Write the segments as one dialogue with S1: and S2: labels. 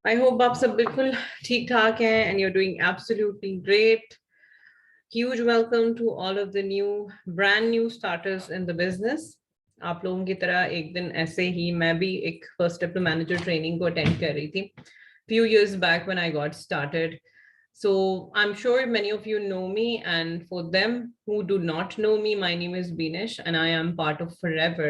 S1: I hope आप सब बिल्कुल ठीक ठाक हैं and you're doing absolutely great. Huge welcome to all of the brand new starters in the business. आप लोगों की तरह एक दिन ऐसे ही मैं भी एक first step to manager training को अटेंड कर रही थी few years back when I got started. So I'm sure many of you know me, and for them who do not know me, my name is Binish and I am part of Forever,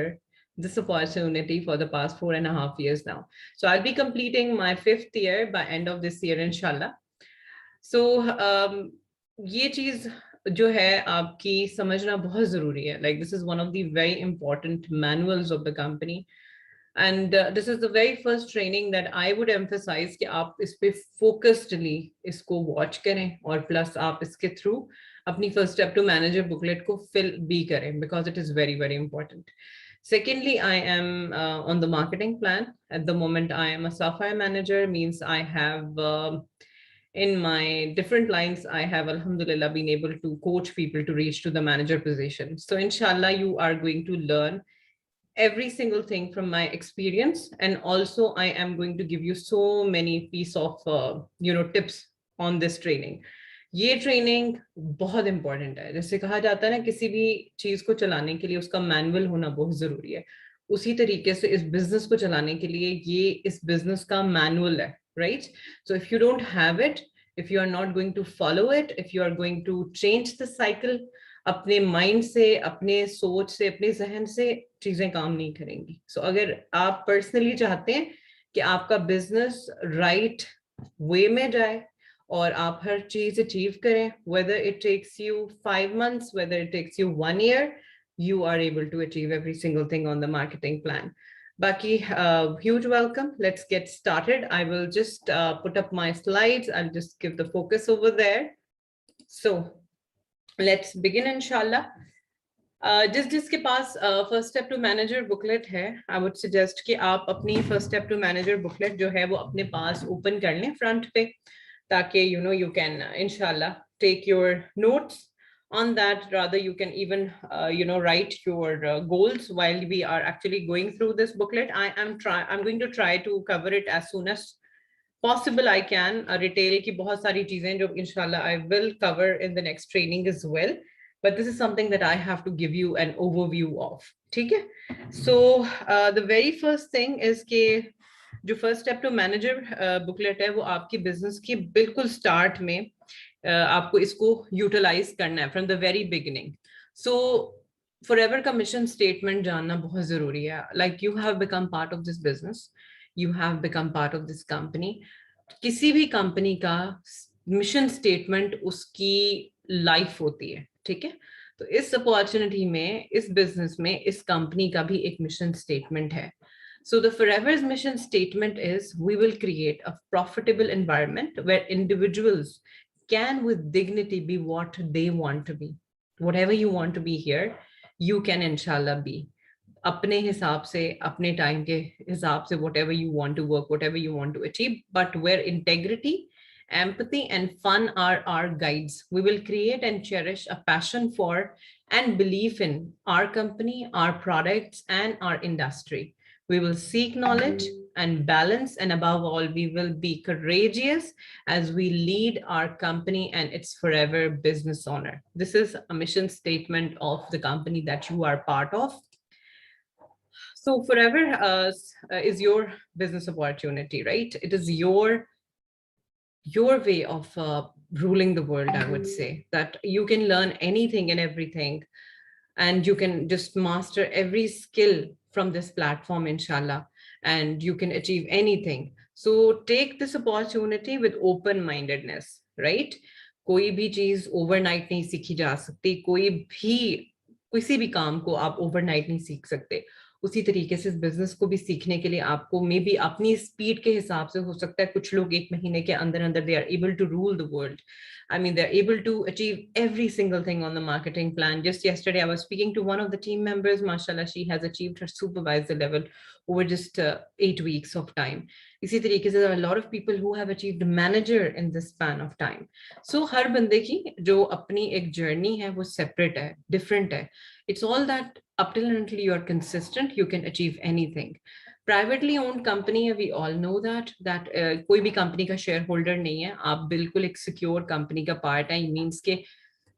S1: this opportunity for the past 4.5 years now. So I'll be completing my 5th year by end of this year, inshallah. So ये चीज जो है आपकी समझना बहुत जरूरी है. Like this is one of the very important manuals of the company. And this is the very first training that I would emphasize कि आप इस पे focusedly इसको watch करें और plus आप इसके through अपनी first step to manager booklet को fill भी करें because it is very, very important. Secondly, I am on the marketing plan. At the moment, I am a Sapphire manager, means I have in my different lines, I have alhamdulillah been able to coach people to reach to the manager position. So inshallah, you are going to learn every single thing from my experience, and also I am going to give you so many piece of tips on this training. ये training बहुत important है. जैसे कहा जाता है ना, किसी भी चीज को चलाने के लिए उसका मैनुअल होना बहुत जरूरी है. उसी तरीके से इस बिजनेस को चलाने के लिए ये इस बिजनेस का मैनुअल है, right? So if you don't have it, if you are not going to follow it, if you are going to change the cycle, अपने माइंड से, अपने सोच से, अपने जहन से चीजें काम नहीं करेंगी. सो अगर आप पर्सनली चाहते हैं कि आपका बिजनेस राइट वे में जाए और आप हर चीज अचीव करें, whether it takes you 5 months, whether it takes you 1 year, you are able to achieve every single thing on the marketing plan. Baki, huge welcome. Let's get started. I will just put up my slides. I'll just give the focus over there. So let's begin, inshallah. जिसके पास first step to manager booklet है, I would suggest कि आप अपनी first step to manager booklet जो है वो अपने पास ओपन कर लें फ्रंट पे, ताकि you can inshallah take your notes on that. Rather, you can even write your goals while we are actually going through this booklet. I'm going to try to cover it as soon as possible I can. Retail की बहुत सारी चीजें जो inshallah I will cover in the next training as well, but this is something that I have to give you an overview of. ठीक है? So the very first thing is कि जो first step to manager booklet है वो आपकी business की बिल्कुल start में आपको इसको यूटिलाइज करना है from the very beginning. So forever का मिशन स्टेटमेंट जानना बहुत जरूरी है. Like you have become part of this business, you have become part of this company. किसी भी कंपनी का मिशन स्टेटमेंट उसकी लाइफ होती है, ठीक है? तो इस अपॉर्चुनिटी में, इस बिजनेस में, इस कंपनी का भी एक मिशन स्टेटमेंट है. So the Forever's mission statement is, we will create a profitable environment where individuals can with dignity be what they want to be. Whatever you want to be here, you can inshallah be. अपने हिसाब से, अपने time के हिसाब से, whatever you want to work, whatever you want to achieve, but where integrity, empathy and fun are our guides. We will create and cherish a passion for and belief in our company, our products and our industry. We will seek knowledge and balance, and above all, we will be courageous as we lead our company and its forever business owner. This is a mission statement of the company that you are part of. So Forever is your business opportunity, right? It is your way of ruling the world, I would say, that you can learn anything and everything, and you can just master every skill from this platform, inshallah, and you can achieve anything. So take this opportunity with open-mindedness, right? कोई भी चीज overnight नहीं सीखी जा सकती. कोई भी किसी भी काम को आप ओवरनाइट नहीं सीख सकते. उसी तरीके से इस बिजनेस को भी सीखने के लिए आपको मे बी अपनी स्पीड के हिसाब से हो सकता है कुछ लोग 1 महीने के अंदर अंदर they are able to rule the world. I mean, they're able to achieve every single thing on the marketing plan. Just yesterday, I was speaking to one of the team members. Mashallah, she has achieved her supervisor level over just 8 weeks of time. इसी तरीके से there are a lot of people who have achieved manager in this span of time. So हर बंदे की जो अपनी एक journey है वो separate है, different है. It's all that up till and until you are consistent, you can achieve anything. Privately owned company है, वी ऑल नो दैट कोई भी कंपनी का शेयर होल्डर नहीं है, आप बिल्कुल एक सिक्योर कंपनी का पार्ट है। मीन्स के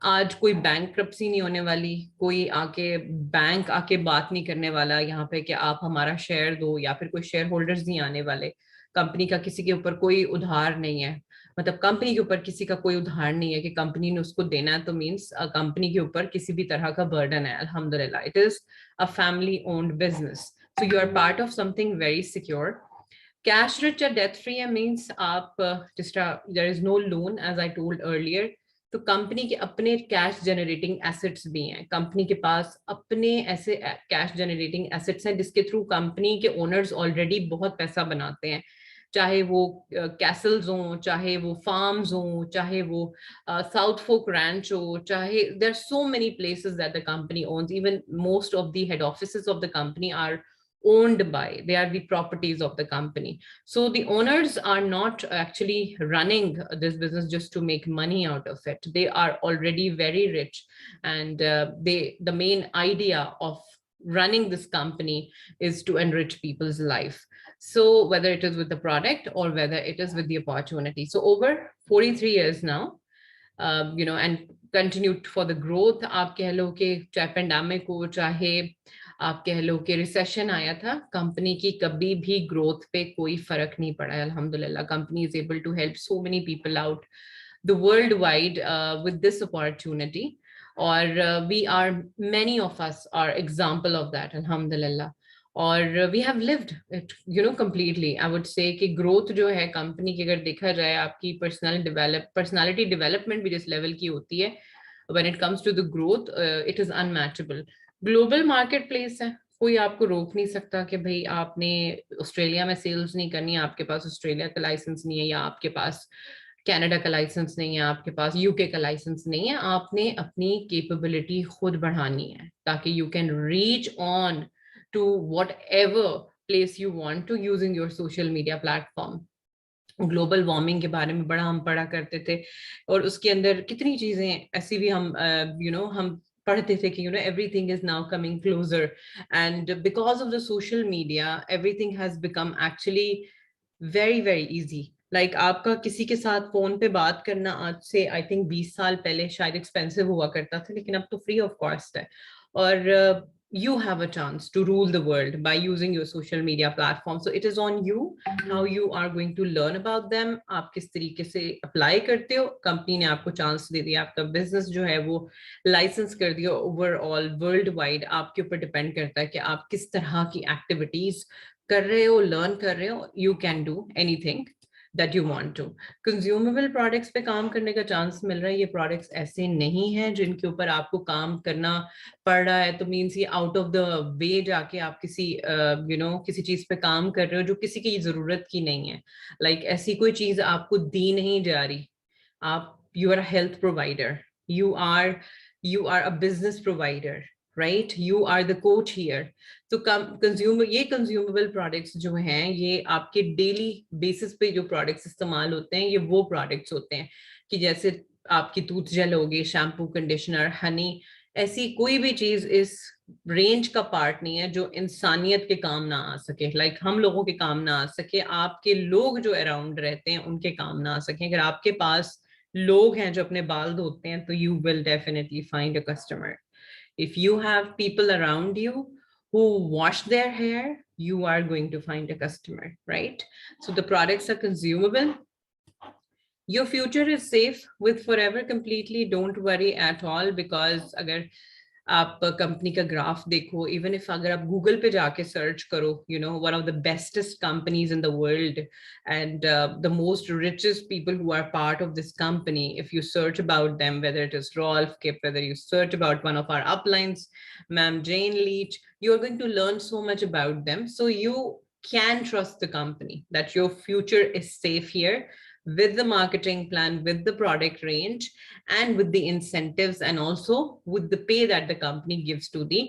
S1: आज कोई बैंकरप्सी नहीं होने वाली, कोई आके बैंक आके बात नहीं करने वाला यहाँ पे कि आप हमारा शेयर दो, या फिर कोई शेयर होल्डर्स नहीं आने वाले। कंपनी का किसी के ऊपर कोई उधार नहीं है, मतलब कंपनी के ऊपर किसी का कोई उधार नहीं है कि कंपनी ने उसको देना है, तो मीन्स कंपनी के ऊपर किसी भी तरह का बर्डन है, अल्हम्दुलिल्लाह। It is a family owned business, so you are part of something very secure. Cash rich या डेथ फ्री है, मीन्स आप जिस तरह there is no loan as I told earlier, तो कंपनी के अपने कैश जनरेटिंग एसेट्स भी हैं, कंपनी के पास अपने ऐसे कैश जनरेटिंग एसेट्स हैं जिसके थ्रू कंपनी के ओनर्स ऑलरेडी बहुत पैसा बनाते हैं, चाहे वो कैसल्स हों, चाहे वो फार्म्स हों, चाहे वो साउथ फोक रैंच हो, चाहे there are so many places that the company owns, even most of the head offices of the company are owned by, they are the properties of the company. So the owners are not actually running this business just to make money out of it, they are already very rich, and the main idea of running this company is to enrich people's life. So whether it is with the product or whether it is with the opportunity, so over 43 years now, and continued for the growth. आप कह लो कि चाहे pandemic हो, चाहे आप कह लो कि recession आया था, कंपनी की कभी भी ग्रोथ पे कोई फर्क नहीं पड़ा है, अल्हम्दुलिल्लाह। Company is able to help so many people out the world wide with this opportunity, और we are, many of us are example of that, अल्हम्दुलिल्लाह। और we have lived it completely. I would say कि growth जो है company की, अगर देखा जाए, आपकी पर्सनालिटी डेवलपमेंट भी जिस लेवल की होती है when it comes to the growth, it is unmatchable. Global market place है, कोई आपको रोक नहीं सकता कि भाई आपने ऑस्ट्रेलिया में सेल्स नहीं करनी है, आपके पास ऑस्ट्रेलिया का लाइसेंस नहीं है, या आपके पास कनाडा का लाइसेंस नहीं है, आपके पास यूके का लाइसेंस नहीं है। आपने अपनी कैपेबिलिटी खुद बढ़ानी है ताकि you can reach on to whatever place you want to using your social media platform. Global warming के बारे में बड़ा हम पढ़ा करते थे, और उसके अंदर कितनी चीजें ऐसी भी हम हम पढ़ते थे कि everything is now coming closer, and because of the social media everything has become actually very very easy. Like आपका किसी के साथ फोन पे बात करना आज से आई थिंक 20 साल पहले शायद एक्सपेंसिव हुआ करता था, लेकिन अब तो फ्री ऑफ कॉस्ट है। और you have a chance to rule the world by using your social media platform, so it is on you how you are going to learn about them, आप किस तरीके से अप्लाई करते हो। Company ने आपको चांस दे दिया, आपका बिजनेस जो है वो लाइसेंस कर दिया ओवरऑल वर्ल्ड वाइड। आपके ऊपर डिपेंड करता है कि आप किस तरह की एक्टिविटीज कर रहे हो, लर्न कर रहे हो। You can do anything that you want to। Consumable products पे काम करने का चांस मिल रहा है। ये प्रोडक्ट्स ऐसे नहीं हैं जिनके ऊपर आपको काम करना पड़ रहा है, तो मीन्स ये आउट ऑफ द वे जाके आप किसी किसी चीज पे काम कर रहे हो जो किसी की जरूरत की नहीं है। लाइक ऐसी कोई चीज आपको दी नहीं जा रही। आप, you are health provider, you are a business provider, right, you are the coach here. तो ये कंज्यूमेबल प्रोडक्ट्स जो हैं, ये आपके डेली बेसिस पे जो प्रोडक्ट्स इस्तेमाल होते हैं, ये वो प्रोडक्ट्स होते हैं कि जैसे आपकी टूथ जेल होगी, शैम्पू, कंडीशनर, हनी, ऐसी कोई भी चीज इस रेंज का पार्ट नहीं है जो इंसानियत के काम ना आ सके। लाइक हम लोगों के काम ना आ सके, आपके लोग जो अराउंड रहते हैं उनके काम ना आ सके। अगर आपके पास लोग हैं जो अपने बाल धोते हैं, तो you will definitely find a customer. If you have people around you who wash their hair, you are going to find a customer, right? So the products are consumable. Your future is safe with Forever completely. Don't worry at all, because अगर आप company का graph देखो, even if अगर आप Google पे जाके search करो, one of the bestest companies in the world and the most richest people who are part of this company, if you search about them, whether it is Rolf Kip, whether you search about one of our uplines, Ma'am Jane Leach, you're going to learn so much about them. So you can trust the company that your future is safe here, with the marketing plan, with the product range, and with the incentives, and also with the pay that the company gives to the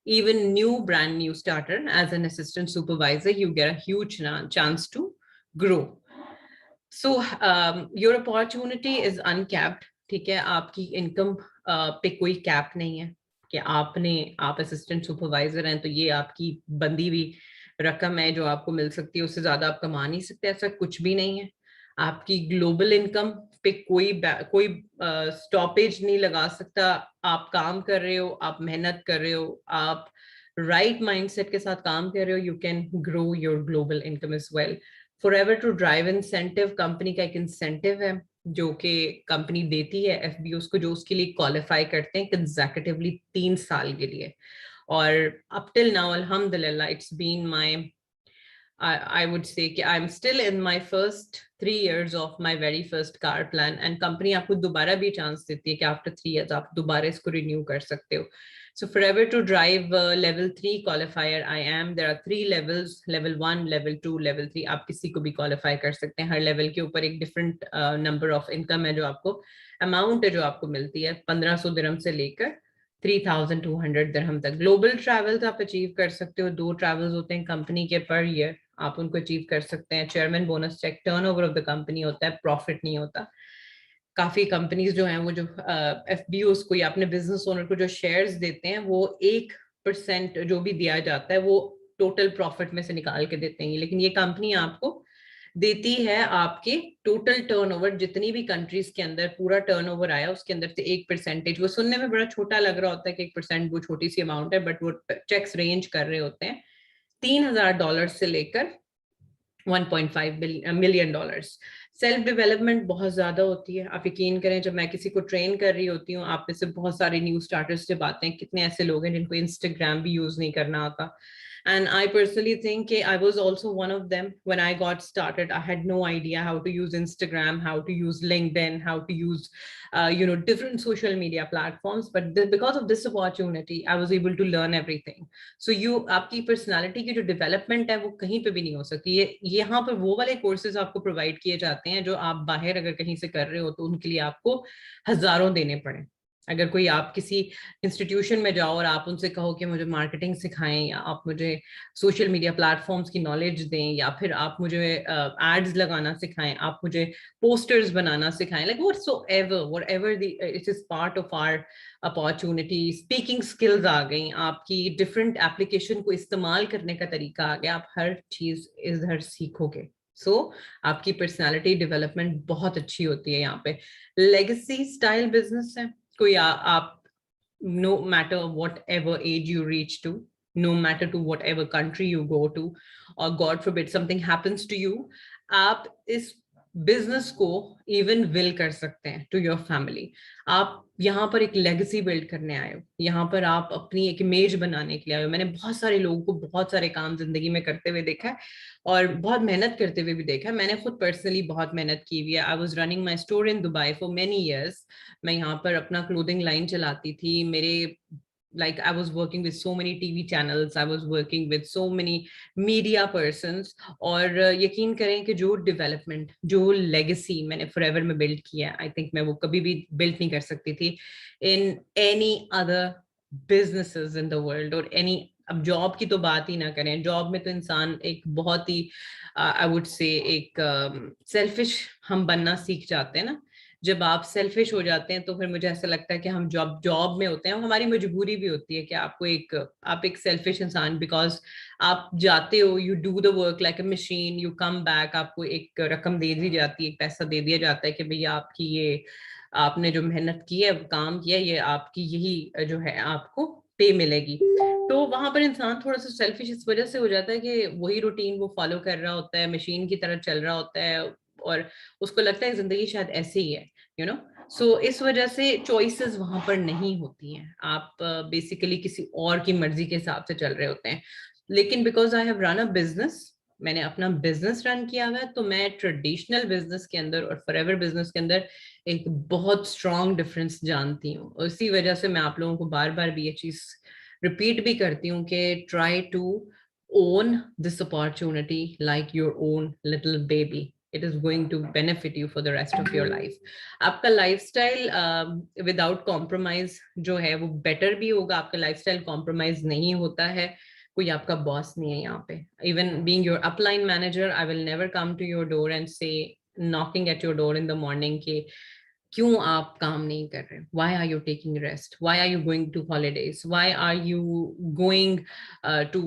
S1: even brand new starter. As an assistant supervisor, you get a huge chance to grow. So your opportunity is uncapped. ठीक है, आपकी income पे कोई cap नहीं है कि आप assistant supervisor हैं तो ये आपकी बंदी हुई रकम है जो आपको मिल सकती है, उससे ज्यादा आप कमा नहीं सकते, ऐसा कुछ भी नहीं है। आपकी ग्लोबल इनकम पे कोई स्टॉपेज नहीं लगा सकता। आप काम कर रहे हो, आप मेहनत कर रहे हो, आप राइट माइंडसेट के साथ काम कर रहे हो, you can grow your global income as well. Forever to drive incentive company का एक इंसेंटिव है जो कि कंपनी देती है एफबीओस को, जो उसके लिए क्वालिफाई करते हैं कंसेक्यूटिवली 3 साल के लिए। और अप टिल नाउ अल्हम्दुलिल्लाह it's been my, I would say कि I'm still in my first 3 years of my very first car plan, and company आपको दोबारा भी चांस देती है कि after 3 years आप दोबारा इसको renew कर सकते हो. So forever to drive level 3 qualifier I am. There are 3 levels, level 1, level 2, level 3. आप किसी को भी qualify कर सकते हैं. हर level के ऊपर एक different number of income है जो आपको amount है जो आपको मिलती है 1500 दिरहम से लेकर 3200 दिरहम तक. ग्लोबल ट्रैवल्स आप अचीव कर सकते हो. 2 ट्रैवल्स होते हैं कंपनी के पर ईयर, आप उनको अचीव कर सकते हैं. Chairman bonus check turnover of the company होता है, प्रॉफिट नहीं होता. काफी कंपनीज जो हैं वो जो एफबीओस को या अपने बिजनेस ओनर को जो शेयर्स देते हैं वो 1% जो भी दिया जाता है वो टोटल प्रॉफिट में से निकाल के देते हैं. लेकिन ये कंपनी आपको देती है आपके टोटल टर्नओवर, जितनी भी कंट्रीज के अंदर पूरा टर्नओवर आया उसके अंदर से 1%. वो सुनने में बड़ा छोटा लग रहा होता है कि 1% वो छोटी सी अमाउंट है, बट वो चेक्स रेंज कर रहे होते हैं $3,000 से लेकर $1.5 मिलियन. सेल्फ डेवलपमेंट बहुत ज्यादा होती है. आप यकीन करें, जब मैं किसी को ट्रेन कर रही होती हूँ, आप में से बहुत सारे न्यू स्टार्टर्स जब आते हैं, कितने ऐसे लोग हैं जिनको इंस्टाग्राम भी यूज नहीं करना आता. And I personally think I was also one of them. When I got started, I had no idea how to use Instagram, how to use LinkedIn, how to use, different social media platforms. But because of this opportunity, I was able to learn everything. So आपकी personality की जो development है वो कहीं पे भी नहीं हो सकती. यहाँ पर वो वाले courses आपको provide किए जाते हैं जो आप बाहर अगर कहीं से कर रहे हो तो उनके लिए आपको हजारों देने पड़े. अगर कोई आप किसी इंस्टीट्यूशन में जाओ और आप उनसे कहो कि मुझे मार्केटिंग सिखाएं, या आप मुझे सोशल मीडिया प्लेटफॉर्म्स की नॉलेज दें, या फिर आप मुझे एड्स लगाना सिखाएं, आप मुझे पोस्टर्स बनाना सिखाएं, like whatever it is part of our opportunity. Speaking skills आ गई, आपकी डिफरेंट एप्लीकेशन को इस्तेमाल करने का तरीका आ गया, आप हर चीज इधर सीखोगे. आपकी पर्सनालिटी डेवलपमेंट बहुत अच्छी होती है यहाँ पे. लेगेसी स्टाइल बिजनेस है. कोई आप no matter whatever age you reach to, no matter to whatever country you go to, or God forbid something happens to you, आप इस बिजनेस को इवन विल कर सकते हैं टू योर फैमिली. आप यहाँ पर एक लेगेसी बिल्ड करने आए हो, यहाँ पर आप अपनी एक इमेज बनाने के लिए आए हो. मैंने बहुत सारे लोगों को बहुत सारे काम जिंदगी में करते हुए देखा है और बहुत मेहनत करते हुए भी देखा है. मैंने खुद पर्सनली बहुत मेहनत की हुई है. I was running my store in Dubai for many years. मैं यहाँ पर अपना क्लोथिंग लाइन चलाती थी. मेरे like I was working with so many TV channels, I was working with so many media persons. और यकीन करें कि जो डेवलपमेंट, जो लेगेसी मैंने फॉरएवर में बिल्ड किया है, आई थिंक मैं वो कभी भी बिल्ड नहीं कर सकती थी in any other businesses in the world. और एनी, अब जॉब की तो बात ही ना करें. जॉब में तो इंसान एक बहुत ही आई वुड से एक सेल्फिश हम बनना सीख जाते हैं ना. जब आप सेल्फिश हो जाते हैं तो फिर मुझे ऐसा लगता है कि हम जॉब में होते हैं और हमारी मजबूरी भी होती है कि आप एक सेल्फिश इंसान, बिकॉज आप जाते हो, you do the work like a machine, you come back, आपको एक रकम दे दी जाती है, एक पैसा दे दिया जाता है कि भैया आपकी ये, आपने जो मेहनत की है, काम किया, ये आपकी यही जो है आपको पे मिलेगी. तो वहां पर इंसान थोड़ा सा सेल्फिश इस वजह से हो जाता है कि वही रूटीन वो फॉलो कर रहा होता है, मशीन की तरह चल रहा होता है, और उसको लगता है जिंदगी शायद ऐसे ही है, यू नो. सो इस वजह से चॉइसेस वहां पर नहीं होती हैं. आप बेसिकली किसी और की मर्जी के हिसाब से चल रहे होते हैं. लेकिन because I have run a business, मैंने अपना बिजनेस रन किया हुआ है, तो मैं ट्रेडिशनल बिजनेस के अंदर और फॉरएवर बिजनेस के अंदर एक बहुत स्ट्रॉन्ग डिफरेंस जानती हूँ. और इसी वजह से मैं आप लोगों को बार बार भी ये चीज रिपीट भी करती हूँ कि try to own this opportunity like your own little baby. It is going to benefit you for the rest of your life. आपका लाइफस्टाइल विदाउट कॉम्प्रोमाइज जो है वो बेटर भी होगा. आपका लाइफस्टाइल कॉम्प्रोमाइज नहीं होता है. कोई आपका बॉस नहीं है यहाँ पे. Even being your upline manager, I will never come to your door and say knocking at your door in the morning कि क्यों आप काम नहीं कर रहे? Why are you taking rest? Why are you going to holidays? Why are you going to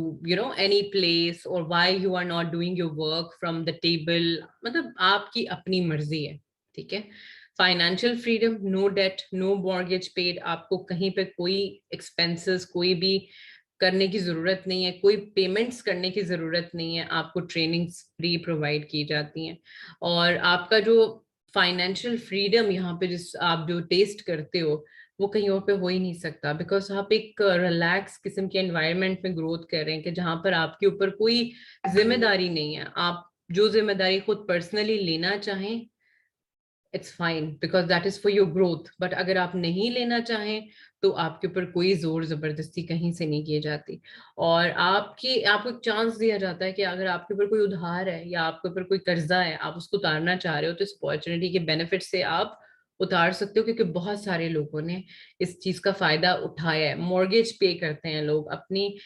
S1: any place? Or why you are not doing your work from the table? मतलब आपकी अपनी मर्जी है, ठीक है। Financial freedom, no debt, no mortgage paid, आपको कहीं पे कोई एक्सपेंसेस कोई भी करने की जरूरत नहीं है, कोई पेमेंट्स करने की जरूरत नहीं है, आपको ट्रेनिंग्स फ्री प्रोवाइड की जाती हैं। और आपका जो फाइनेंशियल फ्रीडम यहाँ पे जिस आप जो टेस्ट करते हो वो कहीं और पे हो ही नहीं सकता, बिकॉज आप एक रिलैक्स किस्म के एनवायरनमेंट में ग्रोथ कर रहे हैं कि जहाँ पर आपके ऊपर कोई जिम्मेदारी नहीं है। आप जो जिम्मेदारी खुद पर्सनली लेना चाहें, it's fine, because that is for your growth. But अगर आप नहीं लेना चाहें तो आपके ऊपर कोई जोर जबरदस्ती कहीं से नहीं की जाती। और आपको एक चांस दिया जाता है कि अगर आपके ऊपर कोई उधार है या आपके ऊपर कोई कर्जा है, आप उसको उतारना चाह रहे हो, तो इस अपॉर्चुनिटी के बेनिफिट से आप उतार सकते हो, क्योंकि बहुत सारे लोगों ने इस चीज का फायदा उठाया है। मॉर्गेज पे करते हैं लोग अपनी,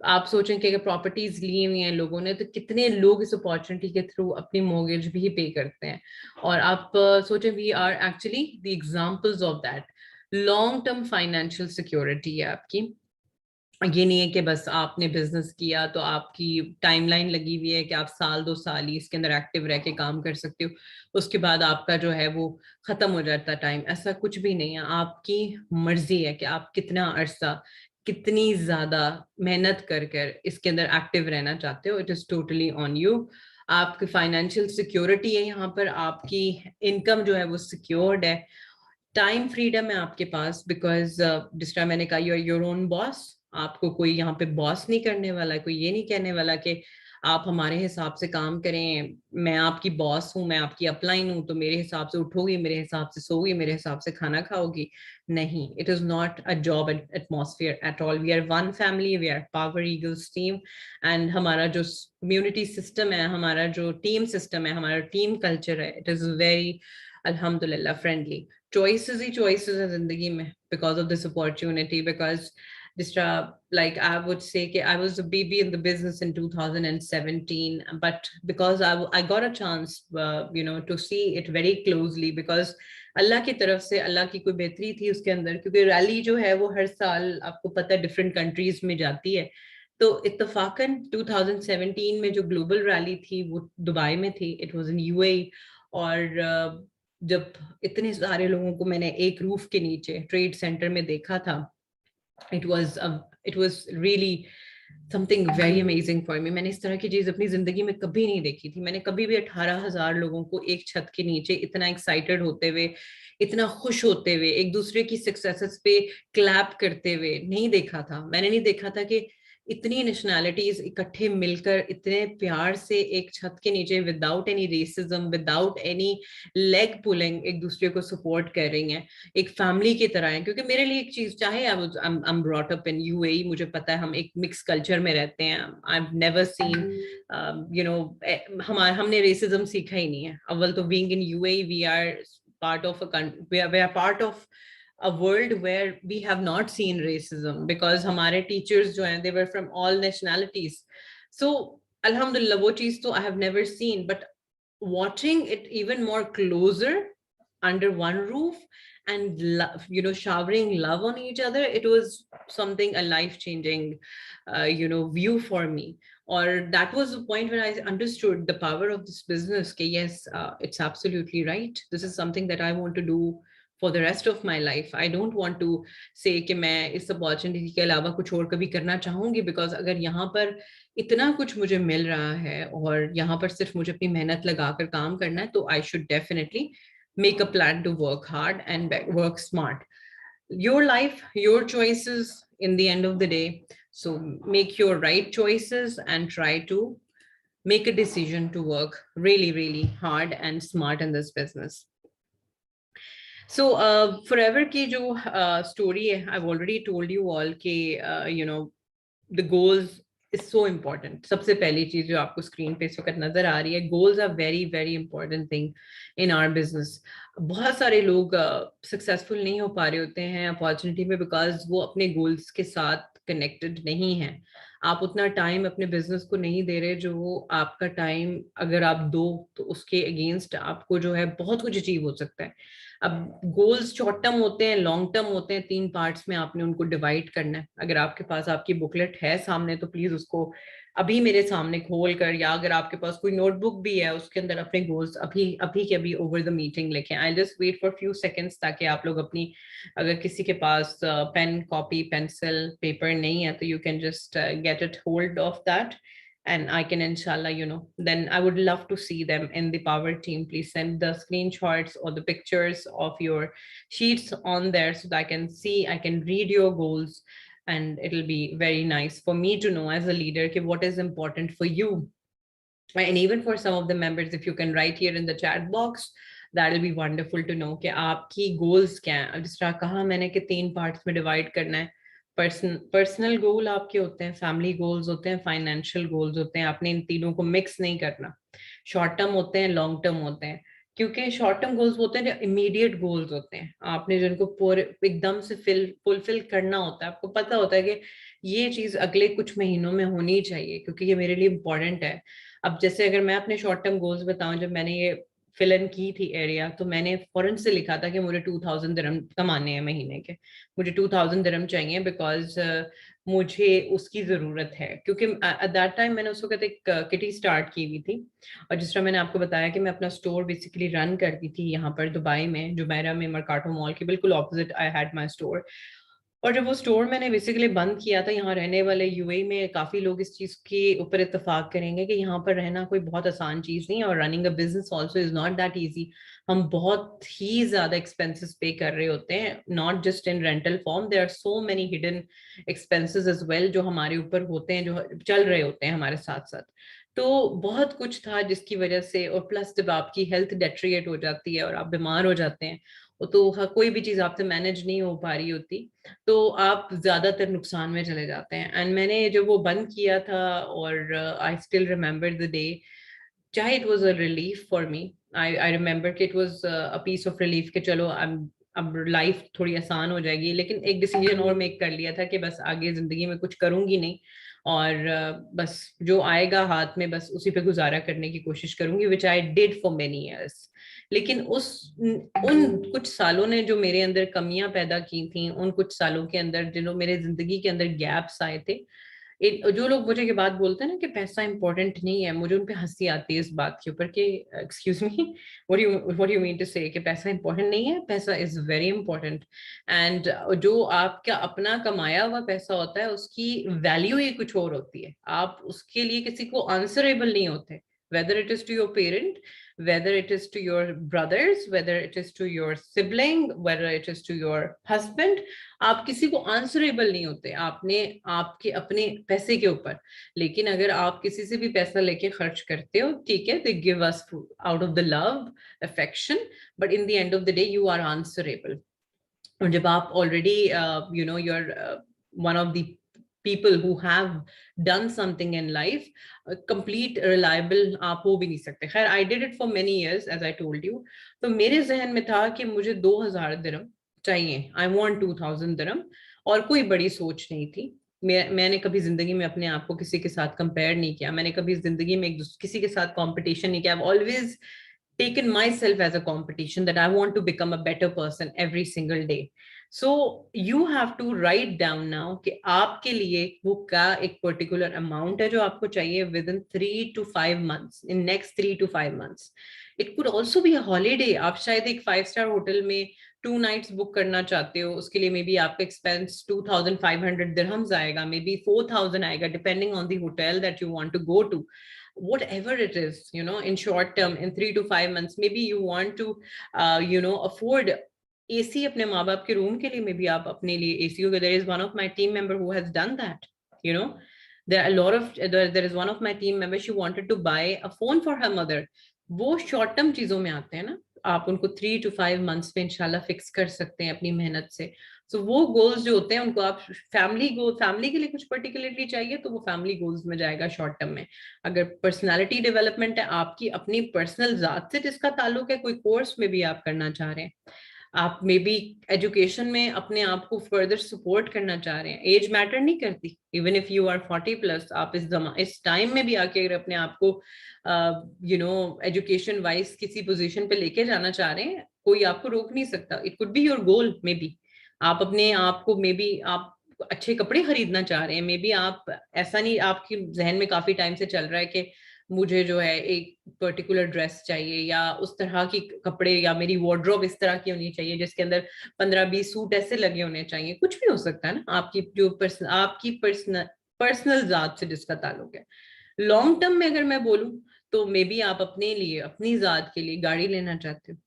S1: आप सोचें कि अगर प्रॉपर्टीज ली हुई हैं लोगों ने, तो कितने लोग इस अपॉर्चुनिटी के थ्रू अपनी मॉर्गेज भी पे करते हैं। और आप सोचें, we are actually the examples of that. Long term financial security है आपकी। ये नहीं है कि बस आपने बिजनेस किया तो आपकी टाइमलाइन लगी हुई है कि आप साल 2 साल ही इसके अंदर एक्टिव रह के काम कर सकते हो, उसके बाद आपका जो है वो खत्म हो जाता है टाइम। ऐसा कुछ भी नहीं है, आपकी मर्जी है कि आप कितना अरसा, कितनी ज्यादा मेहनत कर कर इसके अंदर एक्टिव रहना चाहते हो। It is totally on you. आपकी फाइनेंशियल सिक्योरिटी है यहाँ पर, आपकी इनकम जो है वो सिक्योर्ड है। टाइम फ्रीडम है आपके पास, बिकॉज जिस तरह मैंने कहा, you are your own boss. आपको कोई यहाँ पे बॉस नहीं करने वाला है, कोई ये नहीं कहने वाला कि आप हमारे हिसाब से काम करें, मैं आपकी बॉस हूँ, मैं आपकी अपलाइन हूँ, तो मेरे हिसाब से उठोगी, मेरे हिसाब से सोगी, मेरे हिसाब से खाना खाओगी। नहीं, it is not a job atmosphere at all. We are one family, we are Power Eagles team. And हमारा जो कम्युनिटी सिस्टम है, हमारा जो टीम सिस्टम है, हमारा टीम कल्चर है, इट इज वेरी अल्हम्दुलिल्लाह फ्रेंडली। चॉइसेस ही चॉइसेस है जिंदगी में, because of this opportunity. Because जिस तरह, like I would say कि I was a baby in the business in 2017, but because I got a chance to see it very closely, because अल्लाह की तरफ से, अल्लाह की कोई बेहतरी थी उसके अंदर। क्योंकि रैली जो है वो हर साल आपको पता है डिफरेंट कंट्रीज में जाती है। तो इत्तफाकन 2017 में जो ग्लोबल रैली थी वो दुबई में थी, इट वाज इन यूएई। और जब इतने सारे लोगों को मैंने एक रूफ के नीचे ट्रेड सेंटर में देखा था, it was really something very amazing for me। मैंने इस तरह की चीज अपनी जिंदगी में कभी नहीं देखी थी। मैंने कभी भी 18,000 लोगों को एक छत के नीचे इतना एक्साइटेड होते हुए, इतना खुश होते हुए, एक दूसरे की सक्सेसेस पे क्लैप करते हुए नहीं देखा था। मैंने नहीं देखा था कि इतनी नेशनैलिटीज इकट्ठे मिलकर इतने प्यार से एक छत के नीचे, without any racism, without any leg pulling, एक दूसरे को सपोर्ट कर रही हैं, एक फैमिली की तरह है। क्योंकि मेरे लिए एक चीज, चाहे I am brought up in UAE, मुझे पता है हम एक मिक्स कल्चर में रहते हैं। आई हैव नेवर सीन हमने रेसिज्म सीखा ही नहीं है। अव्वल तो being in UAE, we are part of a country, we are part of a world where we have not seen racism, because हमारे teachers जो हैं, they were from all nationalities. So alhamdulillah, वो चीज तो I have never seen, but watching it even more closer under one roof and showering love on each other, it was something, a life changing view for me. Or that was the point when I understood the power of this business. Okay, yes, it's absolutely right, this is something that I want to do for the rest of my life. I don't want to say कि मैं इस opportunity के अलावा कुछ और कभी करना चाहूंगी, because अगर यहाँ पर इतना कुछ मुझे मिल रहा है और यहाँ पर सिर्फ मुझे अपनी मेहनत लगाकर काम करना है, तो I should definitely make a plan to work hard and work smart. Your life, your choices in the end of the day. So make your right choices and try to make a decision to work really, really hard and smart in this business. So forever ki jo story hai, I've already told you all ki the goals is so important. सबसे पहली चीज जो आपको screen पे इस वक्त नजर आ रही है, goals are very very important thing in our business. बहुत सारे लोग सक्सेसफुल नहीं हो पा रहे होते हैं अपॉर्चुनिटी में, बिकॉज वो अपने गोल्स के साथ कनेक्टेड नहीं है, आप उतना टाइम अपने बिजनेस को नहीं दे रहे जो आपका टाइम अगर आप दो तो उसके अगेंस्ट आपको जो है बहुत कुछ अचीव हो सकता है। अब गोल्स शॉर्ट टर्म होते हैं, लॉन्ग टर्म होते हैं, 3 पार्ट्स में आपने उनको डिवाइड करना है। अगर आपके पास आपकी बुकलेट है सामने तो प्लीज उसको अभी मेरे सामने खोल कर, या अगर आपके पास कोई नोटबुक भी है उसके अंदर अपने गोल्स अभी अभी के अभी ओवर द मीटिंग लिखें। I just wait for few seconds ताकि आप लोग अपनी, अगर किसी के पास पेन कॉपी पेंसिल पेपर नहीं है तो you can just get it hold of that and I can inshallah, then I would love to see them in the power team. Please send the screenshots or the pictures of your sheets on there so that I can see, I can read your goals, and it'll be very nice for me to know as a leader कि what is important for you. And even for some of the members, if you can write here in the chat box, that will be wonderful to know कि आपकी goals क्या हैं। जिस तरह कहा मैंने कि 3 parts में divide करना है। पर्सनल गोल आपके होते हैं, फैमिली गोल्स होते हैं, फाइनेंशियल गोल्स होते हैं, आपने इन तीनों को मिक्स नहीं करना। शॉर्ट टर्म होते हैं, लॉन्ग टर्म होते हैं, क्योंकि शॉर्ट टर्म गोल्स होते हैं जो इमीडिएट गोल्स होते हैं, आपने जिनको पूरे एकदम से फुलफिल करना होता है। आपको पता होता है कि ये चीज अगले कुछ महीनों में होनी चाहिए क्योंकि ये मेरे लिए इंपॉर्टेंट है। अब जैसे अगर मैं अपने शॉर्ट टर्म गोल्स बताऊं, जब मैंने ये फिल इन की थी एरिया तो मैंने फौरन से लिखा था कि मुझे 2000 दिरहम कमाने हैं महीने के, मुझे 2000 दिरहम चाहिए बिकॉज मुझे उसकी जरूरत है। क्योंकि एट दैट टाइम मैंने उस वक्त एक किटी स्टार्ट की हुई थी, और जिस तरह मैंने आपको बताया कि मैं अपना स्टोर बेसिकली रन करती थी यहाँ पर दुबई में, जुमेरा में, मरकाटो मॉल के बिल्कुल opposite I had my store. और जब वो स्टोर मैंने बेसिकली बंद किया था, यहाँ रहने वाले यूएई में काफी लोग इस चीज के ऊपर इत्तेफाक करेंगे कि यहाँ पर रहना कोई बहुत आसान चीज नहीं है, और running a business also is not that easy. हम बहुत ही ज्यादा एक्सपेंसेस पे कर रहे होते हैं, not just in rental form, there are so many hidden expenses as well जो हमारे ऊपर होते हैं, जो चल रहे होते हैं हमारे साथ साथ। तो बहुत कुछ था जिसकी वजह से, और प्लस जब आपकी हेल्थ डेट्रिएट हो जाती है और आप बीमार हो जाते हैं तो कोई भी चीज आपसे मैनेज नहीं हो पा रही होती, तो आप ज्यादातर नुकसान में चले जाते हैं। एंड मैंने जब वो बंद किया था, और I still remember the day, चाहे it was a relief for me, I remember कि it was a piece of relief कि चलो अब लाइफ थोड़ी आसान हो जाएगी। लेकिन एक डिसीजन और मेक कर लिया था कि बस आगे जिंदगी में कुछ करूंगी नहीं, और बस जो आएगा हाथ में बस उसी पे गुजारा करने की कोशिश करूंगी, which I did for many years. लेकिन उन कुछ सालों ने जो मेरे अंदर कमियां पैदा की थी, उन कुछ सालों के अंदर जिन्हों मेरे जिंदगी के अंदर गैप्स आए थे, जो लोग मुझे ये बात बोलते हैं ना कि पैसा इंपॉर्टेंट नहीं है, मुझे उन पे हंसी आती है इस बात के ऊपर कि excuse me, what you mean to say कि पैसा इंपॉर्टेंट नहीं है। पैसा इज वेरी इंपॉर्टेंट, एंड जो आपका अपना कमाया हुआ पैसा होता है उसकी वैल्यू ही कुछ और होती है। आप उसके लिए किसी को आंसरेबल नहीं होते, whether it is to your parent, whether it is to your brothers, whether it is to your sibling, whether it is to your husband, आप किसी को आंसरेबल नहीं होते आपने आपके अपने पैसे के ऊपर। लेकिन अगर आप किसी से भी पैसा लेके खर्च करते हो, ठीक है, they give us out of the love, affection, but in the end of the day you are answerable। और जब आप already you're one of the people who have done something in life, complete reliable आप हो भी नहीं सकते। खैर, I did it for many years as I told you। तो मेरे जहन में था कि मुझे 2000 दिरहम चाहिए, I want 2000 दिरहम, और कोई बड़ी सोच नहीं थी। मैंने कभी जिंदगी में अपने आप को किसी के साथ कंपेयर नहीं किया, मैंने कभी जिंदगी में किसी के साथ कंपटीशन नहीं किया। I've always taken myself as a competition that I want to become a better person every single day। So you have to write down now कि आपके लिए वो क्या एक पर्टिकुलर अमाउंट है जो आपको चाहिए within 3 to 5 months, in next 3 to 5 months। It could also be a holiday। आप शायद एक 5 स्टार होटल में 2 नाइट्स बुक करना चाहते हो, उसके लिए मे बी आपका एक्सपेंस 2500 दिरहम्स आएगा, मे बी 4000 आएगा, depending on the hotel that you want to go to. Whatever it is, in short term, in 3 to 5 months, maybe you want to afford AC अपने माँ बाप के room के लिए, may be आप अपने लिए AC होगा। There is one of my team member who has done that। you know there are a lot of there is one of my team members, she wanted to buy a phone for her mother। वो short term चीजों में आते हैं ना, आप उनको 3 to 5 months पे इंशाल्लाह फिक्स कर सकते हैं अपनी मेहनत से। सो वो गोल्स जो होते हैं उनको आप फैमिली के लिए कुछ पर्टिकुलरली चाहिए तो वो फैमिली गोल्स में जाएगा शॉर्ट टर्म में। अगर पर्सनालिटी डेवलपमेंट है आपकी अपनी पर्सनल जात से जिसका ताल्लुक है, कोई कोर्स में भी आप करना चाह रहे हैं, आप मे बी एजुकेशन में अपने आप को फर्दर सपोर्ट करना चाह रहे हैं, एज मैटर नहीं करती। इवन इफ यू आर 40+, आप इस टाइम में भी आके अगर अपने आप को एजुकेशन वाइज किसी पोजीशन पे लेके जाना चाह रहे हैं, कोई आपको रोक नहीं सकता। It could be your goal, may be आप अपने आप को, मे बी आप अच्छे कपड़े खरीदना चाह रहे हैं, मे बी आप, ऐसा नहीं, आपके जहन में काफी टाइम से चल रहा है कि मुझे जो है एक पर्टिकुलर ड्रेस चाहिए या उस तरह की कपड़े, या मेरी वार्डरोब इस तरह की होनी चाहिए जिसके अंदर 15-20 सूट ऐसे लगे होने चाहिए। कुछ भी हो सकता है ना, आपकी जो आपकी पर्सनल जात से जिसका ताल्लुक है। लॉन्ग टर्म में अगर मैं बोलूं, तो मे बी आप अपने लिए, अपनी जात के लिए गाड़ी लेना चाहते हो,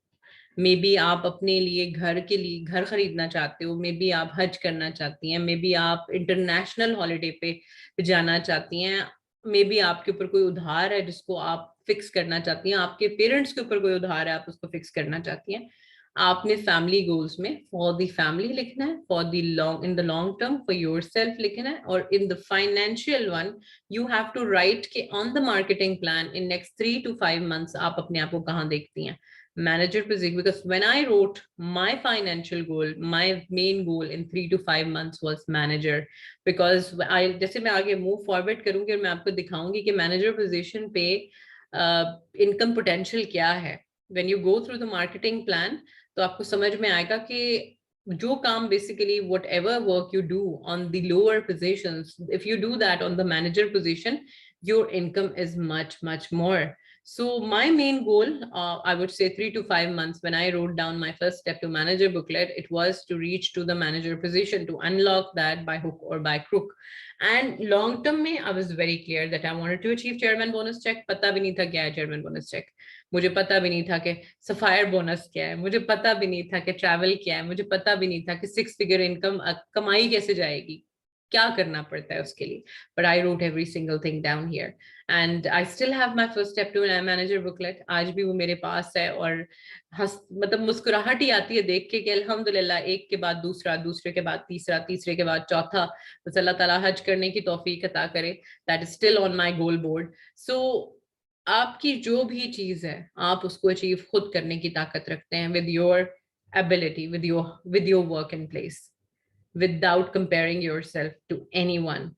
S1: मे बी आप अपने लिए घर के लिए घर खरीदना चाहते हो, मे बी आप हज करना चाहती हैं, मे बी आप इंटरनेशनल हॉलीडे पे जाना चाहती हैं, मे बी आपके ऊपर कोई उधार है जिसको आप फिक्स करना चाहती हैं, आपके पेरेंट्स के ऊपर कोई उधार है आप उसको फिक्स करना चाहती हैं। आपने फैमिली गोल्स में फॉर द फैमिली लिखना है, for the long, in the long term for yourself लिखना है, और in the financial one you have to write के on the marketing plan in next 3 to 5 months आप अपने आप को कहाँ देखती हैं manager position. Because when I wrote my financial goal, my main goal in 3 to 5 months was manager. Because I, जैसे मैं आगे move forward करूंगी और मैं आपको दिखाऊंगी कि manager position पे income potential क्या है, when you go through the marketing plan, तो आपको समझ में आएगा कि जो काम basically whatever work you do on the lower positions, if you do that on the manager position, your income is much more. So my main goal, I would say 3 to 5 months, when I wrote down my first step to manager booklet, it was to reach to the manager position, to unlock that by hook or by crook. And long term में I was very clear that I wanted to achieve chairman bonus check. पता भी नहीं था क्या है chairman bonus check, मुझे पता भी नहीं था कि सफायर बोनस क्या है, मुझे पता भी नहीं था कि ट्रैवल क्या है, मुझे पता भी नहीं था कि 6 फिगर इनकम कमाई कैसे जाएगी, क्या करना पड़ता है उसके लिए। But I wrote every single thing down here, and I still have my first step to manager booklet. आज भी वो मेरे पास है, और हंस, मतलब मुस्कुराहट ही आती है देख के कि अल्हम्दुलिल्लाह, एक के बाद दूसरा, दूसरे के बाद तीसरा, तीसरे के बाद चौथा, बस अल्लाह ताला हज करने की तौफीक अता करे। That is still on my goal board. So आपकी जो भी चीज है आप उसको अचीव खुद करने की ताकत रखते हैं, with your ability, with your work in place, without comparing yourself to anyone.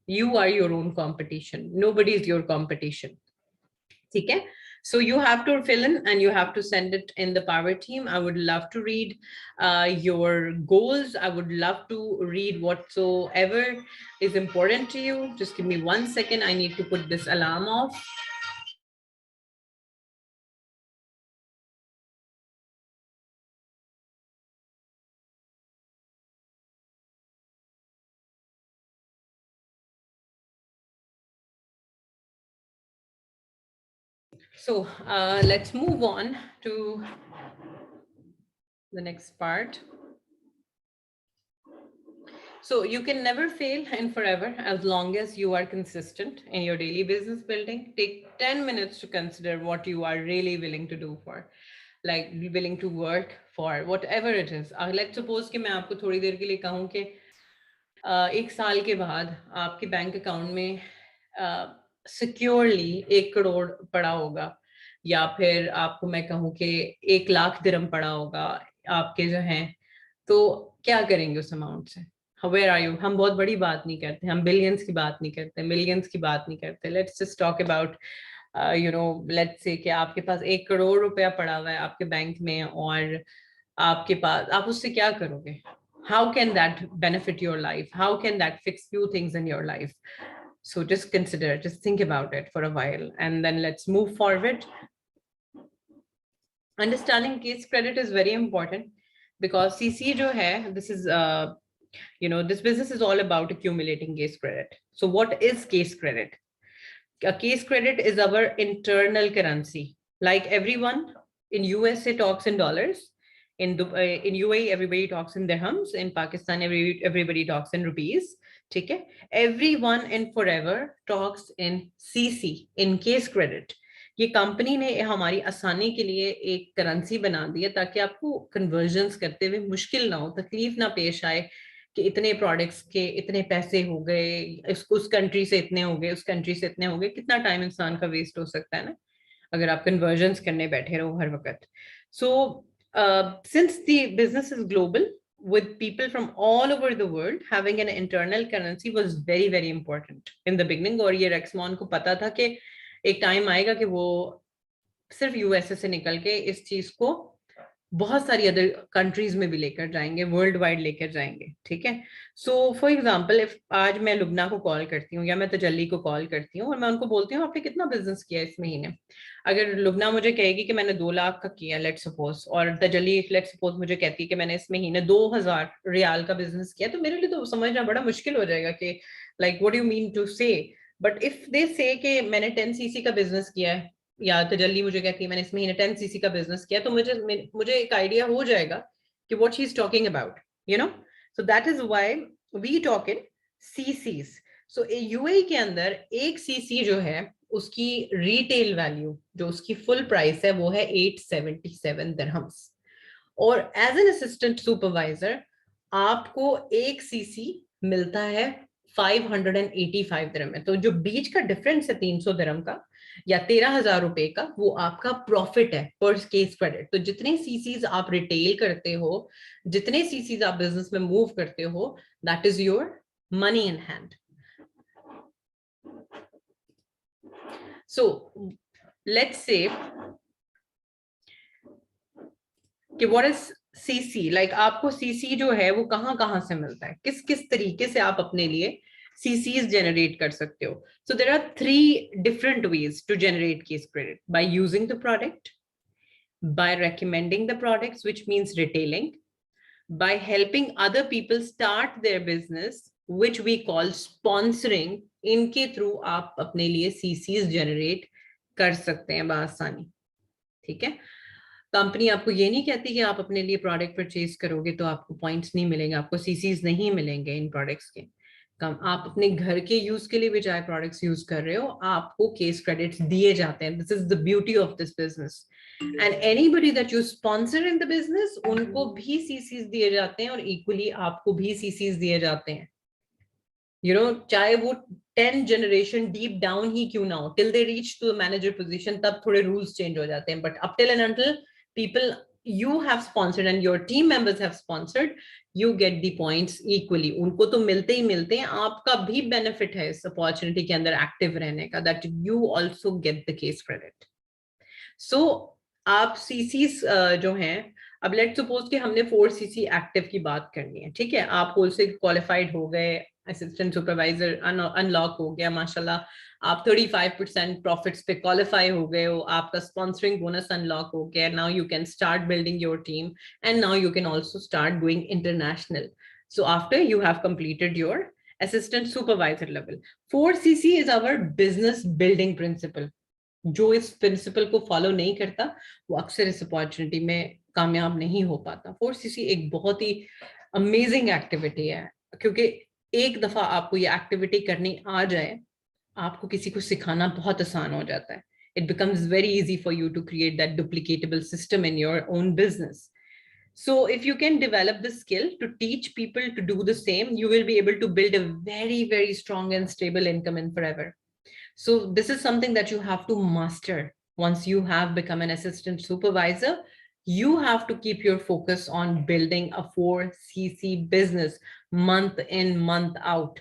S1: You are your own competition, nobody is your competition. Okay, so you have to fill in and you have to send it in the power team. I would love to read your goals. I would love to read whatsoever is important to you. Just give me 1 second, I need to put this alarm off. So let's move on to the next part. So you can never fail in forever as long as you are consistent in your daily business building. Take 10 minutes to consider what you are really willing to do for, like willing to work for, whatever it is. Let's suppose कि मैं आपको थोड़ी देर के लिए कहूँ कि 1 साल के बाद आपके बैंक अकाउंट में सिक्योरली 1 करोड़ पड़ा होगा, या फिर आपको मैं कहूँ कि 1 लाख दिरहम पड़ा होगा आपके जो हैं, तो क्या करेंगे उस अमाउंट से? Where are you? हम बहुत बड़ी बात नहीं करते, हम बिलियंस की बात नहीं करते, मिलियंस की बात नहीं करते। Let's just talk about let's say कि आपके पास 1 करोड़ रुपया पड़ा हुआ है आपके बैंक में, और आपके पास, आप उससे क्या करोगे? How can that benefit your life? How can that fix few things in your life? So just consider, just think about it for a while, and then let's move forward. Understanding case credit is very important, because CC जो है, this is this business is all about accumulating case credit. So what is case credit? A case credit is our internal currency. Like everyone in USA talks in dollars, in UAE everybody talks in dirhams, in Pakistan everybody talks in rupees. ठीक है? Everyone in forever talks in CC, in case credit. ये company ने हमारी आसानी के लिए एक currency बना दी है, ताकि आपको कन्वर्जन्स करते हुए मुश्किल ना हो, तकलीफ ना पेश आए कि इतने प्रोडक्ट्स के इतने पैसे हो गए, उस कंट्री से इतने हो गए, उस कंट्री से इतने हो गए। कितना टाइम इंसान का वेस्ट हो सकता है ना, अगर आप कन्वर्जन्स करने बैठे रहो हर वक्त। सो Since the business is global, with people from all over the world, having an internal currency was very, very important in the beginning. और ये रेक्समॉन को पता था कि एक टाइम आएगा कि वो सिर्फ यूएसए से निकल के इस चीज को बहुत सारी अदर कंट्रीज में भी लेकर जाएंगे, वर्ल्ड वाइड लेकर जाएंगे, ठीक है। सो फॉर एग्जांपल, इफ आज मैं लुबना को कॉल करती हूँ या मैं तजल्ली को कॉल करती हूँ और मैं उनको बोलती हूँ आपने कितना बिजनेस किया इस महीने, अगर लुबना मुझे कहेगी कि मैंने 2 लाख का किया लेट्स सपोज, और तजल्ली लेट्स सपोज मुझे कहती है कि मैंने इस महीने 2000 रियाल का बिजनेस किया, तो मेरे लिए तो समझना बड़ा मुश्किल हो जाएगा कि like what do you mean to say. But if they say कि मैंने 10 cc का बिजनेस किया है, या तजल्ली मुझे कहती है मैंने इस महीने 10 cc का बिजनेस किया, तो मुझे एक आइडिया हो जाएगा कि what she is talking about, you know. So that is why we talk in CCs. सो यूएई के अंदर एक सीसी जो है उसकी रिटेल वैल्यू, जो उसकी फुल प्राइस है, वो है 877 दिरहम्स। और एज एन असिस्टेंट सुपरवाइजर आपको एक सीसी मिलता है 585 दिरहम में। तो जो बीच का डिफरेंस है 300 दिरहम का या 13,000 रुपए का, वो आपका प्रॉफिट है पर केस क्रेडिट। तो जितने सीसीज आप रिटेल करते हो, जितने सीसीज आप बिजनेस में मूव करते हो, that is your money in hand. So let's say कि व्हाट इज सीसी लाइक, आपको सीसी जो है वो कहां कहां से मिलता है, किस किस तरीके से आप अपने लिए CCs generate कर सकते हो। So there are 3 different ways to generate case credit: by using the product, by recommending the products, which means retailing, by helping other people start their business, which we call sponsoring. इनके through आप अपने लिए CCs generate कर सकते हैं बआसानी, ठीक है। Company आपको ये नहीं कहती कि आप अपने लिए प्रोडक्ट परचेज करोगे तो आपको पॉइंट्स नहीं मिलेंगे, आपको सीसीज नहीं मिलेंगे इन प्रोडक्ट्स के। आप अपने घर के यूज के लिए भी चाहे प्रोडक्ट्स यूज कर रहे हो, आपको केस क्रेडिट्स दिए जाते हैं। This is the beauty of this business. And anybody that you sponsor in the business, उनको भी सीसीज दिए जाते हैं और इक्वली आपको भी सीसीज दिए जाते हैं। यू नो, चाहे वो 10 जनरेशन डीप डाउन ही क्यों ना हो, till they reach to the manager position, तब थोड़े रूल्स चेंज हो जाते हैं, but up till and until people you have sponsored and your team members have sponsored, you get the points equally. उनको तो मिलते ही मिलते हैं, आपका भी बेनिफिट है इस अपॉर्चुनिटी के अंदर एक्टिव रहने का, that you also get the case credit. So आप सीसीज जो हैं, अब लेट सपोज कि हमने 4cc एक्टिव की बात करनी है, ठीक है। आप होलसेल क्वालिफाइड हो गए, असिस्टेंट सुपरवाइजर अनलॉक हो गया माशाल्लाह, आप 35% प्रॉफिट्स पे क्वालिफाई हो गए हो, आपका स्पॉन्सरिंग बोनस अनलॉक हो गया, now you can start building your team and now you can also start going international. So after you have completed your assistant supervisor level, 4cc is our business building principle. जो इस principal को follow नहीं करता वो अक्सर इस opportunity में कामयाब नहीं हो पाता। 4cc एक बहुत ही अमेजिंग एक्टिविटी है, क्योंकि एक दफा आपको ये एक्टिविटी करनी आ जाए, आपको किसी को सिखाना बहुत आसान हो जाता है। It becomes very easy for you to create that duplicatable system in your own business. So if you can develop the skill to teach people to do the same, you will be able to build a very, very strong and stable income in forever. So this is something that you have to master. Once you have become an assistant supervisor, you have to keep your focus on building a 4cc business month in, month out.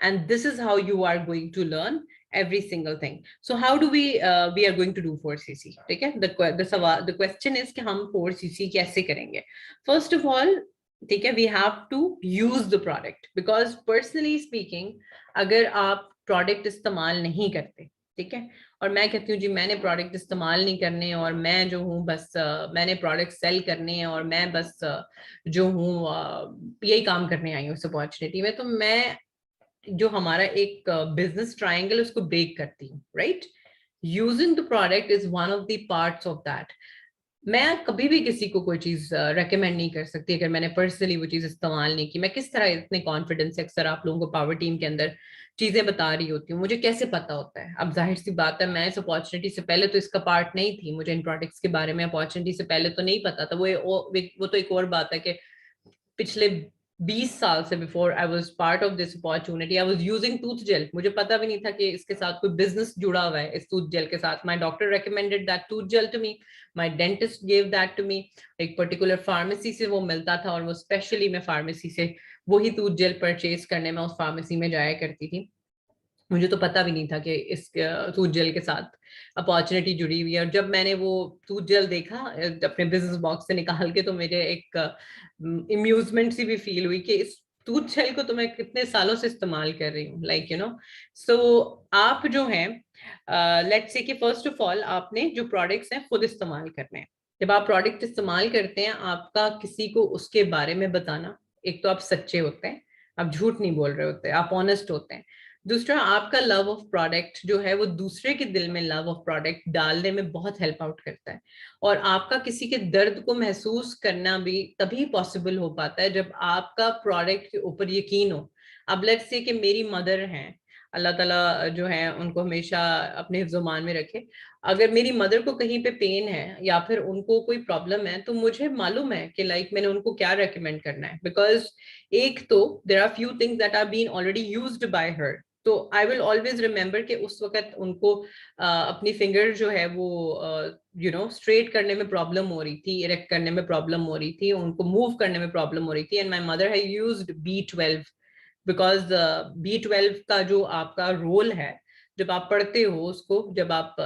S1: And this is how you are going to learn every single thing. So how do we are going to do 4cc? Okay, the question is कि हम 4cc कैसे करेंगे? First of all, ठीक है, we have to use the product, because personally speaking, अगर आप product इस्तेमाल नहीं करते, ठीक है, और मैं कहती हूँ जी मैंने प्रोडक्ट इस्तेमाल नहीं करने और मैं जो हूँ बस मैंने प्रोडक्ट सेल करने हैं और मैं बस जो हूँ यही काम करने आई हूँ इस अपॉर्चुनिटी में, तो मैं जो हमारा एक बिजनेस ट्रायंगल उसको ब्रेक करती हूँ, right. Using the product is one of the parts of that. मैं कभी भी किसी को कोई चीज रेकमेंड नहीं कर सकती अगर मैंने पर्सनली वो चीज इस्तेमाल नहीं की। मैं किस तरह इतने कॉन्फिडेंस से अक्सर आप लोगों को पावर टीम के अंदर चीजें बता रही होती हूँ, मुझे कैसे पता होता है? अब जाहिर सी बात है, मैं इस अपॉर्चुनिटी से पहले तो इसका पार्ट नहीं थी, मुझे इन प्रोडक्ट्स के बारे में अपॉर्चुनिटी से पहले तो नहीं पता था। वो तो एक और बात है कि पिछले 20 साल से before I was part of this opportunity I was using tooth gel. मुझे पता भी नहीं था कि इसके साथ कोई बिजनेस जुड़ा हुआ है इस टूथ जेल के साथ। My doctor recommended that tooth gel to me, my dentist gave that to me. एक पर्टिकुलर फार्मेसी से वो मिलता था और वो स्पेशली मैं फार्मेसी से वही टूथ जेल परचेज करने में उस फार्मेसी में जाया करती थी। मुझे तो पता भी नहीं था कि इस टूथ जेल के साथ अपॉर्चुनिटी जुड़ी हुई है। और जब मैंने वो टूथ जेल देखा अपने बिजनेस बॉक्स से निकाल के, तो मेरे एक इम्यूजमेंट सी भी फील हुई कि इस टूथ जेल को तो मैं कितने सालों से इस्तेमाल कर रही हूँ, लाइक यू नो। सो आप जो हैं, लेट्स से कि फर्स्ट ऑफ ऑल आपने जो प्रोडक्ट्स हैं खुद इस्तेमाल करने हैं। जब आप प्रोडक्ट इस्तेमाल करते हैं, आपका किसी को उसके बारे में बताना, एक तो आप सच्चे होते हैं, आप झूठ नहीं बोल रहे होते, आप ऑनेस्ट होते हैं। दूसरा, आपका लव ऑफ प्रोडक्ट जो है वो दूसरे के दिल में लव ऑफ प्रोडक्ट डालने में बहुत हेल्प आउट करता है। और आपका किसी के दर्द को महसूस करना भी तभी पॉसिबल हो पाता है जब आपका प्रोडक्ट के ऊपर यकीन हो। अब लेट्स से कि मेरी मदर हैं, अल्लाह ताला जो है उनको हमेशा अपने हिफ्ज़-ओ-मान में रखे। अगर मेरी मदर को कहीं पे पेन है या फिर उनको कोई प्रॉब्लम है, तो मुझे मालूम है कि लाइक मैंने उनको क्या रेकमेंड करना है। बिकॉज एक तो there are few things that are been already used by her. तो आई विल ऑलवेज रिमेम्बर कि उस वक्त उनको अपनी फिंगर जो है वो स्ट्रेट करने में प्रॉब्लम हो रही थी, इरेक्ट करने में प्रॉब्लम हो रही थी, उनको मूव करने में प्रॉब्लम हो रही थी। And my mother has used B12, because B12 का जो आपका रोल है, जब आप पढ़ते हो उसको, जब आप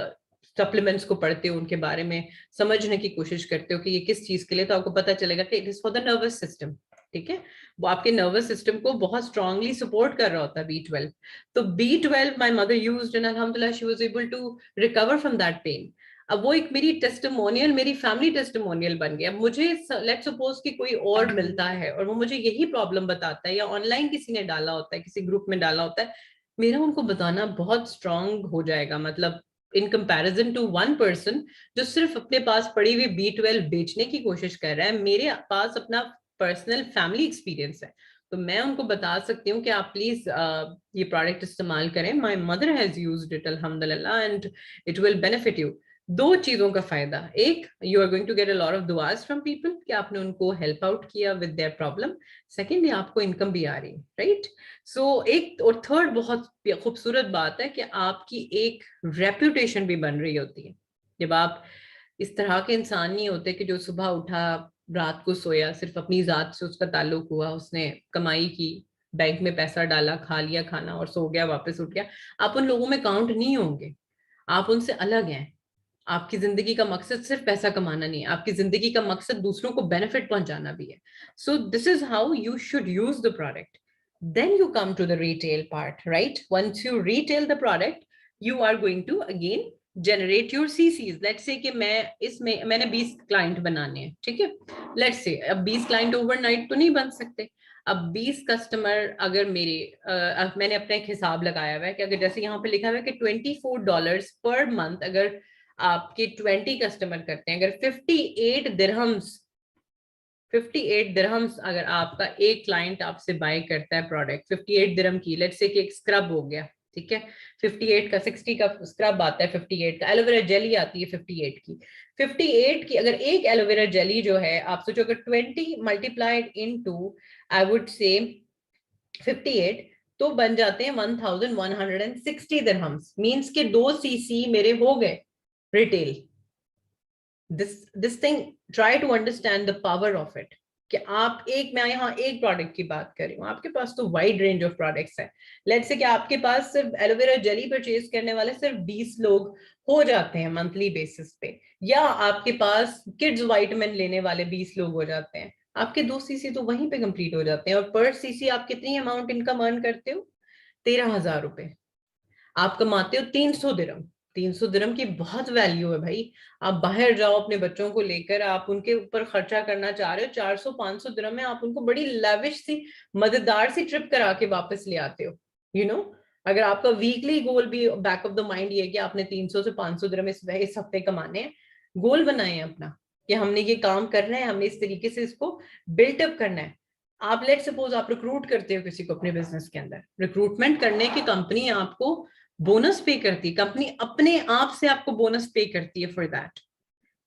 S1: सप्लीमेंट्स को पढ़ते हो, उनके बारे में समझने की कोशिश करते हो कि ये किस चीज के लिए, तो आपको पता चलेगा कि it is for the nervous system. ठीक है, वो आपके नर्वस सिस्टम को बहुत स्ट्रांगली सपोर्ट कर रहा होता है B12। तो B12 my mother used and अल्हम्दुलिल्लाह she was able to recover from that pain. अब वो एक मेरी टेस्टिमोनियल, मेरी फैमिली टेस्टिमोनियल बन गया। मुझे लेट्स सपोज कि कोई और मिलता है और वो मुझे यही प्रॉब्लम बताता है, या ऑनलाइन किसी ने डाला होता है, किसी ग्रुप में डाला होता है, मेरा उनको बताना बहुत स्ट्रांग हो जाएगा। मतलब in comparison to one person जो सिर्फ अपने पास पड़ी हुई B12 बेचने की कोशिश कर रहा है, मेरे पास अपना पर्सनल फैमिली एक्सपीरियंस है। तो मैं उनको बता सकती हूँ कि आप प्लीज ये प्रोडक्ट इस्तेमाल करें। My mother has used it अल्हम्दुलिल्लाह and it will benefit you. दो चीजों का फायदा, एक, you are going to get a lot of दुआज फ्रॉम पीपल कि आपने उनको हेल्प आउट किया विद देयर प्रॉब्लम। सेकेंडली, आपको इनकम भी आ रही है, राइट। सो एक और थर्ड बहुत खूबसूरत बात है कि आपकी एक रेप्यूटेशन भी बन रही होती है। जब आप इस तरह के इंसान नहीं होते कि जो सुबह उठा, रात को सोया, सिर्फ अपनी जात से उसका ताल्लुक हुआ, उसने कमाई की, बैंक में पैसा डाला, खा लिया खाना और सो गया, वापस उठ गया, आप उन लोगों में काउंट नहीं होंगे। आप उनसे अलग हैं। आपकी जिंदगी का मकसद सिर्फ पैसा कमाना नहीं है, आपकी जिंदगी का मकसद दूसरों को बेनिफिट पहुंचाना भी है। So this is how you should use the product. Then you come to the retail part, right. Once you retail the product, you are going to again generate your CCs। Let's say कि मैंने 20 client बनाने हैं, ठीक है। Let's say अब 20 client overnight तो नहीं बन सकते। अब 20 कस्टमर अगर मेरे मैंने अपना एक हिसाब लगाया हुआ है कि अगर जैसे यहाँ पे लिखा हुआ है कि $24 पर मंथ अगर आपके 20 कस्टमर करते हैं, अगर 58 दिरहम्स अगर आपका एक क्लाइंट आपसे बाय करता है प्रोडक्ट 58 दिरहम की, लेट्स से कि एक स्क्रब हो गया, ठीक है, 58 का, 60 का स्क्रब आता है, 58 का एलोवेरा जेली आती है 58 की। 58 की अगर एक एलोवेरा जेली जो है, आप सोचो अगर 20 मल्टीप्लाइड इनटू आई वुड से 58, तो बन जाते हैं 1160 दिरहम्स। मीन्स के 2 CC मेरे हो गए retail. This thing, try to understand the power of it. कि आप एक, मैं यहाँ एक प्रोडक्ट की बात कर रही हूँ, आपके पास तो वाइड रेंज ऑफ प्रोडक्ट्स है। लेट्स से कि आपके पास सिर्फ एलोवेरा जेली परचेज करने वाले सिर्फ 20 लोग हो जाते हैं मंथली बेसिस पे, या आपके पास किड्स वाइटमिन लेने वाले 20 लोग हो जाते हैं, आपके 2 CC तो वहीं पे कंप्लीट हो जाते हैं। और पर CC आप कितनी अमाउंट इनकम अर्न करते हो? 13,000 रुपए। आप कमाते हो 300 दिरहम। 300 दिरहम की बहुत वैल्यू है भाई। आप बाहर जाओ अपने बच्चों को लेकर, आप उनके ऊपर खर्चा करना चाह रहे हो, 400-500 दिरहम में आप उनको बड़ी लेविश सी मजेदार सी ट्रिप करा के वापस ले आते हो, यू नो। अगर आपका वीकली गोल भी बैक ऑफ द माइंड ये कि आपने 300 से 500 दिरहम इस हफ्ते कमाने हैं, गोल बनाए अपना कि हमने ये काम करना है, हमने इस तरीके से इसको बिल्टअप करना है। आप लेट सपोज आप रिक्रूट करते हो किसी को अपने बिजनेस के अंदर, रिक्रूटमेंट करने की कंपनी आपको बोनस पे करती है, कंपनी अपने आप से आपको बोनस पे करती है फॉर दैट।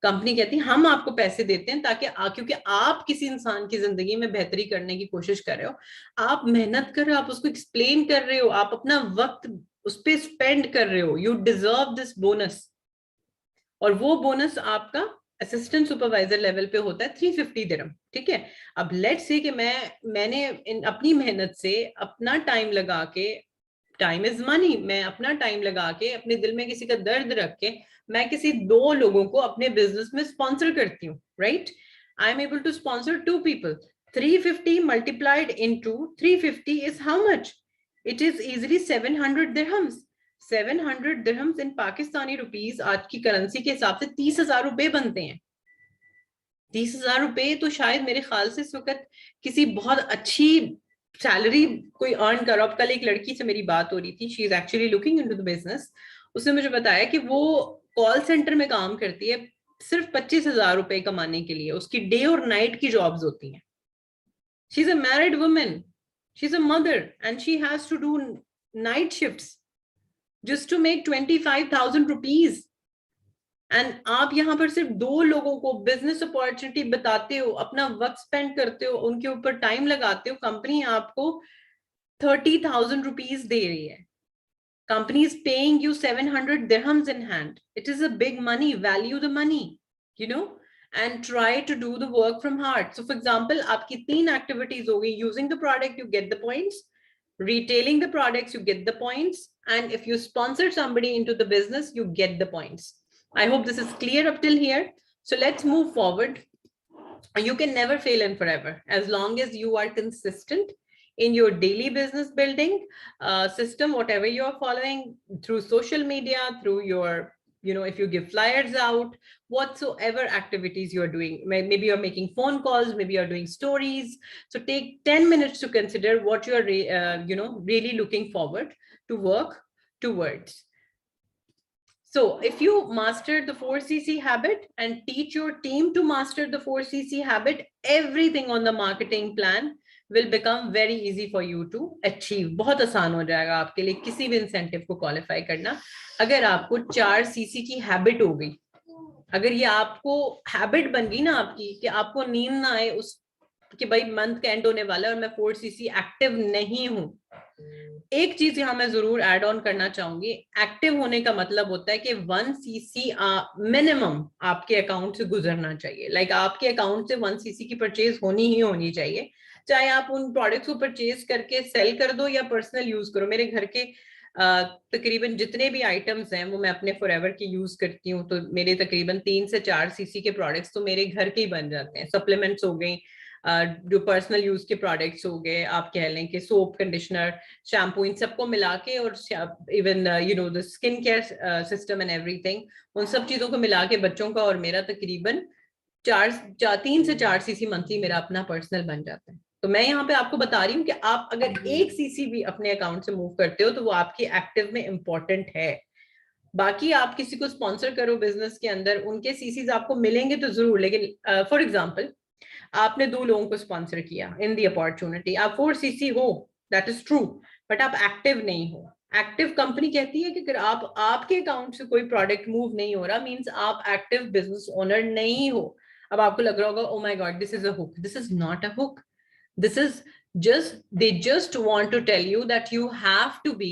S1: कंपनी कहती है हम आपको पैसे देते हैं ताकि क्योंकि आप किसी इंसान की जिंदगी में बेहतरी करने की कोशिश कर रहे हो, आप मेहनत कर रहे हो, आप उसको एक्सप्लेन कर रहे हो, आप अपना वक्त उस पर स्पेंड कर रहे हो, यू डिजर्व दिस बोनस। और वो बोनस आपका असिस्टेंट सुपरवाइजर लेवल पे होता है 350 दिरहम, ठीक है। अब लेट्स से कि मैंने अपनी मेहनत से अपना टाइम लगा के, टाइम इज मनी, मैं अपना टाइम लगा के अपने दिल में किसी का दर्द रख के मैं किसी 2 लोगों को अपने बिजनेस में स्पॉन्सर करती हूँ, right. I am able to sponsor 2 people। 350 multiplied into 350 is how much? It is easily 700 dirhams। 700 dirhams in Pakistani rupees आज की करेंसी के हिसाब से 30,000 रुपए बनते हैं। 30,000 रुपए तो शायद मेरे ख्याल से इस वक्त किसी बहुत अच्छी सैलरी कोई अर्न कर रहा। कल एक लड़की से मेरी बात हो रही थी, she is actually looking into the business. उसने मुझे बताया कि वो कॉल सेंटर में काम करती है सिर्फ 25,000 रुपए कमाने के लिए, उसकी डे और नाइट की जॉब्स होती हैं। She is a married women, she is a mother and she has to do night shifts just to make 25,000 rupees। And आप यहाँ पर सिर्फ 2 लोगों को बिजनेस अपॉर्चुनिटी बताते हो, अपना वक्त स्पेंड करते हो, उनके ऊपर टाइम लगाते हो, कंपनी आपको 30,000 रुपीज दे रही है। Company is paying you 700 dirhams in hand। It is a big money, value the money, you know, and try to do the work from heart। So for example, आपकी 3 activities हो गई। using the product you get the points, retailing the products you get the points, and if you sponsor somebody into the business you get the points। I hope this is clear up till here। So let's move forward। You can never fail in forever as long as you are consistent in your daily business building system, whatever you are following through social media, through your, you know, if you give flyers out, whatsoever activities you are doing, maybe you're making phone calls, maybe you're doing stories, so take 10 minutes to consider what you are you know, really looking forward to work towards। So if you master the 4cc habit and teach your team to master the 4cc habit, everything on the marketing plan will become very easy for you to achieve। बहुत आसान हो जाएगा आपके लिए किसी भी incentive को qualify करना अगर आपको 4cc की हैबिट हो गई। अगर ये आपको हैबिट बन गई ना आपकी कि आपको नींद ना आए उस कि भाई मंथ का एंड होने वाला है और मैं 4cc एक्टिव नहीं हूं। एक चीज यहां मैं जरूर ऐड ऑन करना चाहूंगी, एक्टिव होने का मतलब होता है कि 1cc मिनिमम आपके अकाउंट से गुजरना चाहिए। लाइक आपके अकाउंट से 1cc की परचेज होनी ही होनी चाहिए, चाहे आप उन प्रोडक्ट्स को परचेज करके सेल कर दो या पर्सनल यूज करो। मेरे घर के तकरीबन जितने भी आइटम्स हैं वो मैं अपने फॉरएवर के यूज करती हूँ, तो मेरे तकरीबन 3 से 4cc के प्रोडक्ट्स तो मेरे घर के ही बन जाते हैं। सप्लीमेंट्स हो गई, जो पर्सनल यूज के प्रोडक्ट्स हो गए, आप कह लें कि सोप, कंडीशनर, शैम्पू, इन सबको मिला के, और even you know the skin care system and everything, उन सब चीजों को मिला के बच्चों का और मेरा तकरीबन 3 से 4cc मंथली मेरा अपना पर्सनल बन जाता है। तो मैं यहाँ पे आपको बता रही हूँ कि आप अगर 1cc भी अपने अकाउंट से मूव करते हो तो वो आपकी एक्टिव में इंपॉर्टेंट है। बाकी आप किसी को स्पॉन्सर करो बिजनेस के अंदर, उनके सीसीज आपको मिलेंगे तो जरूर, लेकिन फॉर एग्जाम्पल आपने 2 लोगों को स्पॉन्सर किया इन दी अपॉर्चुनिटी, आप 4cc हो, दैट इज ट्रू, बट आप एक्टिव नहीं हो। एक्टिव कंपनी कहती है कि अगर आप आपके अकाउंट से कोई प्रोडक्ट मूव नहीं हो रहा, मींस आप एक्टिव बिजनेस ओनर नहीं हो। अब आपको लग रहा होगा oh my God this is a hook, this is not a hook, this is they just want to tell you that you have to be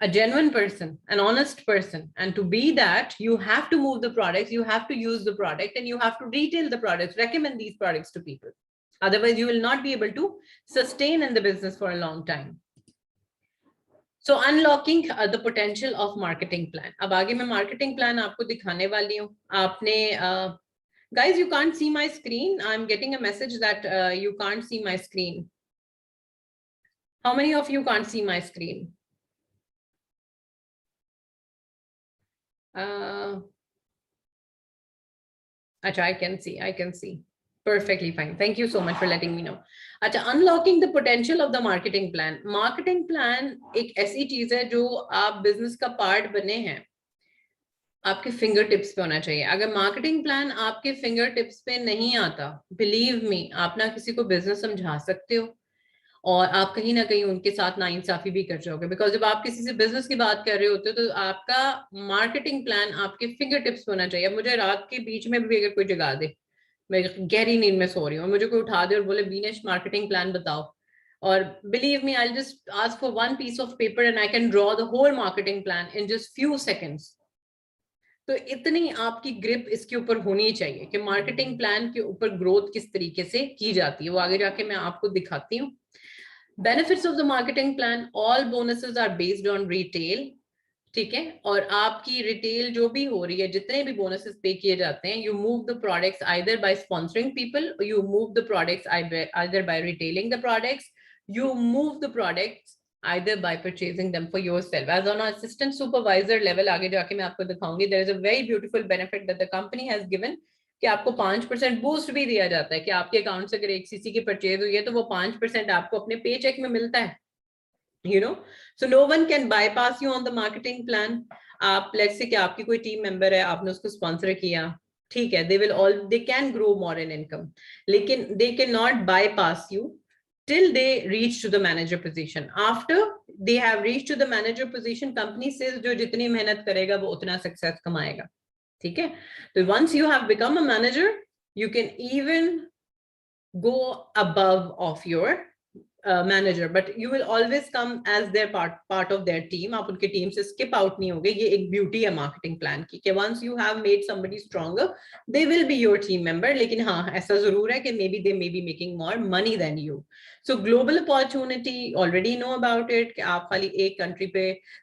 S1: a genuine person, an honest person, and to be that you have to move the products, you have to use the product, and you have to retail the products, recommend these products to people, otherwise you will not be able to sustain in the business for a long time। So unlocking the potential of marketing plan। अब आगे मैं marketing plan आपको दिखाने वाली हूँ। आपने guys, you can't see my screen, I'm getting a message that you can't see my screen। How many of you can't see my screen? Acha, I can see perfectly fine, thank you so much for letting me know। अच्छा, unlocking the potential of the marketing plan। marketing plan एक ऐसी चीज है जो आप business का part बने हैं, आपके फिंगर टिप्स पे होना चाहिए। अगर मार्केटिंग प्लान आपके फिंगर टिप्स पे नहीं आता, बिलीव मी, आप ना किसी को बिजनेस समझा सकते हो और आप कहीं ना कहीं उनके साथ नाइंसाफी भी कर जाओगे, बिकॉज जब आप किसी से बिजनेस की बात कर रहे होते हो तो आपका मार्केटिंग प्लान आपके फिंगर टिप्स होना चाहिए। अब मुझे रात के बीच में भी अगर कोई जगा दे, मैं गहरी नींद में सो रही हूँ और मुझे कोई उठा दे और बोले बीनेश मार्केटिंग प्लान बताओ, और believe me I just ask for one piece of paper and I can draw the whole marketing plan in just few seconds. तो इतनी आपकी ग्रिप इसके ऊपर होनी चाहिए कि मार्केटिंग प्लान के ऊपर ग्रोथ किस तरीके से की जाती है, वो आगे जाके मैं आपको दिखाती हूँ। Benefits of the marketing plan, all bonuses are based on retail, ठीक है, और आपकी रिटेल जो भी हो रही है, जितने भी बोनसेस पे किए जाते हैं, you move the products either by sponsoring people, you move the products either by retailing the products, you move the products either by purchasing them for yourself. As on assistant supervisor level, आगे जाके मैं आपको दिखाऊंगी, there is a very beautiful benefit that the company has given कि आपको 5% boost भी दिया जाता है कि आपके अकाउंट से अगर एक सीसी की परचेज हुई है तो वो 5% आपको अपने पे चेक में मिलता है, you know. So no one can bypass you on the marketing plan. आप let's say कि आपकी कोई टीम मेंबर है, आपने उसको स्पॉन्सर किया, ठीक है, they can grow more in income, लेकिन they cannot bypass you till they reach to the manager position. After they have reached to the manager position, company says जो जितनी मेहनत करेगा वो उतना सक्सेस कमाएगा, ठीक है. तो once you have become a manager, you can even go above of your manager, but you will always come as their part of their team. आप उनके टीम से skip out नहीं होगे. ये एक beauty है marketing plan की कि once you have made somebody stronger, they will be your team member. लेकिन हाँ, ऐसा जरूर है कि maybe they may be making more money than you. So global opportunity, already know about it कि आप खाली एक country पे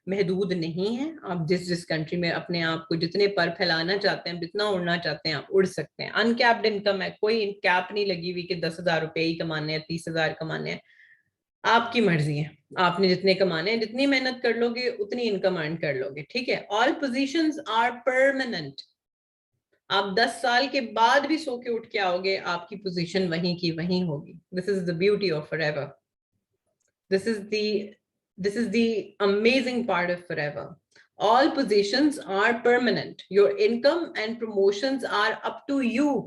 S1: महदूद नहीं है. आप जिस country में अपने आप को जितने पर फैलाना चाहते हैं, जितना उड़ना चाहते हैं, आप उड़ सकते हैं. Uncapped income है, कोई कैप नहीं लगी हुई कि 10,000 रुपए ही कमाने हैं, 30,000 कमाने हैं. आपकी मर्जी है, आपने जितने कमाने हैं, जितनी मेहनत कर लोगे उतनी इनकम अर्न कर लोगे, ठीक है. All positions are permanent. आप 10 साल के बाद भी सो के उठ के आओगे, आपकी पोजीशन वहीं की वहीं होगी. This is the beauty of forever. This is the amazing part of forever. All positions are permanent. Your income and promotions are up to you.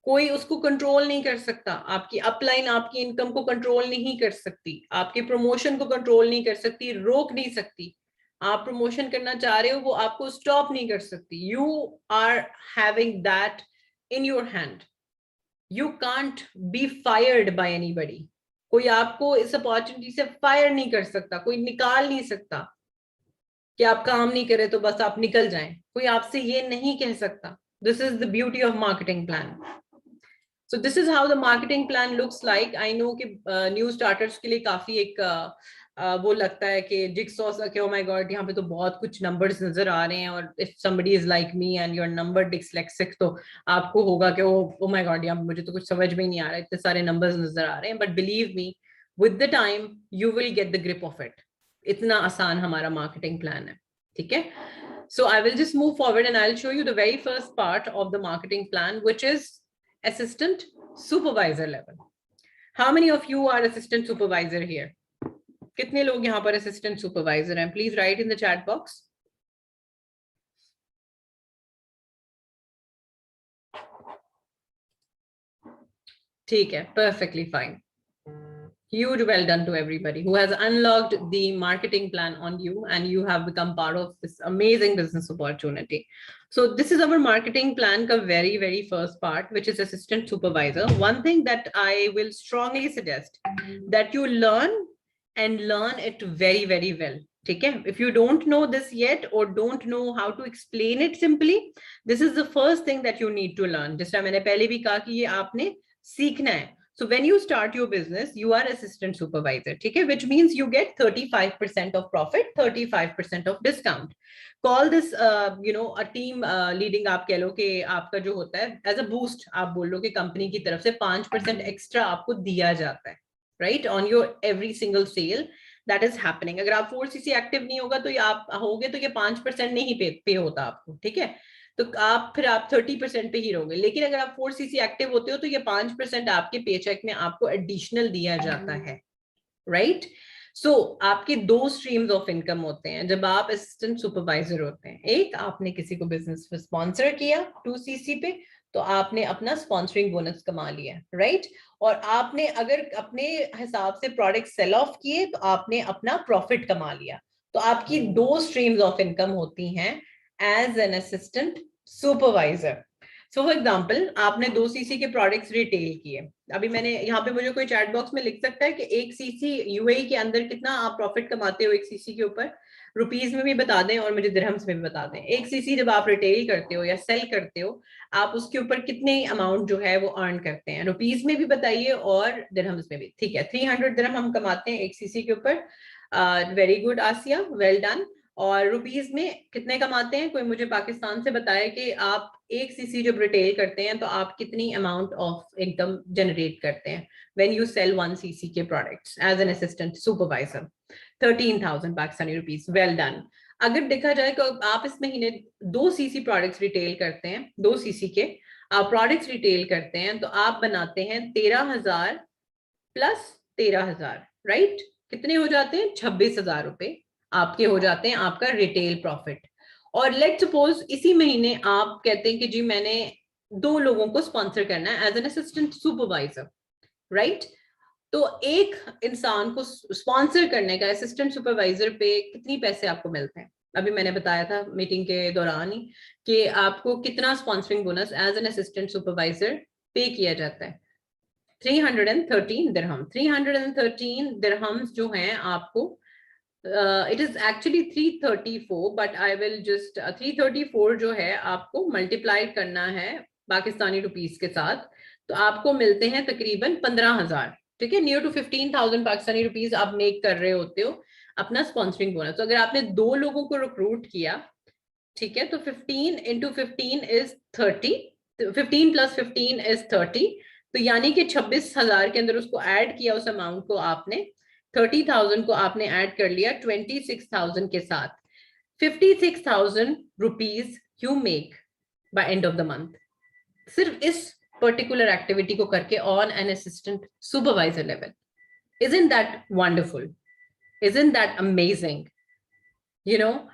S1: कोई उसको कंट्रोल नहीं कर सकता. आपकी अपलाइन आपकी इनकम को कंट्रोल नहीं कर सकती, आपके प्रमोशन को कंट्रोल नहीं कर सकती, रोक नहीं सकती. आप प्रमोशन करना चाह रहे हो, वो आपको स्टॉप नहीं कर सकती. You are having that in your hand. You can't be fired by anybody. कोई आपको इस अपॉर्चुनिटी से फायर नहीं कर सकता, कोई निकाल नहीं सकता कि आप काम नहीं करे तो बस आप निकल जाएं. कोई आपसे ये नहीं कह सकता. This is the beauty of marketing plan. So this is how the marketing plan looks like. I know कि new starters के लिए काफी एक वो लगता है कि जिक्सॉ सा कि oh my god यहाँ पे तो बहुत कुछ numbers नजर आ रहे हैं, और if somebody is like me and you're number dyslexic तो आपको होगा कि oh my god यहाँ मुझे तो कुछ समझ में नहीं आ रहा, इतने सारे numbers नजर आ रहे हैं. But believe me, with the time you will get the grip of it. इतना आसान हमारा marketing plan है, ठीक है. So I will just move forward and I'll show you the very first part of the marketing plan, which is assistant supervisor level. How many of you are assistant supervisor here? कितने लोग यहाँ पर assistant supervisor हैं? Please write in the chat box. ठीक है, perfectly fine. Huge well done to everybody who has unlocked the marketing plan on you and you have become part of this amazing business opportunity. So this is our marketing plan ka very first part, which is assistant supervisor. One thing that I will strongly suggest that you learn and learn it very well. Okay, if you don't know this yet or don't know how to explain it simply, this is the first thing that you need to learn. जिस तरह मैंने पहले भी कहा कि ये आपने सीखना है. So when you start your business, you are assistant supervisor, okay? Which means you get 35% of profit, 35% of discount. Call this, a team leading. आप कह लो कि आपका जो होता है as a boost, आप बोल लो कि कंपनी की तरफ से 5% एक्स्ट्रा आपको दिया जाता है, right? On your every single sale that is happening. अगर आप 4cc एक्टिव नहीं होगा तो आप होगे तो ये 5% नहीं पे होता आपको, ठीक है. तो आप 30% पे ही रहोगे. लेकिन अगर आप 4cc एक्टिव होते हो तो ये 5% आपके पेचेक में आपको एडिशनल दिया जाता है, राइट. सो आपके दो स्ट्रीम्स ऑफ इनकम होते हैं जब आप असिस्टेंट सुपरवाइजर होते हैं। एक, आपने किसी को बिजनेस में स्पॉन्सर किया 2cc पे, तो आपने अपना स्पॉन्सरिंग बोनस कमा लिया, राइट। और आपने अगर अपने हिसाब से प्रोडक्ट सेल ऑफ किए तो आपने अपना प्रॉफिट कमा लिया। तो आपकी दो स्ट्रीम्स ऑफ इनकम होती हैं as an assistant supervisor. So for example, आपने 2cc के प्रोडक्ट्स रिटेल किए। अभी मैंने यहाँ पे, मुझे कोई चैट बॉक्स में लिख सकता है कि 1cc यूएई के अंदर कितना आप प्रॉफिट कमाते हो 1cc के ऊपर? रुपीज में भी बता दें और मुझे दिरहम्स में भी बता दें। 1cc जब आप रिटेल करते हो या सेल करते हो, आप उसके ऊपर कितने अमाउंट जो है वो अर्न करते हैं? रुपीज में भी बताइए और दिरहम्स में भी। ठीक है, 300 दिरहम हम कमाते हैं 1cc के ऊपर। वेरी गुड आसिया, वेल डन। और रुपीज में कितने कमाते हैं? कोई मुझे पाकिस्तान से बताए कि आप 1cc जब रिटेल करते हैं तो आप कितनी अमाउंट ऑफ इनकम जनरेट करते हैं व्हेन यू सेल 1cc के products as an assistant supervisor? 13,000 Pakistani rupees, well done. अगर देखा जाए तो आप इस महीने 2cc प्रोडक्ट्स रिटेल करते हैं, 2cc के आप प्रोडक्ट्स रिटेल करते हैं, तो आप बनाते हैं 13,000 प्लस 13,000, राइट। कितने हो जाते हैं? 26,000 रुपए आपके हो जाते हैं, आपका रिटेल प्रॉफिट। और लेट सपोज इसी महीने आप कहते हैं कि जी मैंने 2 लोगों को स्पॉन्सर करना है as an assistant supervisor, right. तो एक इंसान को स्पॉन्सर करने का असिस्टेंट सुपरवाइजर पे कितनी पैसे आपको मिलते हैं? अभी मैंने बताया था मीटिंग के दौरान ही कि आपको कितना sponsoring bonus as an assistant supervisor pay किया जाता है। 313 दिरहम। 313 दिरहम्स जो हैं आपको, it is actually 334, but I will just 334 जो है आपको मल्टीप्लाई करना है पाकिस्तानी रुपीस के साथ, तो आपको मिलते हैं तकरीबन 15,000। ठीक है, नियर टू 15,000 पाकिस्तानी रुपीस आप मेक कर रहे होते हो अपना स्पॉन्सरिंग बोनस। तो अगर आपने 2 लोगों को रिक्रूट किया, ठीक है, तो 15 इंटू 15 इज 30, 15 प्लस 15 इज 30। तो यानी कि 26,000 के अंदर उसको ऐड किया, उस अमाउंट को आपने 30,000 को आपने ऐड कर लिया 26,000 के साथ। 56,000 rupees you make by end of the month, सिर्फ इस पर्टिकुलर एक्टिविटी को करके on an assistant supervisor level. Isn't that wonderful? Isn't that amazing? You know,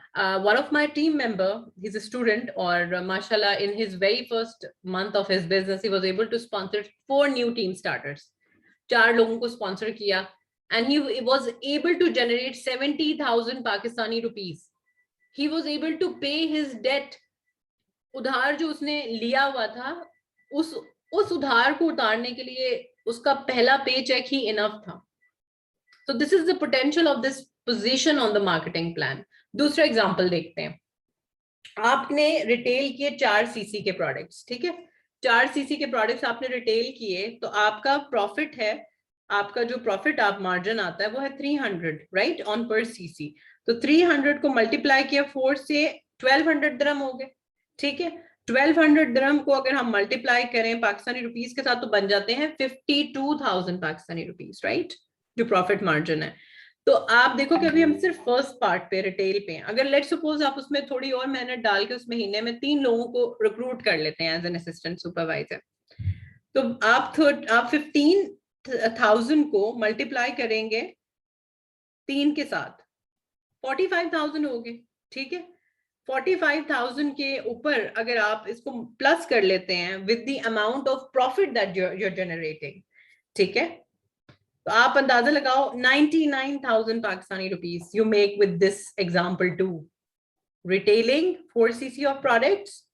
S1: one of my team member, he's a student, or mashallah, in his very first month of his business, he was able to sponsor 4 new team starters. 4 लोगों को sponsor किया, and he was able to generate 70,000 Pakistani rupees. He was able to pay his debt. उधार जो उसने लिया हुआ था, उस उधार को उतारने के लिए उसका पहला पे चेक ही इनफ था। So this is the potential of this position on the marketing plan. दूसरा एग्जांपल देखते हैं। आपने रिटेल किए 4cc के प्रोडक्ट्स, ठीक है, 4cc के प्रोडक्ट्स आपने रिटेल किए, तो आपका प्रॉफिट है, आपका जो प्रॉफिट आप मार्जिन आता है वो है 300, राइट, ऑन पर cc। तो 300 को मल्टीप्लाई किया 4 से 1200 दिरहम हो गए, ठीक है। 1200 दिरहम को अगर हम मल्टीप्लाई करें पाकिस्तानी रुपीस के साथ तो बन जाते हैं 52,000 पाकिस्तानी रुपीस, राइट, जो प्रॉफिट मार्जिन है। तो आप देखो कि अभी हम सिर्फ फर्स्ट पार्ट पे रिटेल पे हैं। अगर लेट सपोज आप उसमें थोड़ी और मेहनत डाल के उस महीने में 3 लोगों को रिक्रूट कर लेते हैं एज एन असिस्टेंट सुपरवाइजर, तो आप 15,000 को मल्टीप्लाई करेंगे 3 के साथ, 45,000 हो गए, ठीक है। 45,000 के ऊपर अगर आप इसको प्लस कर लेते हैं with the amount of profit that you're generating, ठीक है, तो आप अंदाजा लगाओ 99,000 Pakistani rupees you make with this example too. Retailing 4cc of products,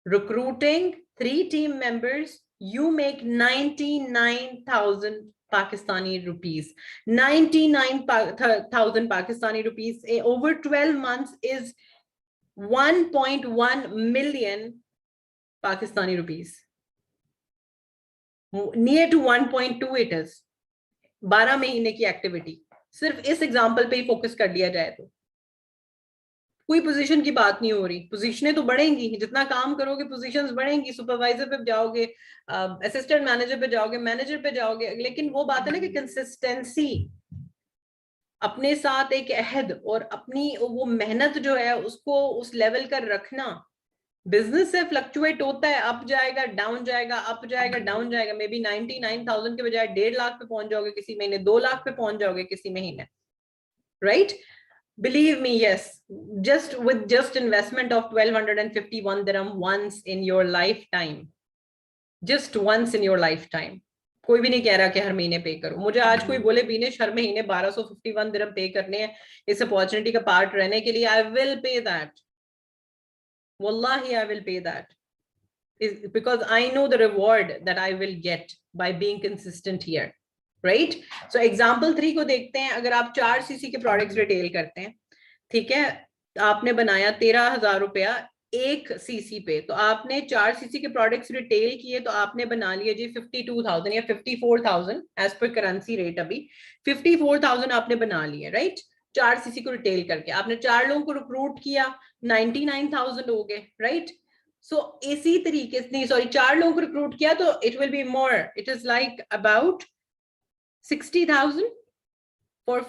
S1: recruiting 3 team members, you make 99,000 Pakistani rupees. 99,000 Pakistani rupees over 12 months is 1.1 million Pakistani rupees. Near to 1.2 it is. 12 महीने की activity, सिर्फ इस example पे ही focus कर लिया जाए तो कोई पोजीशन की बात नहीं हो रही। पोजीशनें तो बढ़ेंगी, जितना काम करोगे पोजीशंस बढ़ेंगी, सुपरवाइजर पे जाओगे, असिस्टेंट मैनेजर पे जाओगे, मैनेजर पे जाओगे, लेकिन वो बात है ना कि कंसिस्टेंसी, अपने साथ एक अहद और अपनी वो मेहनत जो है उसको उस लेवल का रखना। बिजनेस से फ्लक्चुएट होता है, अप जाएगा डाउन जाएगा, अप जाएगा डाउन जाएगा। मे बी 99,000 के बजाय 1.5 लाख पे पहुंच जाओगे किसी महीने, 2 लाख पे पहुंच जाओगे किसी महीने। right? Believe me, yes, just investment of 1251 dirham once in your lifetime, just once in your lifetime. कोई भी नहीं कह रहा कि हर महीने पे करो. मुझे आज कोई बोले बीनेश हर महीने 1251 दिरहम पे करने हैं इस अपॉर्चुनिटी का पार्ट रहने के लिए, I will pay that. Wallahi, I will pay that. Because I know the reward that I will get by being consistent here, right? So example 3 को देखते हैं. अगर आप 4 सीसी के प्रोडक्ट्स रिटेल करते हैं, ठीक है, आपने बनाया 13,000 रुपया एक सीसी पे, तो आपने 4 सीसी के प्रोडक्ट्स रिटेल किए, तो आपने बना लिया जी 52,000 या 54,000 एज पर करेंसी रेट. अभी 54,000 आपने बना लिया, राइट? 4 सीसी को रिटेल करके आपने 4 लोगों को रिक्रूट किया, 99,000 हो गए, राइट? सो इसी तरीके से, नहीं सॉरी, 4 लोगों को रिक्रूट किया तो it will be more, it is like about 60,000 for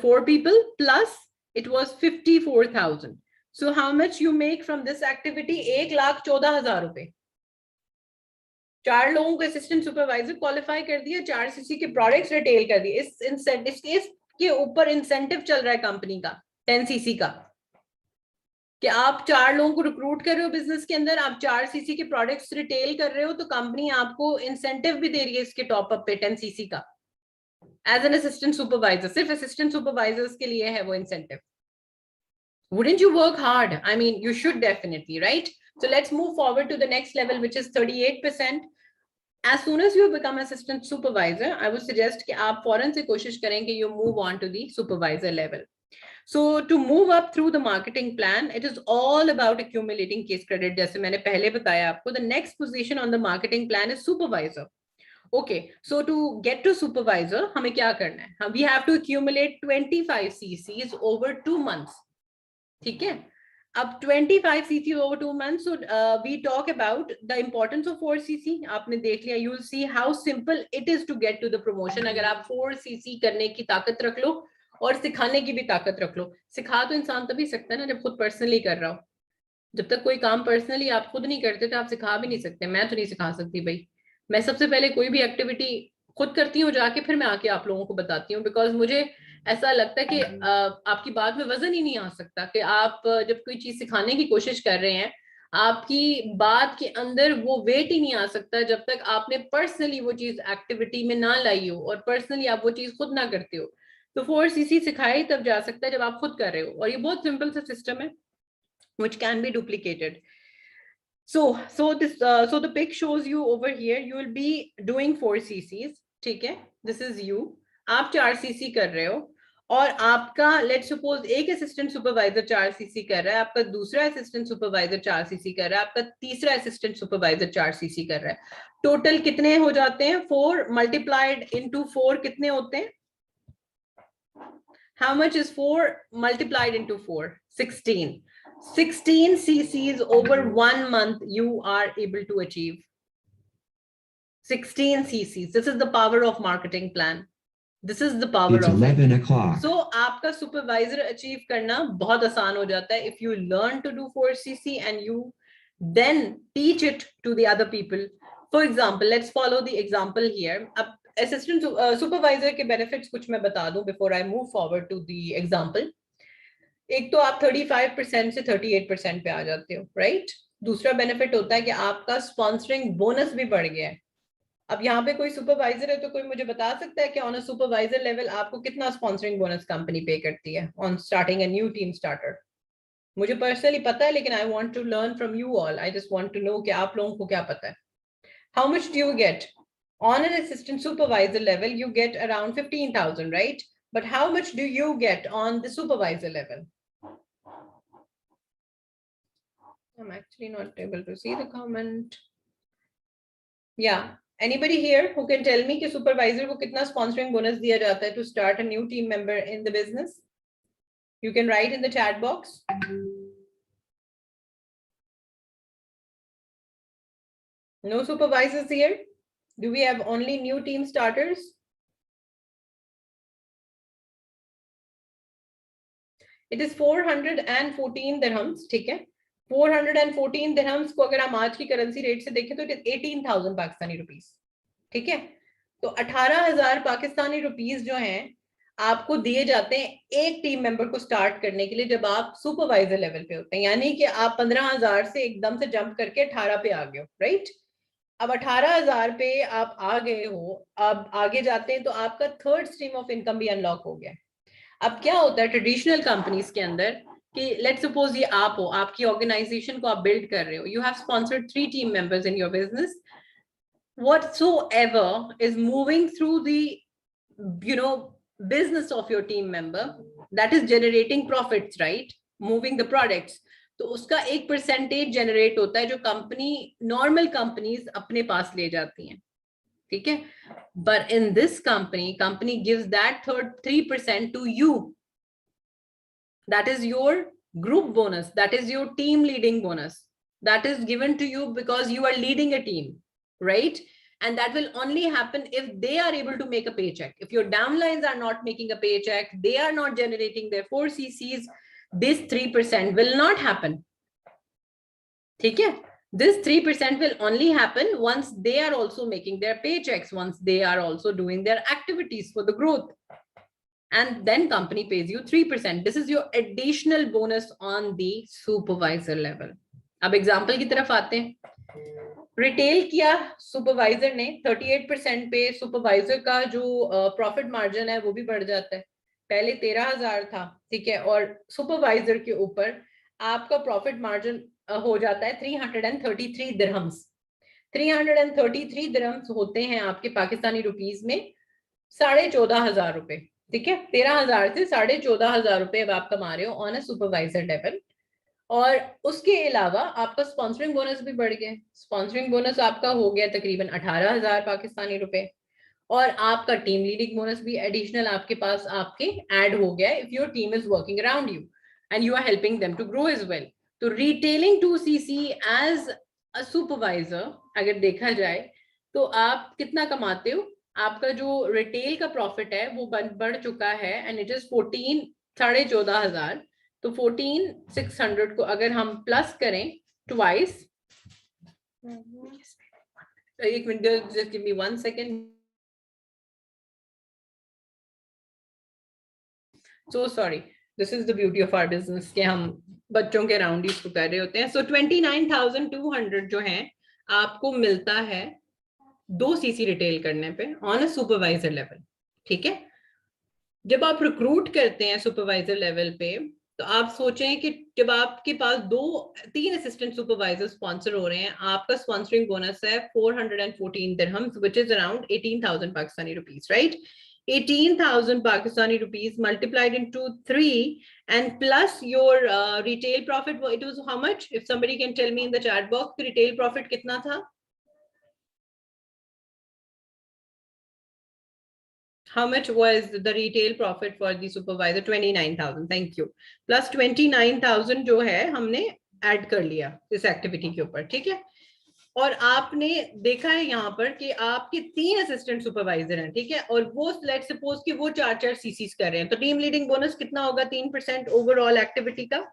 S1: 4 people plus it was 54,000. So how much you make from this activity? 1,14,000 रुपए. 4 लोगों को असिस्टेंट सुपरवाइजर क्वालिफाई कर दिया, 4 सीसी के प्रोडक्ट्स रिटेल कर दिए. इसके ऊपर इंसेंटिव चल रहा है कंपनी का 10 सीसी का, कि आप 4 लोगों को रिक्रूट कर रहे हो बिजनेस के अंदर, आप 4 सीसी के प्रोडक्ट्स रिटेल कर रहे हो, तो कंपनी आपको इंसेंटिव भी दे रही है इसके टॉप अप पे 10 सीसी का, एज एन असिस्टेंट सुपरवाइजर. सिर्फ असिस्टेंट सुपरवाइजर्स के लिए है वो incentive. Wouldn't you work hard? I mean, you should definitely, right? So let's move forward to the next level, which is 38%. As soon as you become assistant supervisor, I would suggest कि आप फौरन से कोशिश करें कि you move on to the supervisor level. So to move up through the marketing plan, it is all about accumulating case credit. जैसे मैंने पहले बताया आपको, the next position on the marketing plan is supervisor. Okay, so to get to supervisor, हमें क्या करना है? We have to accumulate 25 CCs over 2 months. ठीक है, अब 25 CC over 2 months. So we talk about the importance of 4 CC. आपने देख लिया, you will see how simple it is to get to the promotion. अगर आप 4 CC करने की ताकत रख लो और सिखाने की भी ताकत रख लो. सिखा तो इंसान तभी सकता है ना जब खुद पर्सनली कर रहा हो. जब तक कोई काम पर्सनली आप खुद नहीं करते तो आप सिखा भी नहीं सकते. मैं तो नहीं सिखा सकती भाई. मैं सबसे पहले कोई भी एक्टिविटी खुद करती हूँ जाके, फिर मैं आके आप लोगों को बताती हूँ, बिकॉज मुझे ऐसा लगता है कि आपकी बात में वजन ही नहीं आ सकता कि आप जब कोई चीज सिखाने की कोशिश कर रहे हैं, आपकी बात के अंदर वो वेट ही नहीं आ सकता जब तक आपने पर्सनली वो चीज एक्टिविटी में ना लाई हो और पर्सनली आप वो चीज खुद ना करते हो. तो 4 CC सिखाई तब जा सकता है जब आप खुद कर रहे हो, और ये बहुत सिंपल सा सिस्टम है which can be duplicated. So the pic shows you over here. You will be doing 4 CCs. ठीक है, this is you. आप 4 CC कर रहे हो, और आपका लेट्स सपोज एक असिस्टेंट सुपरवाइजर 4 CC कर रहा है, आपका दूसरा असिस्टेंट सुपरवाइजर 4 CC कर रहा है, आपका तीसरा असिस्टेंट सुपरवाइजर 4 CC कर रहा है. टोटल कितने हो जाते हैं? 4 मल्टीप्लाइड इनटू 4 कितने होते हैं? How much is 4 multiplied into 4? 16. 16 CCs over 1 month you are able to achieve. 16 CCs. This is the power of marketing plan. This is the power
S2: it's
S1: of
S2: 11 o'clock.
S1: So आपका supervisor achieve करना बहुत आसान हो जाता है if you learn to do 4 CC and you then teach it to the other people. For example, let's follow the example here. अब assistant supervisor के benefits कुछ मैं बता दूं before I move forward to the example. एक तो आप 35% से 38% पे आ जाते हो, राइट? दूसरा बेनिफिट होता है कि आपका स्पॉन्सरिंग बोनस भी बढ़ गया है. अब यहाँ पे कोई सुपरवाइजर है तो कोई मुझे बता सकता है कि ऑन अ सुपरवाइजर लेवल आपको कितना स्पॉन्सरिंग बोनस कंपनी पे करती है on starting a new team starter? मुझे पर्सनली पता है, लेकिन I want to learn from you all. I just want to know कि आप लोगों को क्या पता है. How much do you get? On an assistant supervisor level, you get around 15,000, right? But how much do you get on the supervisor level? I'm actually not able to see the comment. Yeah. Anybody here who can tell me कि supervisor को कितना sponsoring bonus दिया जाता है to start a new team member in the business? You can write in the chat box. No supervisors here? Do we have only new team starters? It is 414 dirhams. ठीक है, 414 dirhams को अगर हम आज की करेंसी रेट से देखें तो it is 18,000 पाकिस्तानी रुपीस. ठीक है, तो 18,000 पाकिस्तानी रुपीस जो हैं आपको दिए जाते हैं एक टीम मेंबर को स्टार्ट करने के लिए जब आप सुपरवाइजर लेवल पे होते हैं, यानी कि आप 15,000 से एकदम से जंप करके 18 पे आ गए हो, राइट। अब 18,000 पे आप आ गए हो, अब आगे जाते हैं तो आपका थर्ड स्ट्रीम ऑफ इनकम भी अनलॉक हो गया। अब क्या होता है ट्रेडिशनल कंपनीज के अंदर कि लेट्स सपोज ये आप हो, आपकी ऑर्गेनाइजेशन को आप बिल्ड कर रहे हो, you have sponsored 3 team members in your business, whatsoever is moving through the business of your team member that is generating profits, right, moving the products, तो उसका एक परसेंटेज जनरेट होता है जो कंपनी नॉर्मल कंपनीज अपने पास ले जाती हैं, ठीक है। But in this company gives that third 3% to you, that is your group bonus, that is your team leading bonus, that is given to you because you are leading a team, right? And that will only happen if they are able to make a paycheck. If your downlines are not making a paycheck, they are not generating their 4 cc's, this 3% will not happen, okay? This 3% will only happen once they are also making their paychecks, once they are also doing their activities for the growth, and then company pays you 3%. This is your additional bonus on the supervisor level. अब example की तरफ आते हैं, retail किया supervisor ने 38% पे, supervisor का जो प्रॉफिट मार्जिन है वो भी बढ़ जाता है, पहले 13,000 था, ठीक है, और सुपरवाइजर के ऊपर आपका प्रॉफिट मार्जिन हो जाता है 333 दिरहम्स। 333 दिरहम्स होते हैं आपके पाकिस्तानी रुपीज में 14,500 रुपए, ठीक है। 13,000 से 14,500 रुपए अब आप कमा रहे हो ऑन अ सुपरवाइजर लेवल। और उसके अलावा आपका स्पॉन्सरिंग बोनस भी बढ़ गया, स्पॉन्सरिंग बोनस आपका हो गया तकरीबन 18,000 पाकिस्तानी रुपए, और आपका टीम लीडिंग बोनस भी एडिशनल आपके पास आपके ऐड हो गया if your team is working around you and you are helping them to grow as well. तो retailing 2cc as a supervisor अगर देखा जाए तो आप कितना कमाते हो, आपका जो रिटेल का प्रॉफिट है वो बढ़ चुका है एंड इट इज 14,500। तो 14,600 को अगर हम प्लस करें ट्वाइस, एक मिनट, just give me 1 second, so sorry, this is the beauty of our business कि हम बच्चों के अराउंड ही इसको कर रहे होते हैं। सो 29,200 जो है आपको मिलता है 2cc रिटेल करने पे ऑन अ सुपरवाइजर लेवल, ठीक है। जब आप रिक्रूट करते हैं सुपरवाइजर लेवल पे तो आप सोचें कि जब आपके पास 3 असिस्टेंट सुपरवाइजर स्पॉन्सर हो रहे हैं, आपका स्पॉन्सरिंग बोनस है 414 dirhams which is around 18,000 Pakistani rupees, right. 18,000 Pakistani rupees multiplied into 3 and plus your retail profit, it was how much? If somebody can tell me in the chat box, retail profit कितना था? How much was the retail profit for the supervisor? 29,000. Thank you. Plus 29,000 जो है हमने add कर लिया इस activity के ऊपर, ठीक है। और आपने देखा है यहाँ पर कि आपके 3 असिस्टेंट सुपरवाइजर हैं, ठीक है, और वो लेट सपोज कि वो 4 सीसीज कर रहे हैं, तो टीम लीडिंग बोनस कितना होगा 3% ओवरऑल एक्टिविटी का?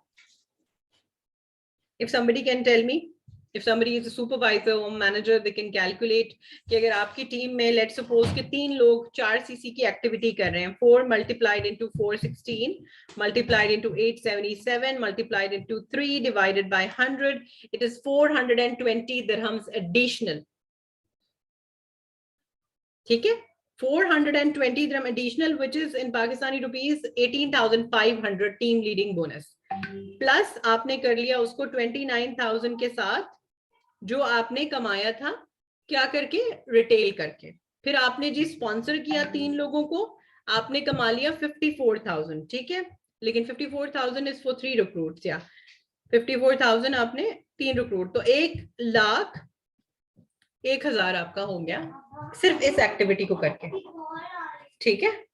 S1: If somebody can tell me, if somebody is a supervisor or manager, they can calculate कि अगर आपकी टीम में लेट सपोज कि 3 लोग 4 सीसी की एक्टिविटी कर रहे हैं, 4 multiplied into 416 multiplied into 877 multiplied into 3 divided by 100, it is 420 dirhams additional, ठीक है। 420 dirham additional which is in Pakistani rupees 18,500 team leading bonus, plus आपने कर लिया उसको 29,000 के साथ जो आपने कमाया था क्या करके, रिटेल करके। फिर आपने जी स्पॉन्सर किया 3 लोगों को, आपने कमा लिया 54,000, ठीक है। लेकिन 54,000 इज फॉर 3 रिक्रूट्स, या 54,000 आपने 3 रिक्रूट, तो 1,01,000 आपका हो गया सिर्फ इस एक्टिविटी को करके, ठीक है।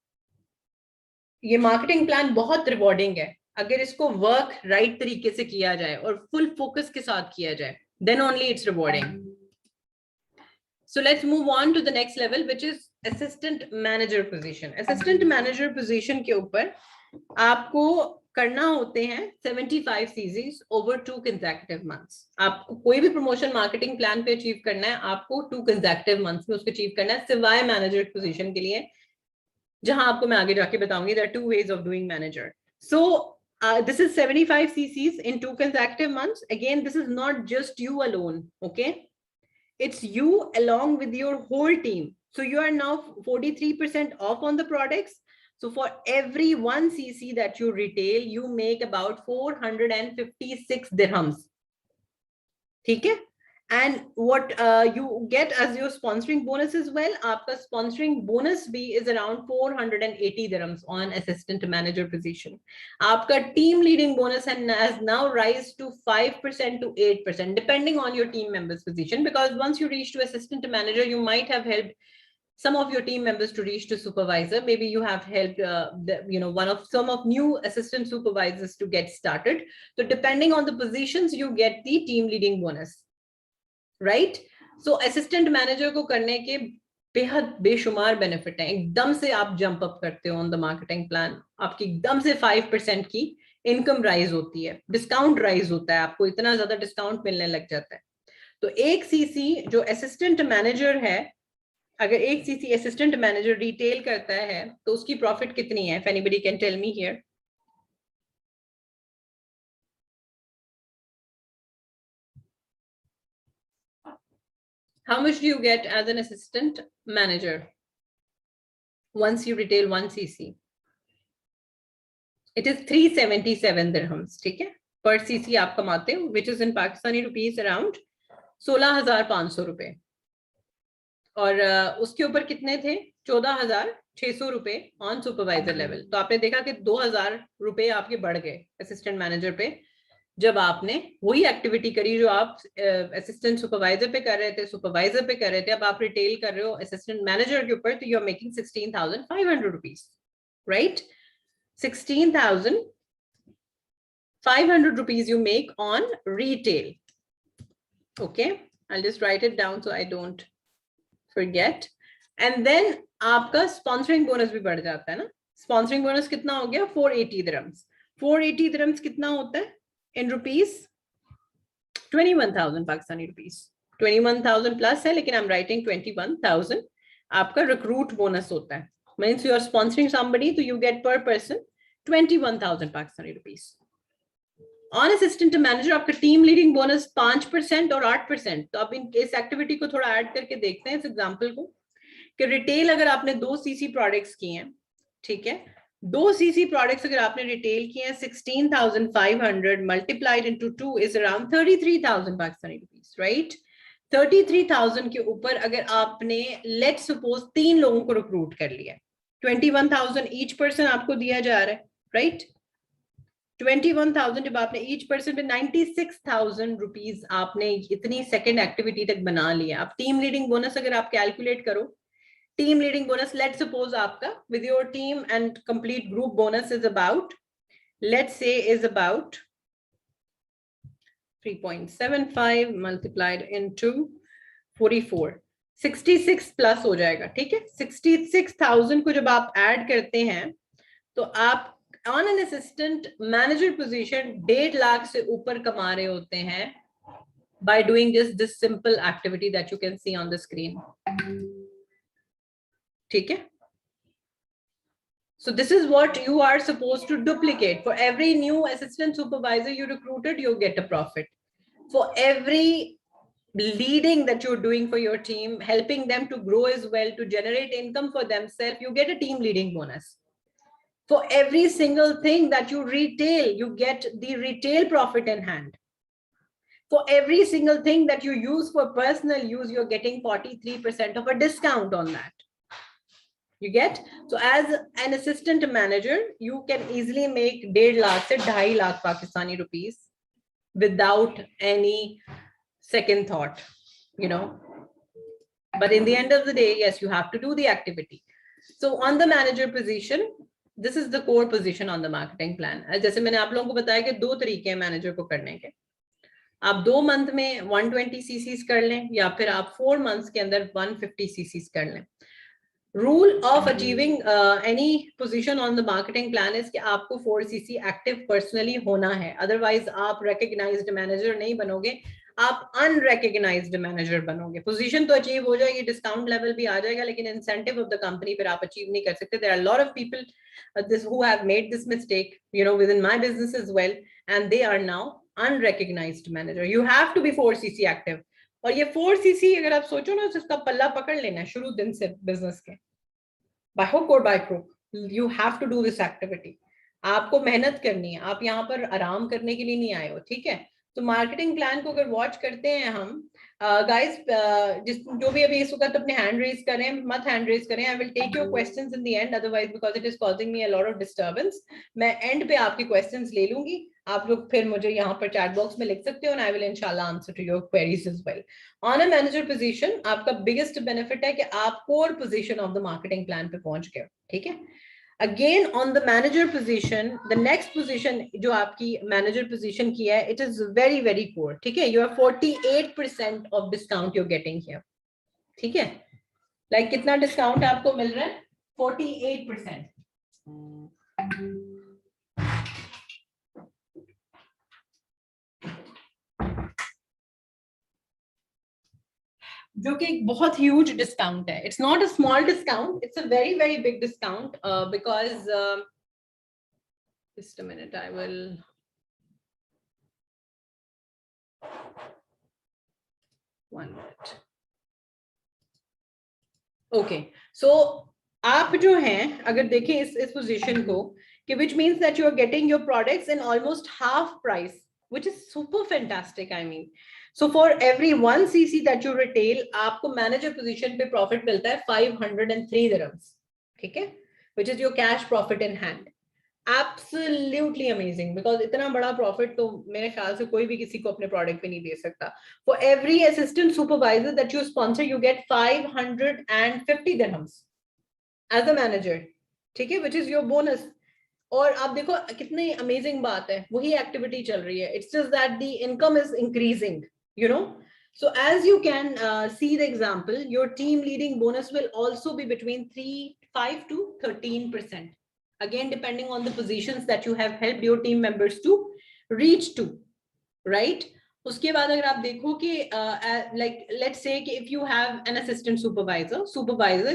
S1: ये मार्केटिंग प्लान बहुत रिवॉर्डिंग है अगर इसको वर्क राइट तरीके से किया जाए और फुल फोकस के साथ किया जाए, then only it's rewarding. So let's move on to the next level which is assistant manager position. Assistant manager position के ऊपर आपको करना होते हैं 75 CCs over 2 consecutive months. आपको कोई भी प्रमोशन मार्केटिंग प्लान पे अचीव करना है, आपको 2 consecutive months में उसको अचीव करना है, सिवाय मैनेजर पोजीशन के लिए जहां आपको मैं आगे जाके बताऊंगी there are 2 ways of doing manager. So this is 75 cc's in 2 consecutive months. Again, this is not just you alone, okay? It's you along with your whole team. So you are now 43% off on the products. So for every 1 cc that you retail, you make about 456 dirhams. Okay? And what you get as your sponsoring bonus as well, aapka sponsoring bonus bhi is around 480 dirhams on assistant manager position. Aapka team leading bonus has now rise to 5% to 8%, depending on your team members position, because once you reach to assistant manager, you might have helped some of your team members to reach to supervisor. Maybe you have helped some of new assistant supervisors to get started. So depending on the positions, you get the team leading bonus. Right? So assistant manager को करने के बेहद बेशुमार benefit हैं. एकदम से आप jump up करते हो ऑन द मार्केटिंग प्लान, आपकी एकदम से 5% की इनकम राइज होती है, डिस्काउंट राइज होता है, आपको इतना ज्यादा डिस्काउंट मिलने लग जाता है. तो एक सीसी जो असिस्टेंट मैनेजर है, अगर एक सीसी असिस्टेंट मैनेजर रिटेल करता है तो उसकी प्रॉफिट कितनी है? If anybody can tell me here. How much do you get as an assistant manager once you retail 1 cc? It is 377 dirhams. ठीक है, per cc आप कमाते हो, which is in Pakistani rupees around 16,500 रुपए. और उसके ऊपर कितने थे? 14,600 रुपए ऑन सुपरवाइजर लेवल. तो आपने देखा कि 2,000 रुपए आपके बढ़ गए असिस्टेंट मैनेजर पे, जब आपने वही एक्टिविटी करी जो आप असिस्टेंट सुपरवाइजर पे कर रहे थे, सुपरवाइजर पे कर रहे थे, अब आप रिटेल कर रहे हो असिस्टेंट मैनेजर के ऊपर, तो you are making 16,500 rupees, right? 16,500 rupees you make on retail. Okay, I'll just write it down so I don't forget. And then आपका sponsoring bonus भी बढ़ जाता है ना. Sponsoring bonus कितना हो गया? 480 dirhams. 480 dirhams कितना होता है in rupees? 21,000 Pakistani rupees. 21,000 plus है, लेकिन I'm writing 21,000. आपका recruit bonus होता है. Means you are sponsoring somebody, so you get per person 21,000 Pakistani rupees. On assistant manager आपका टीम लीडिंग बोनस 5% और 8%. तो अब इस एक्टिविटी को थोड़ा ऐड करके देखते हैं इस एग्जांपल को, कि रिटेल अगर आपने 2 सीसी प्रोडक्ट्स किए हैं, ठीक है, 2 सीसी प्रोडक्ट्स अगर आपने रिटेल किए हैं, 16,500 multiplied into 2 is around 33,000 Pakistani rupees, right? 33,000 के ऊपर अगर आपने लेट सपोज 3 लोगों को रिक्रूट कर लिया, 21,000 ईच पर्सन आपको दिया जा रहा है, राइट? 21,000 जब आपने ईच पर्सन पे 96,000 रुपीज आपने इतनी सेकंड एक्टिविटी तक बना लिया. अब टीम लीडिंग बोनस अगर आप कैलकुलेट करो, team leading bonus let suppose आपका with your team and complete group bonus is about, let's say is about 3.75 multiplied into 44, 66 plus हो जाएगा, ठीक है? 66,000 को जब आप ऐड करते हैं तो आप on an assistant manager position 1.5 lakh से ऊपर कमा रहे होते हैं by doing just this simple activity that you can see on the screen. ठीक है? So this is what you are supposed to duplicate. For every new assistant supervisor you recruited, you get a profit. For every leading that you're doing for your team, helping them to grow as well, to generate income for themselves, you get a team leading bonus. For every single thing that you retail, you get the retail profit in hand. For every single thing that you use for personal use, you're getting 43% of a discount on that. You get? So as an assistant manager, you can easily make 1.5 lakh से 2.5 lakh Pakistani rupees without any second thought, you know. But in the end of the day, yes, you have to do the activity. So on the manager position, this is the core position on the marketing plan. जैसे मैंने आप लोगों को बताया कि 2 तरीके हैं manager को करने के. आप 2 मंथ में 120 सीसीज कर लें, या फिर आप 4 मंथ्स के अंदर 150 सीसीज कर लें. Rule of achieving any position on the marketing plan is कि आपको 4 सीसी एक्टिव पर्सनली होना है, अदरवाइज आप रिकॉग्नाइज्ड मैनेजर नहीं बनोगे. आप अनरिकग्नाइज्ड मैनेजर बनोगे। पोजीशन तो अचीव हो जाएगी, डिस्काउंट लेवल भी आ जाएगा, लेकिन इंसेंटिव ऑफ द कंपनी पर आप अचीव नहीं कर सकते। There are lot of people this who have made this mistake, you know, within my business as well, and they are now unrecognized manager. You have to be 4cc active, और ये 4cc अगर आप सोचो ना, उसका पल्ला पकड़ लेना शुरू दिन से बिजनेस के, by hook or by crook, you have to do this activity. आपको मेहनत करनी है, आप यहाँ पर आराम करने के लिए नहीं आए हो, ठीक है। तो मार्केटिंग प्लान को अगर वॉच करते हैं हम, गाइस जिस जो भी अभी इस वक्त अपने हैंड रेज करें, मत हैंड रेज करें, I will take your questions in the end, otherwise because it is causing me a lot of disturbance. मैं एंड पे आपके क्वेश्चंस ले लूंगी, आप लोग फिर मुझे यहाँ पर चैट बॉक्स में लिख सकते हो, एंड आई विल इंशाल्लाह answer to your queries as well. On a manager position आपका बिगेस्ट बेनिफिट है कि आप core position of the marketing plan पे पहुंच गए, ठीक है। Again, on the manager position, the next position जो आपकी manager position की है, it is very very poor, ठीक है। You have 48% of discount you're getting here, ठीक है। Like कितना discount आपको मिल रहा है? 48%. जो कि एक बहुत ह्यूज डिस्काउंट है। It's not a small discount, it's a very very big discount, because just a minute, I will one minute. Okay, so आप जो हैं अगर देखें इस पोजीशन को, कि which means that you are getting your products in almost half price, which is super fantastic. I mean, so for every 1 cc that you retail, आपको manager position पे profit मिलता है 503 dirhams, ठीक है, which is your cash profit in hand. Absolutely amazing, because इतना बड़ा profit तो मेरे ख्याल से कोई भी किसी को अपने प्रोडक्ट पे नहीं दे सकता। For every assistant supervisor that you sponsor, you get 550 dirhams as a manager, ठीक है, which is your bonus. और आप देखो कितनी अमेजिंग बात है, वही एक्टिविटी चल रही है, it's just that the income is increasing, you know. So as you can see the example, your team leading bonus will also be between 5 to 13%. Again, depending on the positions that you have helped your team members to reach to, right? उसके बाद अगर आप देखो कि like let's say कि if you have an assistant supervisor,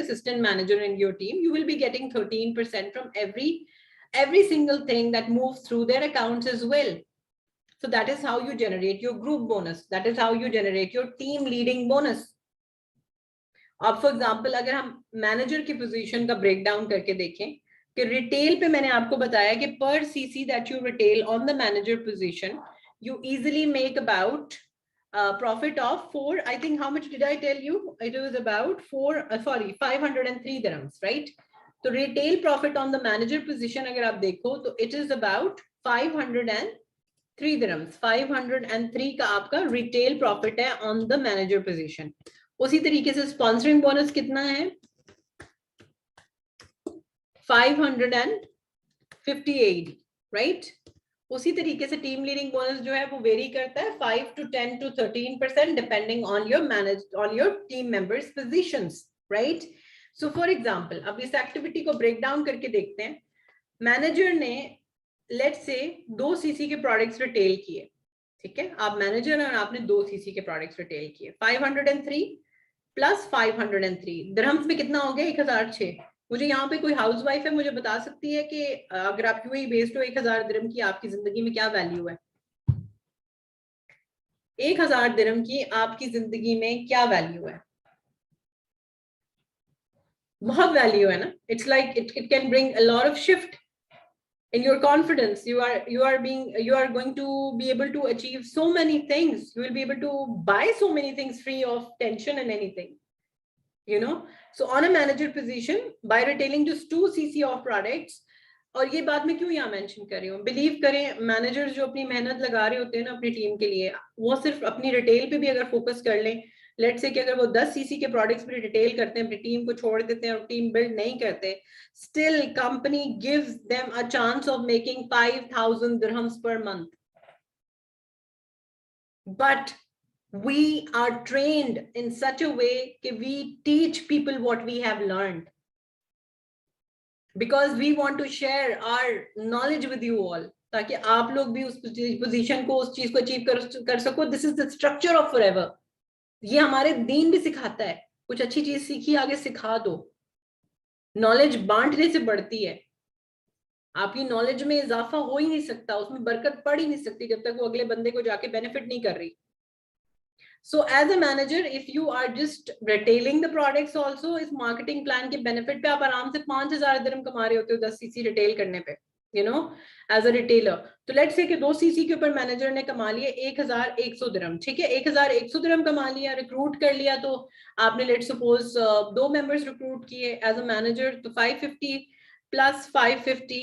S1: assistant manager in your team, you will be getting 13% from every single thing that moves through their accounts as well. So that is how you generate your group bonus, that is how you generate your team leading bonus. अब for example अगर हम manager की position का break down करके देखें कि retail पे मैंने आपको बताया कि पर CC that you retail on the manager position, you easily make about profit of 4, I think, how much did I tell you? It was about 503 dirhams, right? So retail profit on the manager position अगर आप देखो तो it is about 503 dirhams. 503 का आपका retail profit है on the manager position. उसी तरीके से स्पॉन्सरिंग बोनस कितना है? 558, right? उसी तरीके से टीम लीडिंग बोनस जो है वो वेरी करता है 5 to 10 to 13% depending on your team members positions, right? So for example अब इस एक्टिविटी को ब्रेक डाउन करके देखते हैं। मैनेजर ने लेट्स से 2 सीसी के प्रोडक्ट्स रिटेल किए, ठीक है, आप मैनेजर हैं और आपने 2 सीसी के प्रोडक्ट्स रिटेल किए, 503 प्लस 503 दिरहम्स में कितना हो गया? 1006। मुझे यहाँ पे कोई हाउस वाइफ है, मुझे बता सकती है कि अगर आप यूएई बेस्ड हो 1000 दिरहम की आपकी जिंदगी में क्या वैल्यू है? 1000 दिरहम की आपकी जिंदगी में क्या वैल्यू है? बहुत वैल्यू है ना। It's like it can bring a lot of shift in your confidence. You are going to be able to achieve so many things. You will be able to buy so many things free of tension and anything, you know. So on a manager position, by retailing just 2 cc of products, और ये बात मैं क्यों यहाँ mention कर रही हूँ, believe करें मैनेजर्स जो अपनी मेहनत लगा रहे होते हैं ना अपनी टीम के लिए, वो सिर्फ अपनी रिटेल पे भी अगर फोकस कर लें, लेट्स से कि अगर वो 10 सीसी के प्रोडक्ट्स पे रिटेल करते हैं, अपनी टीम को छोड़ देते हैं और टीम बिल्ड नहीं करते, still company gives them a chance of making 5000 dirhams per month. But we are trained in such a way that we teach people what we have learned, because we want to share our knowledge with you all, ताकि आप लोग भी उस position को, उस चीज को achieve कर सको. This is the structure of forever. ये हमारे दीन भी सिखाता है. कुछ अच्छी चीज सीखी, आगे सिखा दो. नॉलेज बांटने से बढ़ती है. आपकी नॉलेज में इजाफा हो ही नहीं सकता, उसमें बरकत पड़ ही नहीं सकती जब तक वो अगले बंदे को जाके बेनिफिट नहीं कर रही. So as a manager, if you are just retailing the products also, इस marketing plan के benefit पे आप आराम से 5,000 दिरहम कमा रहे होते हो 10 cc रिटेल करने पे, you know, as a retailer. तो let's say कि 2 cc के ऊपर मैनेजर ने कमा लिए 1,100 दिरहम. ठीक है, 1,100 दिरहम कमा लिया, रिक्रूट कर लिया. तो आपने लेट सपोज 2 मेंबर्स रिक्रूट किए एज अ मैनेजर, तो 550 प्लस 550.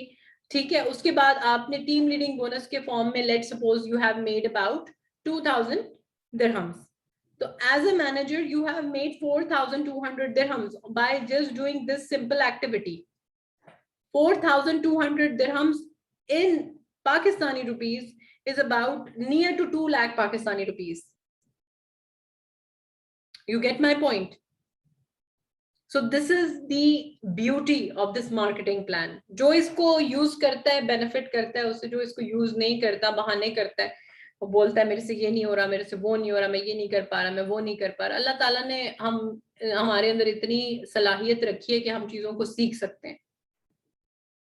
S1: ठीक है, उसके बाद आपने टीम लीडिंग बोनस के फॉर्म में let suppose you have made about 2,000 dirhams. So as a manager, you have made 4,200 dirhams by just doing this simple activity. 4,200 dirhams in Pakistani rupees is about near to 2 lakh Pakistani rupees. You get my point? So this is the beauty of this marketing plan. जो इसको use करता है, benefit करता है उससे. जो इसको use नहीं करता, बहाने करता है, वो बोलता है मेरे से ये नहीं हो रहा, मेरे से वो नहीं हो रहा, मैं ये नहीं कर पा रहा, मैं वो नहीं कर पा रहा. अल्लाह ताला ने हमारे अंदर इतनी सलाहियत रखी है कि हम चीजों को सीख सकते हैं.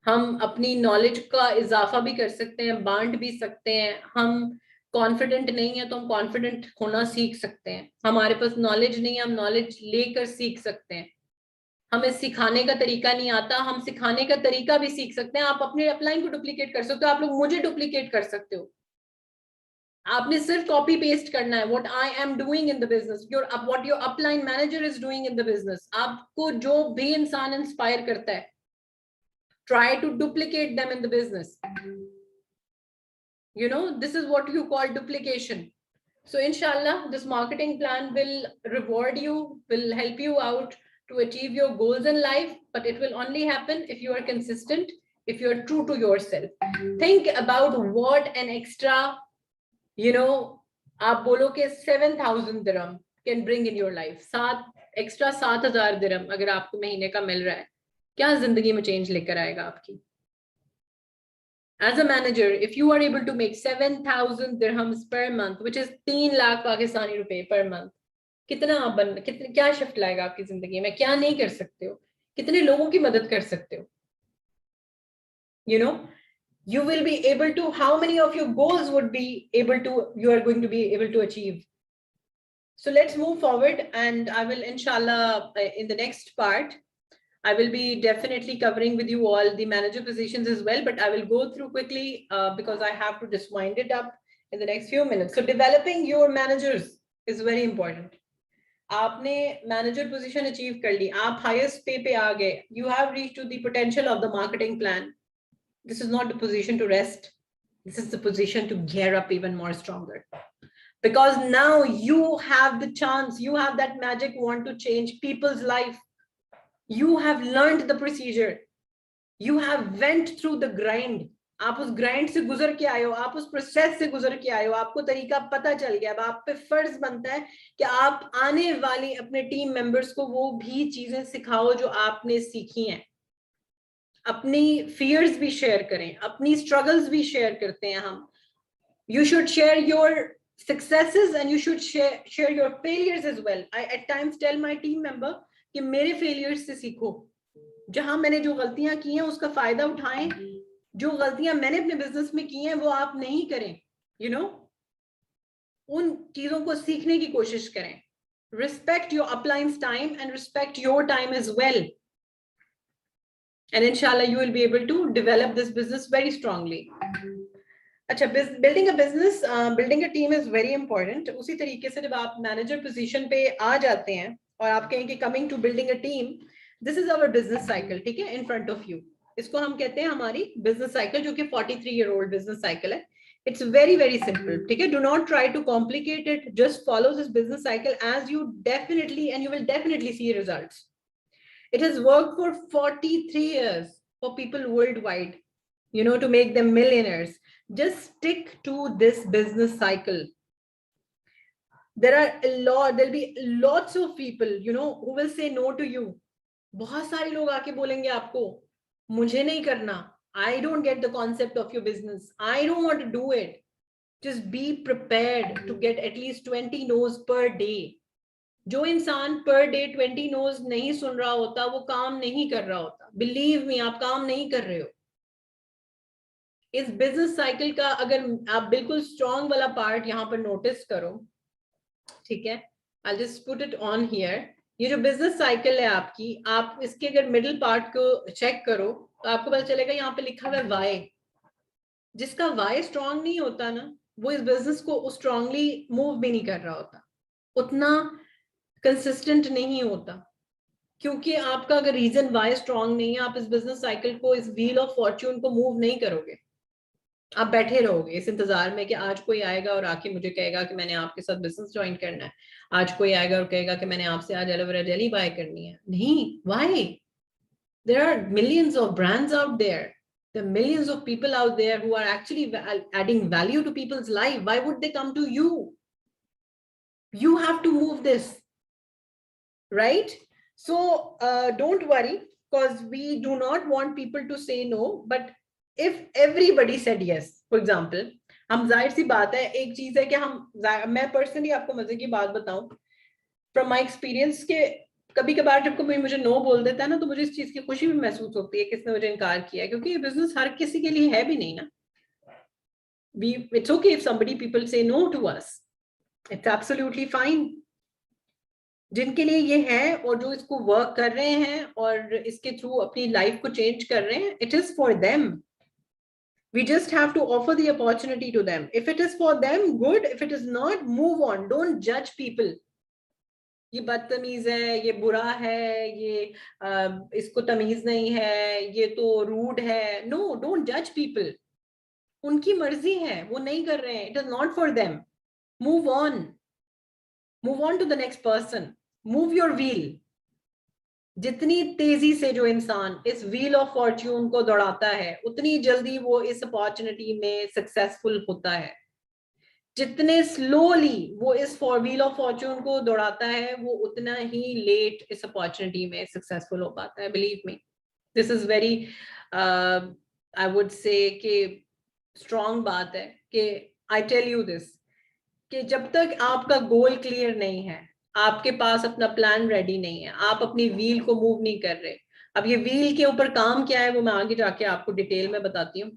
S1: हम अपनी नॉलेज का इजाफा भी कर सकते हैं, बांट भी सकते हैं. हम कॉन्फिडेंट नहीं है तो हम कॉन्फिडेंट होना सीख सकते हैं. हमारे पास नॉलेज नहीं है, हम नॉलेज लेकर सीख सकते हैं. हमें सिखाने का तरीका नहीं आता, हम सिखाने का तरीका भी सीख सकते हैं. आप अपने अपलाइन को डुप्लीकेट कर सकते हो, आप लोग मुझे डुप्लीकेट कर सकते हो. आपने सिर्फ कॉपी पेस्ट करना है. What I am doing in the business, what your upline manager is doing in the business. आपको जो भी इंसान इंस्पायर करता है, try to duplicate them in the business. You know, this is what you call duplication. So inshallah, this marketing plan will reward you, will help you out to achieve your goals in life, but it will only happen if you are consistent, if you are true to yourself. Think about what an extra, you know, आप बोलो कि 7,000 dirham can bring in your life. extra 7,000 dirham अगर आपको महीने का मिल रहा है, क्या जिंदगी में चेंज लेकर आएगा आपकी? As a manager, if you are able to make 7,000 dirhams per month, which is 3 lakh Pakistani रुपए per month, कितना आप क्या शिफ्ट लाएगा आपकी जिंदगी में? क्या नहीं कर सकते हो? कितने लोगों की मदद कर सकते हो? You know, you will be able to, how many of your goals would be able to, you are going to be able to achieve? So let's move forward, and I will inshallah in the next part, I will be definitely covering with you all the manager positions as well, but I will go through quickly because I have to just wind it up in the next few minutes. So developing your managers is very important. आपने manager position achieve कर ली, आप highest pay पे आ गए, you have reached to the potential of the marketing plan. This is not the position to rest. This is the position to gear up even more stronger. Because now you have the chance, you have that magic wand to change people's life. You have learned the procedure. You have went through the grind. आप उस grind से गुजर के आए हो, आप उस process से गुजर के आए हो, आपको तरीका पता चल गया. अब आप पे फर्ज बनता है कि आप आने वाली अपने टीम मेंबर्स को वो भी चीजें सिखाओ जो आपने सीखी हैं. अपनी फियर्स भी शेयर करें, अपनी स्ट्रगल्स भी शेयर करते हैं हम. You should share your successes and you should share your failures as well. I at times tell my team member कि मेरे फेलियर्स से सीखो. जहां मैंने जो गलतियां की हैं उसका फायदा उठाएं. जो गलतियां मैंने अपने बिजनेस में की हैं वो आप नहीं करें. You know, उन चीजों को सीखने की कोशिश करें. Respect your upline's time and respect your time as well. And inshallah you will be able to develop this business very strongly. अच्छा, building a business, building a team is very important. उसी तरीके से जब आप manager position पे आ जाते हैं और आप कहें कि coming to building a team, this is our business cycle. ठीक है, in front of you. इसको हम कहते हैं हमारी business cycle, जो कि 43-year-old business cycle है. It's very very simple. ठीक है, do not try to complicate it. Just follow this business cycle as you definitely, and you will definitely see results. It has worked for 43 years for people worldwide, you know, to make them millionaires. Just stick to this business cycle. There'll be lots of people, you know, who will say no to you. बहुत सारे लोग आके बोलेंगे आपको मुझे नहीं करना, I don't get the concept of your business. I don't want to do it. Just be prepared to get at least 20 no's per day. जो इंसान पर डे 20 नोज नहीं सुन रहा होता वो काम नहीं कर रहा होता. बिलीव मी, आप काम नहीं कर रहे हो. इस बिजनेस साइकिल का अगर आप बिल्कुल स्ट्रॉन्ग वाला पार्ट यहाँ पर नोटिस करो, ठीक है, I just put it on here. ये जो बिजनेस साइकिल है आपकी, आप इसके अगर मिडिल पार्ट को चेक करो तो आपको पता चलेगा यहाँ पे लिखा हुआ है वाई. जिसका वाई स्ट्रॉन्ग नहीं होता ना, वो इस बिजनेस को स्ट्रॉन्गली मूव भी नहीं कर रहा होता, उतना कंसिस्टेंट नहीं होता. क्योंकि आपका अगर रीजन वाई स्ट्रॉन्ग नहीं है, आप इस बिजनेस साइकिल को, इस व्हील ऑफ फॉर्च्यून को मूव नहीं करोगे. आप बैठे रहोगे इस इंतजार में कि आज कोई आएगा और आके मुझे कहेगा कि मैंने आपके साथ बिजनेस ज्वाइन करना है. आज कोई आएगा और कहेगा कि मैंने आपसे आज एलोवेरा जेली बाय करनी है. नहीं, why? There are millions of brands out there. There are millions of people out there who are actually adding value to people's life. Why would they come to you? You have to move this, right? So don't worry, because we do not want people to say no. But if everybody said yes, for example, हम जाहिर सी बात है, एक चीज है कि मैं personally आपको मजे की बात बताऊं, फ्रॉम माय एक्सपीरियंस, के कभी कभार जब कोई मुझे नो बोल देता है ना, तो मुझे इस चीज की खुशी भी महसूस होती है किसने मुझे इनकार किया, क्योंकि ये बिजनेस हर किसी के लिए है भी नहीं ना. It's okay if somebody people say no to us. It's absolutely fine. जिनके लिए ये है और जो इसको वर्क कर रहे हैं और इसके थ्रू अपनी लाइफ को चेंज कर रहे हैं, it is for them. We just have to offer the opportunity to them. If it is for them, good. If it is not, move on. Don't judge people. ये बदतमीज है, ये बुरा है, ये इसको तमीज नहीं है, ये तो रूड है. नो, डोंट जज पीपल. उनकी मर्जी है, वो नहीं कर रहे हैं. It is not for them. Move on. Move on to the next person. Move your wheel. जितनी तेजी से जो इंसान इस व्हील ऑफ फॉर्च्यून को दौड़ाता है, उतनी जल्दी वो इस अपॉर्चुनिटी में सक्सेसफुल होता है. जितने स्लोली वो इस व्हील ऑफ फॉर्च्यून को दौड़ाता है, वो उतना ही लेट इस अपॉर्चुनिटी में सक्सेसफुल हो पाता है. Believe me, this is very, I would say कि स्ट्रॉन्ग बात है कि आई टेल यू दिस, कि जब तक आपका गोल क्लियर नहीं है, आपके पास अपना प्लान रेडी नहीं है, आप अपनी व्हील को मूव नहीं कर रहे. अब ये व्हील के ऊपर काम क्या है वो मैं आगे जाके आपको डिटेल में बताती हूँ.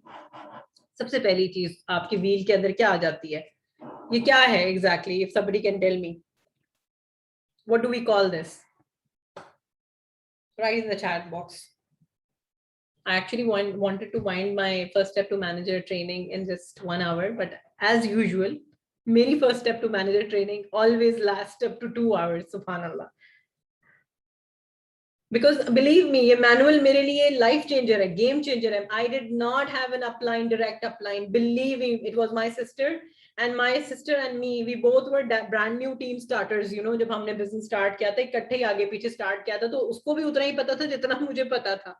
S1: सबसे पहली चीज, आपकी व्हील के अंदर क्या आ जाती है, ये क्या है exactly? If somebody can tell me, what do we call this? Write in the chat box. I actually wanted to wind my first step to manager training in just 1 hour, but as usual, मेरी first step to manager training always lasts up to 2 hours. Subhanallah. Because believe me, ये manual मेरे लिए life changer है, game changer है. I did not have an upline, direct upline. Believe me, it was my sister. And my sister and me, we both were brand new team starters. You know, जब हमने business start किया था, इकट्ठे ही आगे पीछे start किया था, तो उसको भी उतना ही पता था जितना मुझे पता था.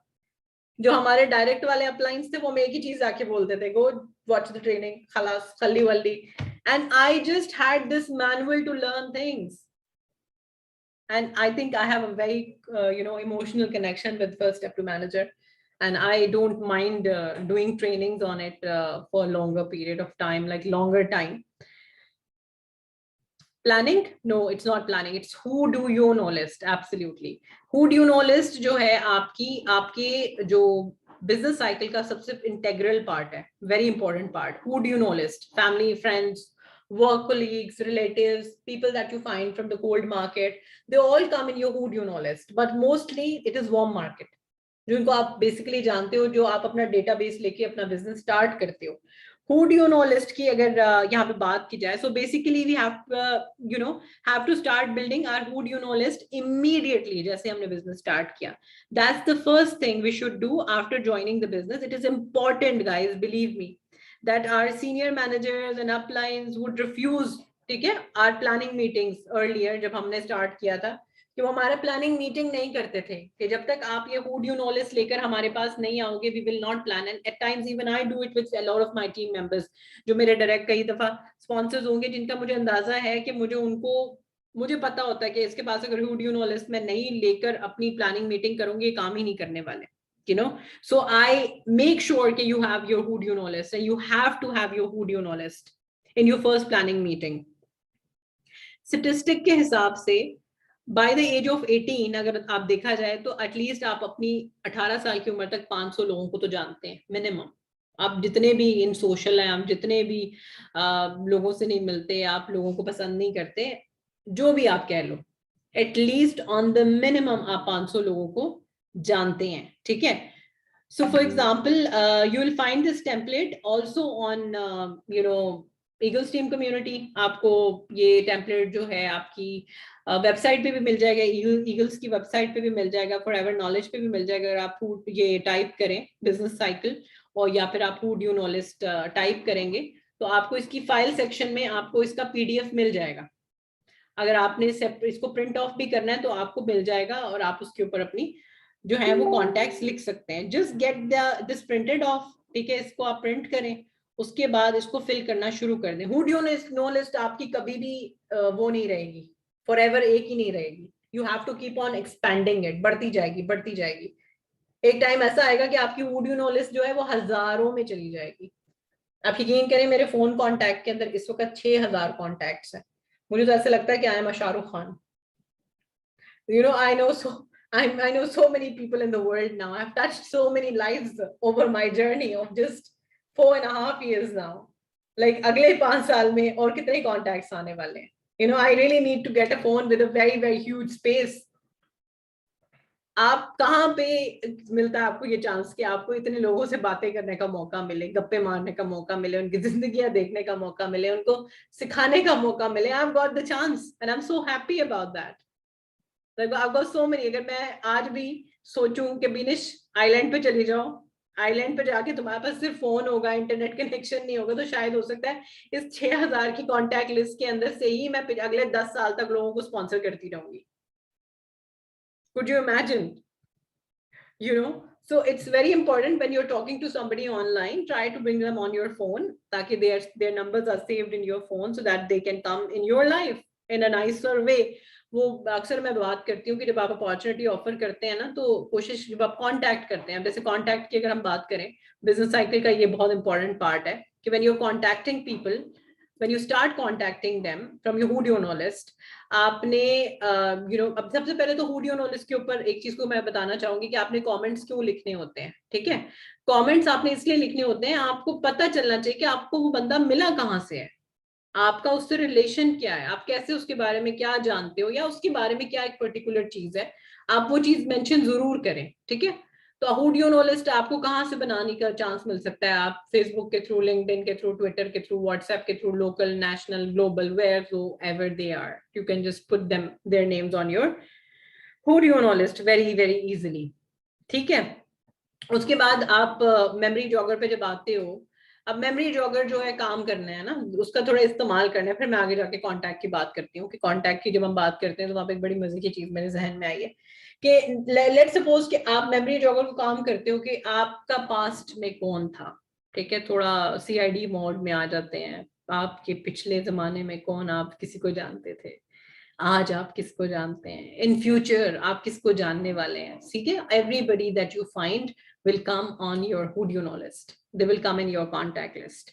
S1: जो हमारे direct वाले uplines थे, वो हमें एक ही चीज आके बोलते थे, go watch the training, खलास, खल्ली वल्ली. And I just had this manual to learn things. And I think I have a very, emotional connection with First Step to Manager. And I don't mind doing trainings on it for a longer period of time, like longer time. Planning? No, it's not planning. It's who do you know list. Absolutely. Who do you know list जो है आपके जो business cycle का सबसे integral part है. Very important part. Who do you know list. Family, friends, work colleagues, relatives, people that you find from the cold market, they all come in your who do you know list. But mostly it is warm market. जिनको आप basically जानते हो, जो आप अपना database लेके अपना business start करते हो. Who do you know list की अगर यहाँ पे बात की जाए, so basically we have to start building our who do you know list immediately. जैसे हमने business start किया, that's the first thing we should do after joining the business. It is important, guys, believe me, that our senior managers and uplines would refuse, ठीक है, our planning meetings earlier जब हमने start किया था, कि वो हमारा प्लानिंग मीटिंग नहीं करते थे, कि जब तक आप ये who do you know list लेकर हमारे पास नहीं आओगे, we will not plan. And at times even I do it with a lot of my team members, जो मेरे डायरेक्ट कई दफा स्पॉन्सर्स होंगे, जिनका मुझे अंदाजा है कि मुझे पता होता है कि इसके पास अगर who do you know list में नहीं लेकर अपनी प्लानिंग मीटिंग करूंगी, काम ही नहीं करने वाले. you know. So I make sure that you have your who do you know list, and you have to have your who do you know list in your first planning meeting. Statistic के हिसाब से by the age of 18 अगर आप देखा जाए तो at least आप अपनी 18 साल की उम्र तक 500 लोगों को तो जानते हैं मिनिमम। आप जितने भी इन सोशल हैं, आप जितने भी लोगों से नहीं मिलते, आप लोगों को पसंद नहीं करते, जो भी आप कह लो, एटलीस्ट ऑन द मिनिमम आप 500 लोगों को जानते हैं, ठीक है। सो for example you will find this template also on you know eagles team community. आपको ये टेम्पलेट जो है आपकी वेबसाइट पे भी मिल जाएगा, ईगल्स की वेबसाइट पे भी मिल जाएगा, फॉरएवर नॉलेज पे भी मिल जाएगा। अगर आप ये टाइप करें बिजनेस साइकिल, और या फिर आप who do you know list type करेंगे तो आपको इसकी फाइल सेक्शन में आपको इसका पीडीएफ मिल जाएगा। अगर आपने इसको प्रिंट ऑफ भी करना है तो आपको मिल जाएगा, और आप उसके ऊपर अपनी जो है वो कॉन्टैक्ट्स लिख सकते हैं। Just get this printed of, ठीक है, इसको आप प्रिंट करें, उसके बाद इसको फिल करना शुरू कर दें। Who do you know list आपकी कभी भी वो नहीं रहेगी, फॉरएवर एक ही नहीं रहेगी। You have to keep on expanding it, बढ़ती जाएगी बढ़ती जाएगी। एक टाइम ऐसा आएगा कि आपकी who do you know list जो है वो हजारों में चली जाएगी। आप यकीन करें, मेरे फोन कॉन्टैक्ट के अंदर इस वक्त 6000 कॉन्टैक्ट्स हैं। मुझे तो ऐसा लगता है कि I am Shahrukh Khan. You know, I know so many people in the world now. I've touched so many lives over my journey of just 4.5 years now. Like अगले 5 साल में और कितने contacts आने वाले हैं? You know, I really need to get a phone with a very very huge space. आप कहाँ पे मिलता है आपको ये चांस कि आपको इतने लोगों से बातें करने का मौका मिले, गप्पे मारने का मौका मिले, उनकी जिंदगियां देखने का मौका मिले, उनको सिखाने का मौका मिले। I've got the chance and I'm so happy about that. I've got so many. अगर मैं आज भी सोचूं कि बिनिश आइलैंड पे चली जाओ, आइलैंड पे जाके तुम्हारे पास सिर्फ फोन होगा, इंटरनेट कनेक्शन नहीं होगा, तो शायद हो सकता है इस 6000 की कॉन्टैक्ट लिस्ट के अंदर से ही मैं अगले 10 साल तक लोगों को स्पॉन्सर करती रहूंगी। Could you imagine? You know, so it's very important when you're talking to somebody online, try to bring them on your phone, ताकि their numbers are saved in your phone so that they can come in your life in a nicer way. वो अक्सर मैं बात करती हूँ कि जब आप अपॉर्चुनिटी ऑफर करते हैं ना, तो कोशिश जब आप कांटेक्ट करते हैं, जैसे कांटेक्ट की अगर हम बात करें, बिजनेस साइकिल का ये बहुत इंपॉर्टेंट पार्ट है कि when you are contacting people, when you start contacting them from your who do you know list, आपने you know, अब सबसे पहले तो who do you know list के ऊपर एक चीज को मैं बताना चाहूंगी कि आपने कमेंट्स क्यों लिखने होते हैं, ठीक है। कमेंट्स आपने इसलिए लिखने होते हैं, आपको पता चलना चाहिए कि आपको वो बंदा मिला कहाँ से है, आपका उससे रिलेशन क्या है, आप कैसे उसके बारे में क्या जानते हो, या उसके बारे में क्या एक पर्टिकुलर चीज है, आप वो चीज मेंशन जरूर करें, ठीक है। तो who do you know list आपको कहाँ से बनाने का चांस मिल सकता है? आप फेसबुक के थ्रू, लिंक्डइन के थ्रू, ट्विटर के थ्रू, व्हाट्सएप के through, local, national, global, wherever they are, you can just put them their names on your who do you know list very very easily, ठीक है। उसके बाद आप memory jogger पे जब आते हो, अब मेमोरी जॉगर जो है काम करना है ना, उसका थोड़ा इस्तेमाल करना है। फिर मैं आगे जाके कांटेक्ट की बात करती हूँ कि कांटेक्ट की जब हम बात करते हैं तो वहां पे एक बड़ी मजे की चीज मेरे जहन में आई है कि लेट सपोज कि आप मेमोरी जॉगर को काम करते हो कि आपका पास्ट में कौन था, ठीक है, थोड़ा सीआईडी मोड में आ जाते हैं। आपके पिछले जमाने में कौन, आप किसी को जानते थे, आज आप किसको जानते हैं, इन फ्यूचर आप किसको जानने वाले हैं, ठीक है। Everybody that you find will come on your who do you know list, they will come in your contact list.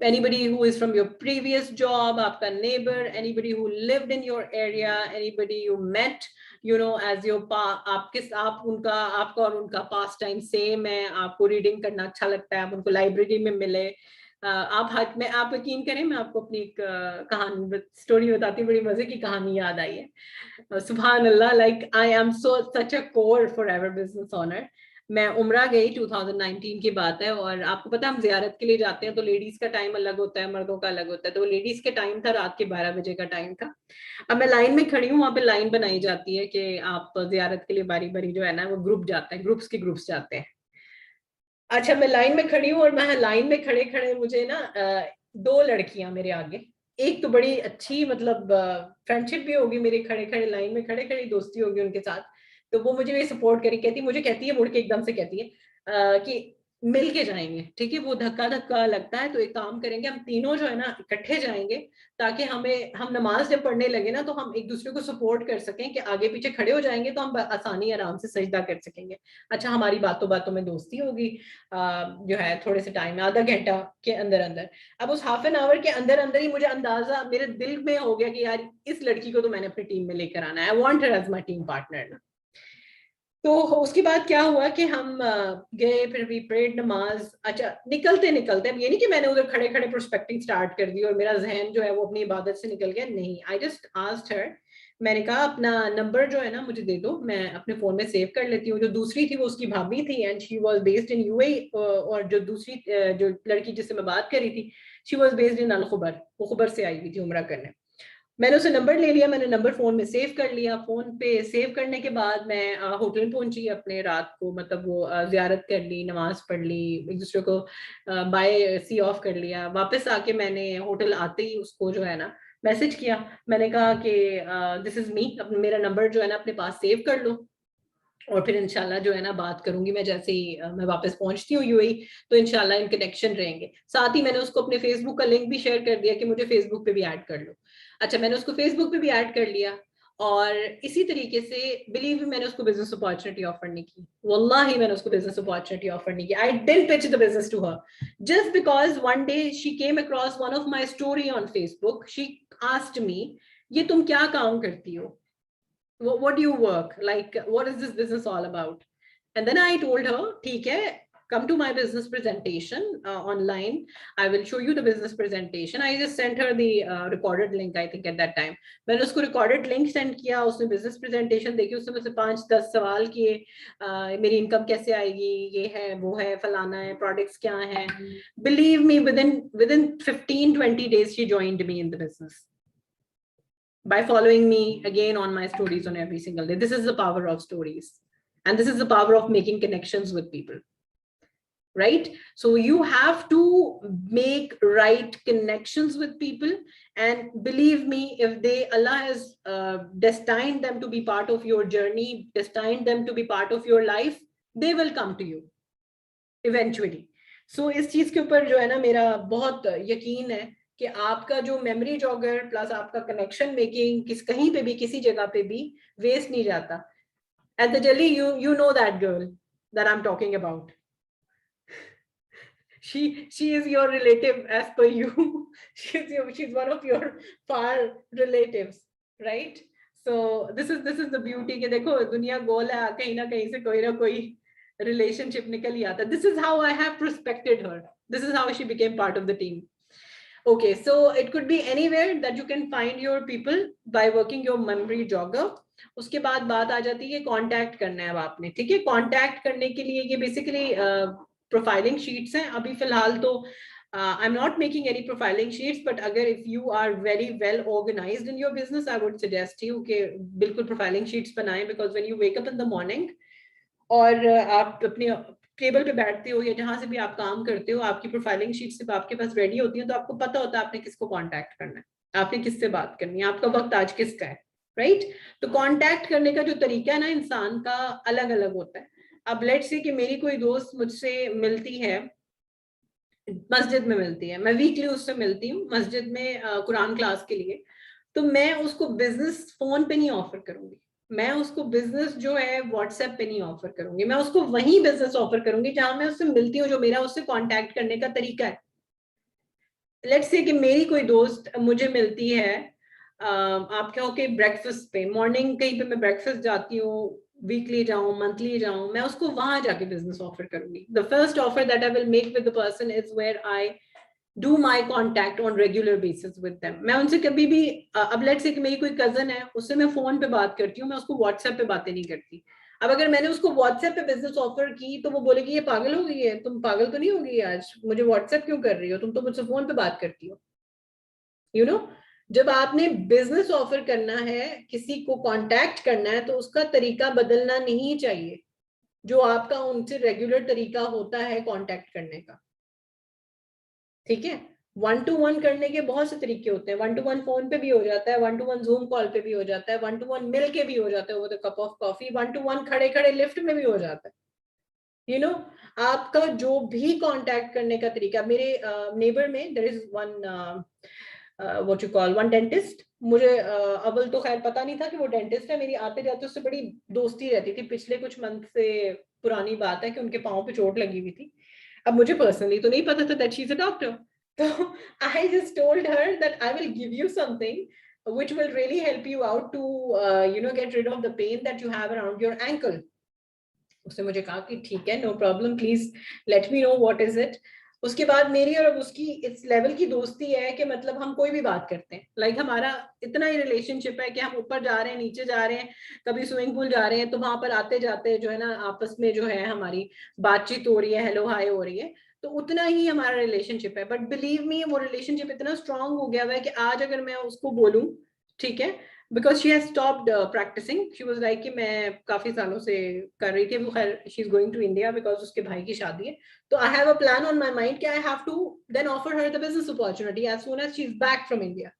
S1: Anybody who is from your previous job, aapka neighbor, anybody who lived in your area, anybody you met, you know, as your आप उनका, आपका और उनका पास time same है, आपको reading करना अच्छा लगता है, आप उनको लाइब्रेरी में मिले, आप हाथ में, आप यकीन करें मैं आपको अपनी एक कहानी स्टोरी बताती हूँ, बड़ी मजे की कहानी याद आई है। सुभान अल्लाह, like I am so such a core forever business owner. मैं उम्रा गई 2019 की बात है, और आपको पता है हम जियारत के लिए जाते हैं तो लेडीज का टाइम अलग होता है, मर्दों का अलग होता है। तो लेडीज के टाइम था, रात के 12 बजे का टाइम था। अब मैं लाइन में खड़ी हूँ, वहां पे लाइन बनाई जाती है कि आप जियारत के लिए बारी बारी जो है ना वो ग्रुप जाता है, ग्रुप्स के ग्रुप्स जाते हैं। अच्छा, मैं लाइन में खड़ी हूँ और मैं लाइन में खड़े खड़े मुझे ना दो लड़कियां मेरे आगे, एक तो बड़ी अच्छी मतलब फ्रेंडशिप भी होगी मेरे खड़े खड़े लाइन में खड़े खड़े, दोस्ती होगी उनके साथ। तो वो मुझे भी सपोर्ट करी, कहती है, मुड़ के एकदम से कहती है कि मिल के जाएंगे, ठीक है। वो धक्का धक्का लगता है तो एक काम करेंगे, हम तीनों जो है ना इकट्ठे जाएंगे, ताकि हम नमाज जब पढ़ने लगे ना तो हम एक दूसरे को सपोर्ट कर सकें, कि आगे पीछे खड़े हो जाएंगे तो हम आसानी आराम से सजदा कर सकेंगे। अच्छा, हमारी बातों बातों में दोस्ती होगी, जो है थोड़े से टाइम में, आधा घंटा के अंदर अंदर। अब उस हाफ एन आवर के अंदर अंदर ही मुझे अंदाजा मेरे दिल में हो गया कि यार इस लड़की को तो मैंने अपनी टीम में लेकर आना है, I want her as my team partner. तो उसके बाद क्या हुआ कि हम गए, फिर भी प्रेड नमाज। अच्छा, निकलते निकलते, अब ये नहीं कि मैंने उधर खड़े खड़े प्रोस्पेक्टिंग स्टार्ट कर दी और मेरा जहन जो है वो अपनी इबादत से निकल गया, नहीं। आई जस्ट आस्क्ड हर, मैंने कहा अपना नंबर जो है ना मुझे दे दो, मैं अपने फोन में सेव कर लेती हूँ। जो दूसरी थी वो उसकी भाभी थी, and she was based in UAE, और जो दूसरी जो लड़की जिससे मैं बात कर रही थी, शी वाज बेस्ड इन अल खुबर, वो खुबर से आई हुई थी उम्रा करने। मैंने उसे नंबर ले लिया, मैंने नंबर फोन में सेव कर लिया। फोन पे सेव करने के बाद मैं होटल पहुंची अपने, रात को मतलब वो जियारत कर ली, नमाज पढ़ ली, एक दूसरे को बाय सी ऑफ कर लिया। वापस आके मैंने होटल आते ही उसको जो है ना मैसेज किया, मैंने कहा कि दिस इज मी, मेरा नंबर जो है ना अपने पास सेव कर लो, और फिर इंशाल्लाह जो है ना बात करूंगी मैं जैसे ही मैं वापस पहुंचती हूँ यूएई, तो इंशाल्लाह इन कनेक्शन रहेंगे। साथ ही मैंने उसको अपने फेसबुक का लिंक भी शेयर कर दिया कि मुझे फेसबुक पे भी ऐड कर लो। अच्छा, मैंने उसको फेसबुक पे भी ऐड कर लिया, और इसी तरीके से बिलीव मैंने उसको बिजनेस अपॉर्चुनिटी ऑफर नहीं की, वल्लाही मैंने उसको बिजनेस अपॉर्चुनिटी ऑफर नहीं की। I didn't pitch the business to her, just because one day she came across one of my story on Facebook, she asked me, ये तुम क्या काम करती हो, what do you work like, what is this business all about? And then I told her, ठीक है, come to my business presentation online, I will show you the business presentation. I just sent her the recorded link, I think at that time मैंने उसको recorded link send किया, उसने business presentation देखी, उसने मुझसे 5-10 सवाल किए, मेरी इनकम कैसे आएगी, ये है वो है फलाना है, प्रोडक्ट्स क्या हैं। Believe me, within 15-20 days she joined me in the business by following me again on my stories on every single day. This is the power of stories. And this is the power of making connections with people, right? So you have to make right connections with people. And believe me, if Allah has destined them to be part of your journey, destined them to be part of your life, they will come to you eventually. So इस चीज के ऊपर जो है ना मेरा बहुत यकीन है कि आपका जो मेमोरी जॉगर प्लस आपका कनेक्शन मेकिंग कहीं पे भी किसी जगह पे भी वेस्ट नहीं जाता। एट द जली, you know that girl that I'm talking about. She is your relative as per you. She's one of your far relatives, right? So this is the beauty कि देखो दुनिया गोल है, कहीं ना कहीं से कोई ना कोई relationship निकल ही आता। This is how I have prospected her. This is how she became part of the team. Okay, so it could be anywhere that you can find your people by working your memory jogger. उसके बाद बात आ जाती है contact करना है अब आपने, ठीक है। कांटेक्ट करने के लिए ये बेसिकली प्रोफाइलिंग शीट्स हैं अभी फिलहाल तो। I am not making any profiling sheets, but अगर if you are very well organised in your business, I would suggest you कि बिल्कुल प्रोफाइलिंग शीट्स बनाएं, because when you wake up in the morning और आप अपने table पे बैठते हो या जहां से भी आप काम करते हो, आपकी प्रोफाइलिंग शीट सिर्फ आपके पास रेडी होती है, तो आपको पता होता है आपने किसको कांटेक्ट करना है, आपने किससे बात करनी है, आपका वक्त आज किसका है, राइट। तो कांटेक्ट करने का जो तरीका है ना इंसान का अलग अलग होता है। अब लेट से कि मेरी कोई दोस्त मुझसे मिलती है, मस्जिद में मिलती है, मैं वीकली उससे मिलती हूँ मस्जिद में कुरान क्लास के लिए, तो मैं उसको बिजनेस फोन पे नहीं ऑफर करूंगी, मैं उसको बिजनेस जो है व्हाट्सएप पे नहीं ऑफर करूंगी, मैं उसको वही बिजनेस ऑफर करूंगी जहां मैं उससे मिलती हूँ, जो मेरा उससे कांटेक्ट करने का तरीका है। लेट्स से कि मेरी कोई दोस्त मुझे मिलती है, आप कहो कि ब्रेकफास्ट पे, मॉर्निंग कहीं पे मैं ब्रेकफास्ट जाती हूँ, वीकली जाऊं मंथली जाऊं, मैं उसको वहां जाके बिजनेस ऑफर करूंगी। The first offer that I will make with the person is where I do my contact on regular basis with them. मैं उनसे कभी भी अब लेट्स से कि मेरी कोई कजन है, उससे मैं फोन पे बात करती हूँ, मैं उसको व्हाट्सएप पे बातें नहीं करती। अब अगर मैंने उसको व्हाट्सएप पे बिजनेस ऑफर की तो वो बोलेगी ये पागल हो गई है, तुम पागल तो नहीं हो गई आज, मुझे व्हाट्सएप क्यों कर रही हो, तुम तो मुझसे फोन पे बात करती हो, यू नो। जब आपने बिजनेस ऑफर करना है, किसी को कांटेक्ट करना है, तो उसका तरीका बदलना नहीं चाहिए, जो आपका उनसे रेगुलर तरीका होता है कांटेक्ट करने का, ठीक है। वन टू वन करने के बहुत से तरीके होते हैं, वन टू वन फोन पे भी हो जाता है, one two one zoom call पे भी हो जाता है, वन टू वन मिल के भी हो जाता है वो cup of coffee, one two one खड़े खड़े लिफ्ट में भी हो जाता है,
S2: यू नो आपका जो भी कांटेक्ट करने का तरीका, मेरे नेबर में there is one what you call one dentist, मुझे अव्वल तो खैर पता नहीं था कि वो डेंटिस्ट है, मेरी आते जाते उससे बड़ी दोस्ती रहती थी, पिछले कुछ मंथ से पुरानी बात है कि उनके पाँव पे चोट लगी हुई थी, अब मुझे पर्सनली तो नहीं पता था that she is a doctor, तो I just told her that I will give you something which will really help you out to get rid of the pain that you have around your ankle. उसने मुझे कहा कि ठीक है, no problem, please let me know what is it. उसके बाद मेरी और उसकी इस लेवल की दोस्ती है कि मतलब हम कोई भी बात करते हैं, लाइक हमारा इतना ही रिलेशनशिप है कि हम ऊपर जा रहे हैं, नीचे जा रहे हैं, कभी स्विमिंग पूल जा रहे हैं तो वहां पर आते जाते जो है ना आपस में जो है हमारी बातचीत हो रही है, हेलो हाय हो रही है, तो उतना ही हमारा रिलेशनशिप है। बट बिलीव मी वो रिलेशनशिप इतना स्ट्रांग हो गया हुआ है कि आज अगर मैं उसको बोलूं, ठीक है, because she has stopped practicing, she was like कि मैं काफी सालों से कर रही थी, वो खैर she is going to India because उसके भाई की शादी है, तो I have a plan on my mind कि I have to then offer her the business opportunity as soon as she is back from India,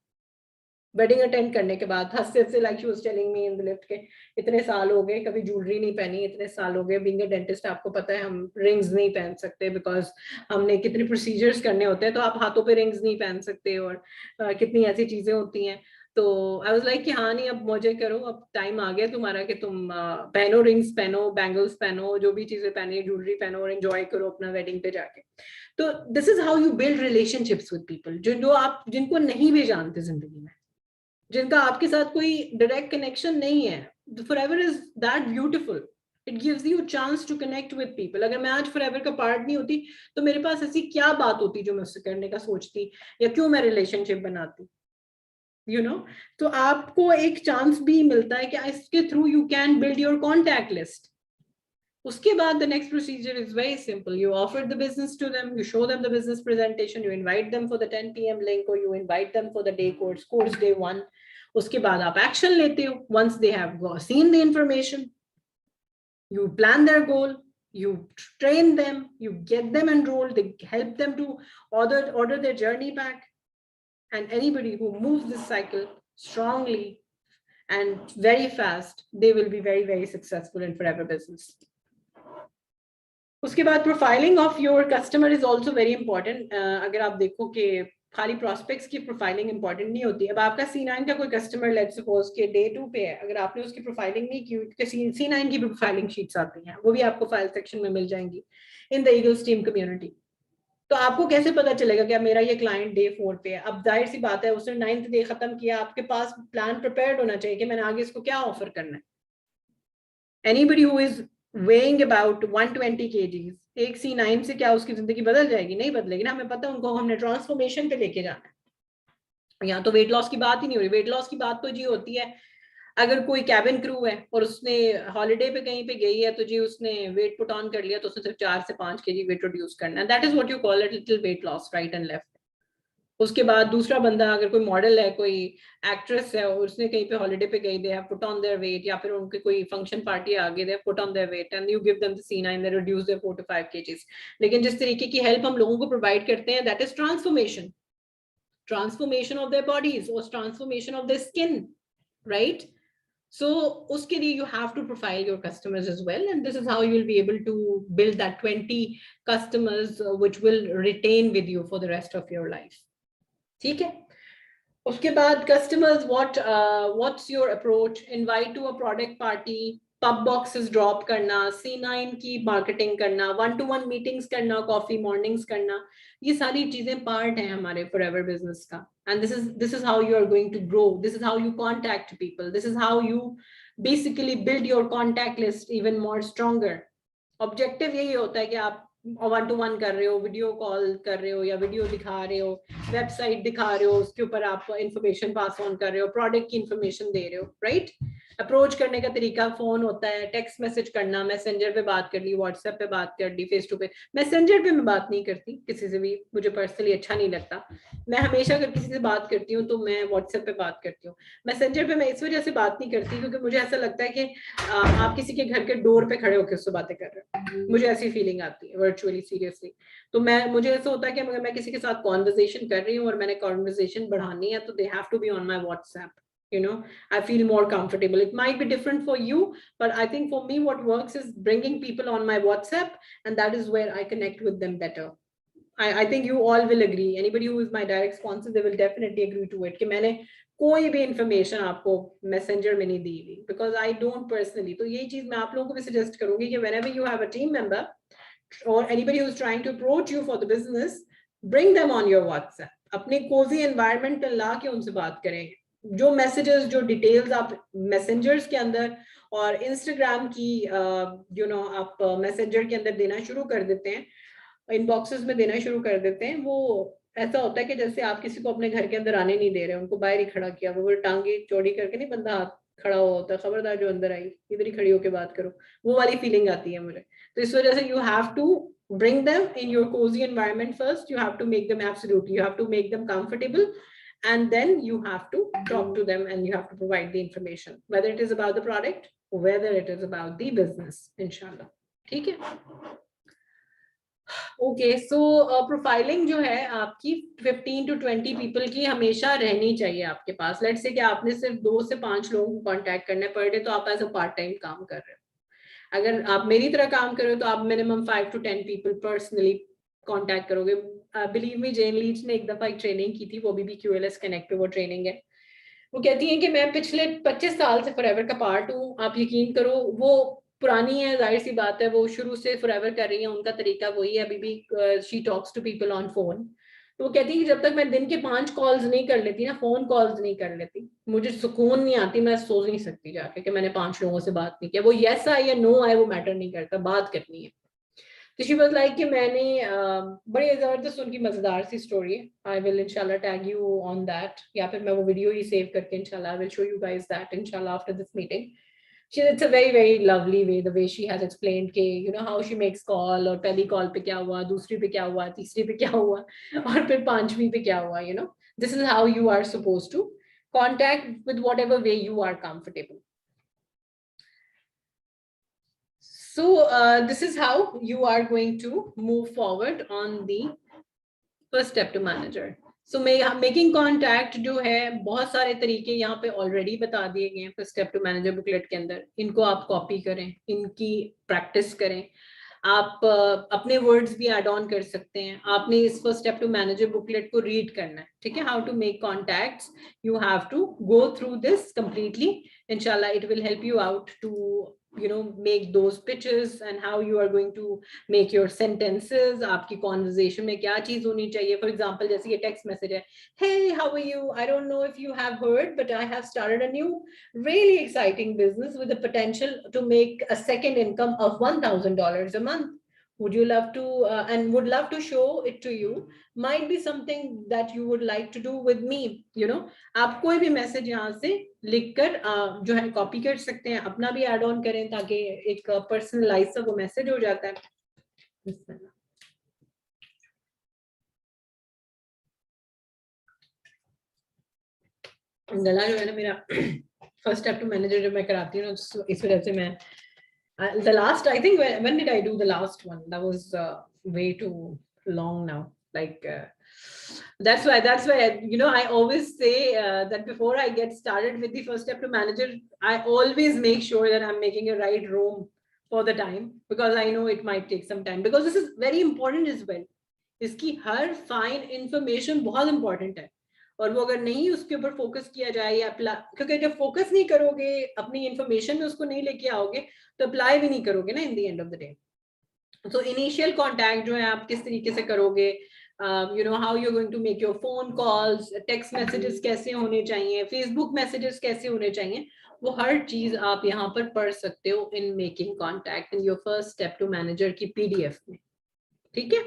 S2: wedding attend करने के बाद। हंसते हंसते like she was telling me in the lift के इतने साल हो गए कभी ज्वेलरी नहीं पहनी, इतने साल हो गए बीइंग अ डेंटिस्ट, आपको पता है हम रिंग्स नहीं पहन सकते बिकॉज हमने कितने प्रोसीजर्स करने होते हैं, तो आप हाथों पे रिंग्स नहीं पहन सकते और कितनी ऐसी चीजें होती हैं। तो आई वाज लाइक कि हाँ नहीं अब मौजे करो, अब टाइम आ गया तुम्हारा कि तुम पहनो, रिंग्स पहनो, बैंगल्स पहनो, जो भी चीजें पहनी, ज्वेलरी पहनो और एंजॉय करो अपना वेडिंग पे जाके। तो this is how you build relationships with people, जो आप जिनको नहीं भी जानते जिंदगी में, जिनका आपके साथ कोई डायरेक्ट कनेक्शन नहीं है। Forever is that beautiful, it gives you chance to connect with people. अगर मैं आज फॉरएवर का पार्ट नहीं होती तो मेरे पास ऐसी क्या बात होती जो मैं उससे करने का सोचती, या क्यों मैं रिलेशनशिप बनाती, तो आपको एक चांस भी मिलता है कि इसके through you can build your contact list. उसके बाद the next procedure is very simple. You offer the business to them, you show them the business presentation, you invite them for the 10 p.m. link, or you invite them for the day course day 1. उसके बाद आप action लेते हो once they have seen the information, you plan their goal, you train them, you get them enrolled, they help them to order their journey back. And anybody who moves this cycle strongly and very fast, they will be very, very successful in forever business. उसके बाद profiling of your customer is also very important. अगर आप देखो कि खाली prospects की profiling important नहीं होती। अब आपका C9 का कोई कस्टमर लेट्स सपोज के डे 2 पे है, अगर आपने उसकी प्रोफाइलिंग नहीं की, क्योंकि C9 की भी प्रोफाइलिंग शीट्स आती हैं, वो भी आपको फाइल सेक्शन में मिल जाएंगी in the eagles team community. तो आपको कैसे पता चलेगा कि मेरा ये क्लाइंट डे 4 पे है? अब जाहिर सी बात है उसने 9th डे खत्म किया, आपके पास प्लान प्रिपेयर्ड होना चाहिए कि मैंने आगे इसको क्या ऑफर करना है। Anybody who is weighing about 120 kgs, एक C9 से क्या उसकी जिंदगी बदल जाएगी? नहीं बदलेगी ना। हमें पता है उनको हमने ट्रांसफॉर्मेशन पे लेके जाना है। यहाँ तो वेट लॉस की बात ही नहीं हो रही। वेट लॉस की बात तो जी होती है अगर कोई कैबिन क्रू है और उसने हॉलिडे पे कहीं पे गई है, तो जी उसने वेट पुट ऑन कर लिया, तो उसने सिर्फ 4 से 5 kg वेट रिड्यूस करना है। That is what you call it little weight loss, right and left. उसके बाद दूसरा बंदा, अगर कोई मॉडल है, कोई एक्ट्रेस है और उसने कहीं पे हॉलिडे पे गई, they have put on their weight, या फिर उनके कोई फंक्शन पार्टी आ गई, they have put on their weight and you give them the C9, they reduce their 4 to 5 kgs। लेकिन जिस तरीके की हेल्प हम लोगों को प्रोवाइड करते हैं, that is transformation of their bodies और transformation of their skin, right? So uske liye you have to profile your customers as well, and this is how you will be able to build that 20 customers which will retain with you for the rest of your life. ठीक है। उसके बाद customers, what's your approach? Invite to a product party, pub boxes drop करना, C9 की marketing करना, 1-to-1 meetings करना, coffee mornings करना, ये सारी चीजें पार्ट हैं हमारे फॉरएवर बिजनेस का। And this is how you are going to grow, this is how you contact people, this is how you basically build your contact list even more stronger. Objective यही होता है कि आप 1-to-1 कर रहे हो, video call कर रहे हो, या वीडियो दिखा रहे हो, वेबसाइट दिखा रहे हो, उसके ऊपर आप इंफॉर्मेशन पास ऑन कर रहे हो, प्रोडक्ट की इंफॉर्मेशन दे रहे हो, राइट? अप्रोच करने का तरीका फोन होता है, टेक्स्ट मैसेज करना, मैसेंजर पे बात कर ली, व्हाट्सएप पे बात कर ली, फेस टू फेस। मैसेंजर पे मैं बात नहीं करती किसी से भी, मुझे पर्सनली अच्छा नहीं लगता। मैं हमेशा अगर किसी से बात करती हूँ तो मैं व्हाट्सएप पे बात करती हूँ। मैसेंजर पे मैं इस वजह से बात नहीं करती क्योंकि मुझे ऐसा लगता है कि आप किसी के घर के डोर पे खड़े होकर उससे बातें कर रहे हो, मुझे ऐसी फीलिंग आती है वर्चुअली, सीरियसली। तो मुझे ऐसा होता है कि अगर मैं किसी के साथ कॉन्वर्सेशन कर रही हूँ और मैंने कॉन्वर्सेशन बढ़ानी है, तो they have to be on my WhatsApp, You know, I feel more comfortable. It might be different for you, but I think for me what works is bringing people on my WhatsApp, and that is where I connect with them better. I think you all will agree. Anybody who is my direct sponsor, they will definitely agree to it कि मैंने कोई भी information आपको messenger में नहीं दी हुई, because I don't personally. तो ये चीज मैं आप लोगों को भी suggest करूंगी कि whenever you have a team member or anybody who's trying to approach you for the business, bring them on your WhatsApp. अपने cozy environment में ला के उनसे बात करें. जो messages, जो details आप messengers के अंदर और Instagram की आप messenger के अंदर देना शुरू कर देते हैं, इनबॉक्सेस में देना शुरू कर देते हैं, वो ऐसा होता है कि जैसे आप किसी को अपने घर के अंदर आने नहीं दे रहे, उनको बाहर ही खड़ा किया, वो टांगे चौड़ी करके नहीं, बंदा हाथ खड़ा हुआ होता है, खबरदार जो अंदर आई इधर ही खड़ी होकर बात करो, वो वाली फीलिंग आती है मुझे. तो इस वजह से you have to bring them in your cozy environment first. You have to make them absolutely, you have to make them comfortable, and then you have to talk to them and you have to provide the information, whether it is about the product, whether it is about the business. Inshallah. ठीक है. Okay, सो profiling जो है आपकी 15 to 20 people की हमेशा रहनी चाहिए आपके पास. लेट्स से कि आपने सिर्फ 2 से 5 लोगों को कांटेक्ट करना है पर डे, तो आप एज अ पार्ट टाइम काम कर रहे हो. अगर आप मेरी तरह काम कर रहे हो तो आप minimum 5 to 10 people personally contact करोगे. बिलीव मी, जेन लीच ने एक दफा एक ट्रेनिंग की थी, वो भी QLS कनेक्ट पे वो ट्रेनिंग है. वो कहती है कि मैं पिछले 25 साल से फॉरएवर का पार्ट हूँ. आप यकीन करो, वो पुरानी है, जाहिर सी बात है, वो शुरू से फॉरएवर कर रही है, उनका तरीका वही है. अभी भी she talks to people on phone. तो वो कहती है कि जब तक मैं दिन के 5 कॉल्स नहीं कर लेती ना, फोन कॉल्स नहीं कर लेती, मुझे सुकून नहीं आती. मैं सोच नहीं सकती जाके कि मैंने 5 लोगों से बात नहीं किया. वो यस आए या नो आए वो मैटर नहीं करता, बात करनी है. तो शी वाज लाइक कि मैंने बड़ी जबरदस्त उनकी मजेदार सी स्टोरी है. आई विल इंशाल्लाह टैग यू ऑन दैट, या फिर मैं वो वीडियो ही सेव करके इंशाल्लाह I will show you guys that इंशाल्लाह after this meeting. It's a very very lovely way, the way she has explained के how she makes call, और पहली कॉल पे क्या हुआ, दूसरी पे क्या हुआ, तीसरी पे क्या हुआ, और फिर पांचवी पे क्या हुआ. This is how you are supposed to contact with whatever way you are comfortable. So this is how you are going to move forward on the first step to manager. So making contact जो है, बहुत सारे तरीके यहाँ पे already बता दिए गए हैं first step to manager booklet के अंदर. इनको आप कॉपी करें, इनकी प्रैक्टिस करें. आप अपने वर्ड्स भी ऐड ऑन कर सकते हैं. आपने इस first step to manager booklet को रीड करना है, ठीक है. How to make contacts, you have to go through this completely. इंशाल्लाह it will help you out to make those pitches and how you are going to make your sentences. आपकी conversation में क्या चीज होनी चाहिए. For example, जैसे ये text message है, hey, how are you? I don't know if you have heard, but I have started a new really exciting business with the potential to make a second income of $1,000 a month. Would you love to and would love to show it to you. Might be something that you would like to do with me. आप कोई भी message यहाँ से लिखकर जो है copy कर सकते हैं, अपना भी ऐड ऑन करें ताकि एक पर्सनलाइज सा वो मैसेज हो जाता है. गला जो है ना मेरा फर्स्ट स्टेप टू मैनेजर जब मैं कराती हूँ ना, इस वजह से मैं the last, I think, when did I do the last one? That was way too long now. Like that's why I always say that before I get started with the first step to manager, I always make sure that I'm making a right room for the time, because I know it might take some time, because this is very important as well. इसकी हर fine information बहुत important है, और वो अगर नहीं उसके ऊपर focus किया जाए या क्योंकि जब फोकस नहीं करोगे, अपनी इंफॉर्मेशन में उसको नहीं लेके आओगे, तो अप्लाई भी नहीं करोगे ना in the end of the day. तो इनिशियल कांटेक्ट जो है आप किस तरीके से करोगे, how you going to make your phone calls, text messages कैसे होने चाहिए, फेसबुक मैसेजेस कैसे होने चाहिए, वो हर चीज आप यहाँ पर पढ़ सकते हो in making contact in your first step to manager की PDF में. ठीक है.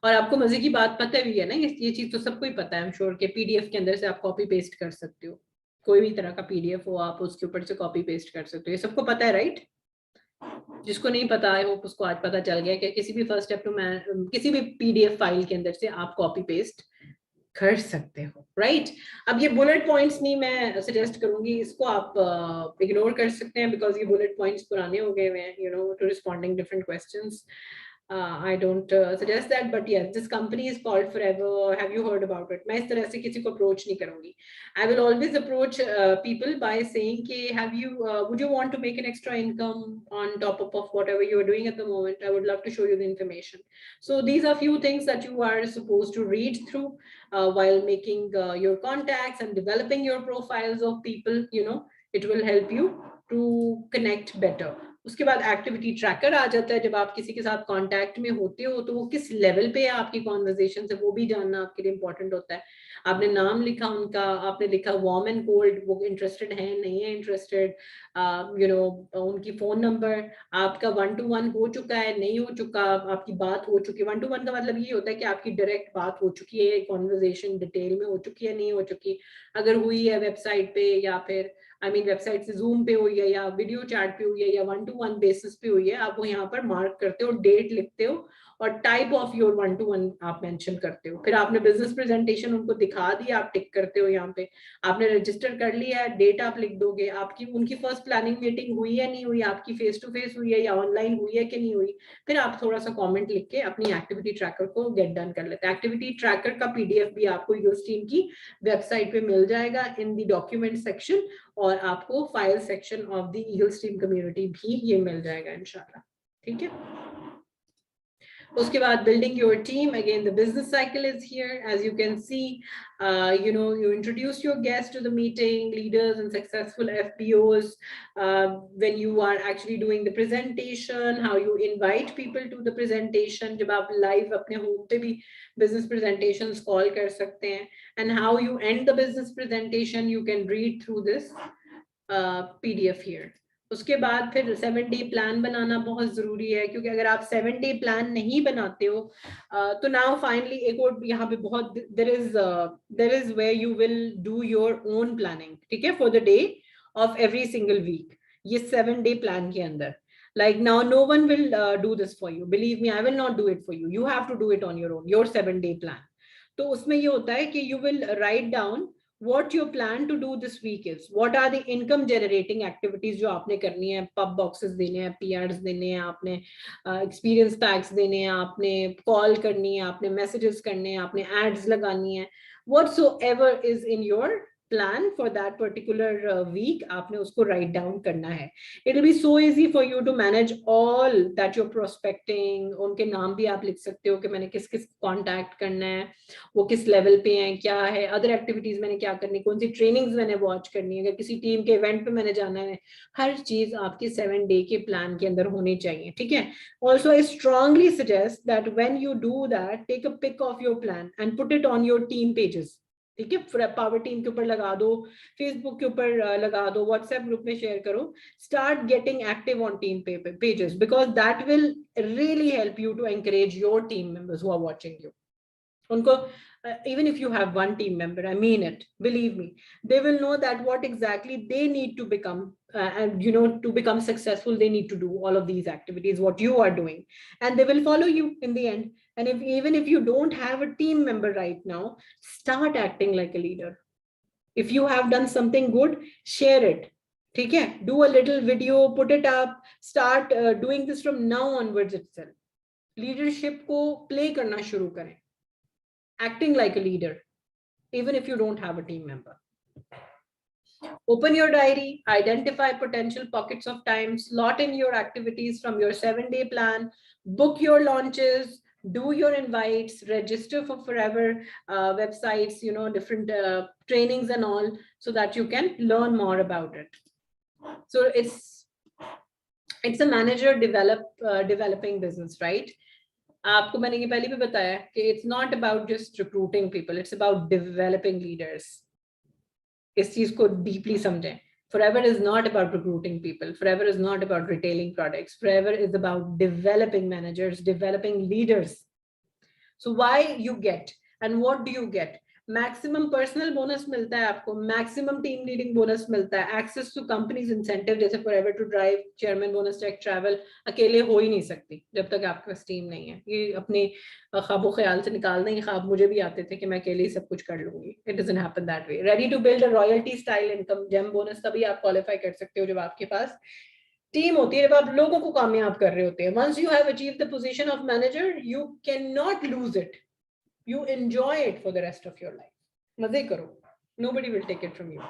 S2: और आपको मजे की बात पता भी है ना, ये चीज तो सबको ही पता है, I'm sure के PDF के अंदर से आप कॉपी पेस्ट कर सकते हो. कोई भी तरह का PDF हो, आप उसके ऊपर से कॉपी पेस्ट कर सकते हो. ये सबको पता है, राइट? जिसको नहीं पता है होप उसको आज पता चल गया कि किसी भी फर्स्ट स्टेप टू किसी भी PDF फाइल के अंदर से आप कॉपी पेस्ट कर सकते हो, राइट? अब ये बुलेट पॉइंट्स नहीं मैं सजेस्ट करूंगी, इसको आप इग्नोर कर सकते हैं, बिकॉज ये बुलेट पॉइंट्स पुराने हो गए हुए हैं, to responding different questions. I don't suggest that, but yes, this company is called Forever. Have you heard about it? मैं इस तरह से किसी को approach नहीं करूँगी. I will always approach people by saying कि have you would you want to make an extra income on top of whatever you are doing at the moment? I would love to show you the information. So these are few things that you are supposed to read through while making your contacts and developing your profiles of people. You know, it will help you to connect better. उसके बाद activity tracker आ जाता है. जब आप किसी के साथ contact में होते हो तो वो किस लेवल पे है आपकी कॉन्वर्जेशन से, वो भी जानना आपके लिए इंपॉर्टेंट होता है. आपने नाम लिखा उनका, आपने लिखा वार्म एंड कोल्ड, वो इंटरेस्टेड है नहीं है इंटरेस्टेड, यू नो उनकी फोन नंबर, आपका 1-to-1 हो चुका है नहीं हो चुका, आपकी बात हो चुकी है. 1-to-1 का मतलब ये होता है कि आपकी डायरेक्ट बात हो चुकी है, कॉन्वर्जेशन डिटेल में हो चुकी है नहीं हो चुकी. अगर हुई है वेबसाइट पे या फिर वेबसाइट से जूम पे हुई है या वीडियो चैट पे हुई है या 1-to-1 बेसिस पे हुई है, आप वो यहाँ पर मार्क करते हो, डेट लिखते हो और टाइप ऑफ योर 1-to-1 आप मेंशन करते हो. फिर आपने बिजनेस प्रेजेंटेशन उनको दिखा दी, आप टिक करते हो यहाँ पे. आपने रजिस्टर कर लिया है, डेट आप लिख दोगे. आपकी उनकी फर्स्ट प्लानिंग मीटिंग हुई है नहीं हुई, आपकी फेस टू फेस हुई है या ऑनलाइन हुई है कि नहीं हुई. फिर आप थोड़ा सा कॉमेंट लिख के अपनी एक्टिविटी ट्रैकर को गेट डन कर लेते हैं. एक्टिविटी ट्रैकर का PDF भी आपको यूएस टीम की वेबसाइट पे मिल जाएगा इन द डॉक्यूमेंट सेक्शन, और आपको file section of the eagle stream community भी ये मिल जाएगा इंशाल्लाह. ठीक है. उसके बाद building your team, again the business cycle is here. As you can see, you know, you introduce your guests to the meeting, leaders and successful FBOs, when you are actually doing the presentation, how you invite people to the presentation, जब आप live अपने home पे भी business presentations call कर सकते हैं, and how you end the business presentation, you can read through this PDF here. उसके बाद फिर 7-day प्लान बनाना बहुत जरूरी है, क्योंकि अगर आप 7-day प्लान नहीं बनाते हो तो नाउ फाइनली एक और यहाँ पे बहुत there is where you will do your own planning. ठीक है, for the day of every single week. ये 7-day प्लान के अंदर, like now no one will do this for you, believe me, I will not do it for you. You have to do it on your own, your 7-day plan. तो उसमें ये होता है कि you will write down what you plan to do this week is, what are the income generating activities जो आपने करनी है. pub boxes देने हैं, PRs देने हैं, आपने experience packs देने हैं, आपने call करनी है, आपने messages करने हैं, आपने ads लगानी है. whatsoever is in your plan for that particular week, आपने उसको write down करना है. It will be so easy for you to manage all that you're prospecting. उनके नाम भी आप लिख सकते हो कि मैंने किस किस contact करना है, वो किस लेवल पे हैं, क्या है अदर एक्टिविटीज मैंने क्या करनी, कौन सी ट्रेनिंग्स मैंने वॉच करनी है, अगर किसी टीम के इवेंट पे मैंने जाना है. हर चीज आपके 7-day के प्लान के अंदर होनी चाहिए. ठीक है. Also I strongly suggest that when you do that, take a pic of your plan and put it on your team pages. ठीक है, पावर टीम के ऊपर लगा दो, फेसबुक के ऊपर लगा दो, व्हाट्सएप ग्रुप में शेयर करो. Start getting active on team pages, because that will really help you to encourage your team members who are watching you. उनको even if you have one team member, I mean it, believe me, they will know that what exactly they need to become, and you know, to become successful they need to do all of these activities what you are doing, and they will follow you in the end. And even if you don't have a team member right now, start acting like a leader. If you have done something good, share it. ठीक है, do a little video, put it up, start doing this from now onwards itself. Leadership को play करना शुरू करें, acting like a leader, even if you don't have a team member. Open your diary, identify potential pockets of time, slot in your activities from your 7-day plan, book your launches, do your invites, register for Forever websites, you know, different trainings and all, so that you can learn more about it. So it's a manager developing business, right? आपको मैंने ये पहले भी बताया कि it's not about just recruiting people, it's about developing leaders. इस चीज को deeply समझें. Forever is not about recruiting people. Forever is not about retailing products. Forever is about developing managers, developing leaders. So why you get and what do you get? Maximum personal bonus मिलता है आपको, maximum team leading bonus मिलता है, access to companies incentive जैसे Forever to drive, chairman bonus, take travel. अकेले हो ही नहीं सकती जब तक आपके पास टीम नहीं है. ये अपने ख्वाबों ख्याल से निकालना ही. ख्वाब मुझे भी आते थे कि मैं अकेले ही सब कुछ कर लूंगी. It doesn't happen that way. Ready to build a royalty style income, gem bonus तभी आप क्वालिफाई कर सकते हो जब आपके पास टीम होती है, जब आप लोगों को कामयाब कर रहे होते हैं. Once you have achieve the position of manager, you can not lose it. You enjoy it for the rest of your life. मजे करो, nobody will take it from you.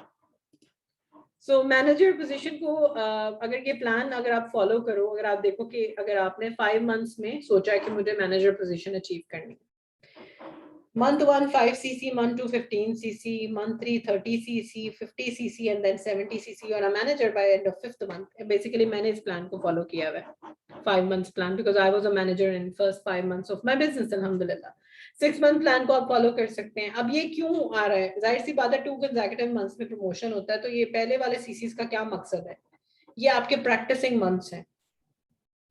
S2: So manager position को अगर ये plan अगर आप follow करो, अगर आप देखो कि अगर आपने 5 months में सोचा है कि मुझे मैनेजर पोजीशन अचीव करनी, month 1 5 cc, month 2 15 cc, month 3 30 cc, 50 cc and then 70 cc, you're a manager by end of 5th month. Basically मैंने इस प्लान को फॉलो किया हुआ है, 5 months plan, because I was a manager in first 5 months of my business, alhamdulillah. 6 month plan को आप follow कर सकते हैं. अब ये क्यों आ रहा है, जाहिर सी बात है 2 consecutive months में प्रमोशन होता है, तो ये पहले वाले सीसीज का क्या मकसद है, ये आपके प्रैक्टिसिंग मंथ्स हैं.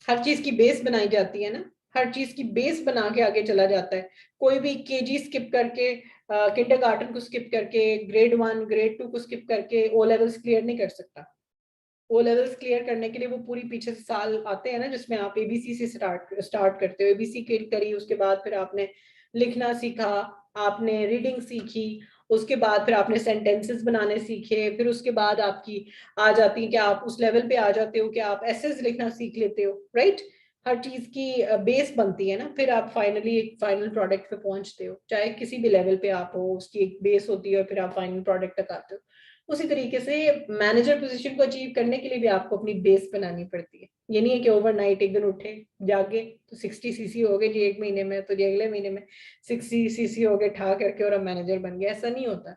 S2: हर चीज की बेस बनाई जाती है ना, हर चीज की बेस बना के आगे चला जाता है. कोई भी केजी स्किप करके, किंडरगार्टन को स्किप करके, ग्रेड 1 ग्रेड 2 को स्किप करके ओ लेवल्स क्लियर नहीं कर सकता. ओ लेवल्स क्लियर करने के लिए वो पूरी पीछे से साल आते हैं ना, जिसमें आप एबीसी से स्टार्ट करते हो. एबीसी करी, उसके बाद फिर आपने लिखना सीखा, आपने रीडिंग सीखी, उसके बाद फिर आपने सेंटेंसेस बनाने सीखे, फिर उसके बाद आपकी आ जाती है कि आप उस लेवल पे आ जाते हो कि आप एसेस लिखना सीख लेते हो, राइट. हर चीज की बेस बनती है ना, फिर आप फाइनली एक फाइनल प्रोडक्ट पे पहुंचते हो, चाहे किसी भी लेवल पे आप हो, उसकी एक बेस होती है और फिर आप फाइनल प्रोडक्ट तक आते हो. उसी तरीके से मैनेजर पोजीशन को अचीव करने के लिए भी आपको अपनी बेस बनानी पड़ती है. ये नहीं है कि ओवरनाइट एक दिन उठे जागे तो 60 सीसी हो गए जी एक महीने में, तो जी अगले महीने में 60 सीसी हो गए ठा करके और अब मैनेजर बन गया, ऐसा नहीं होता.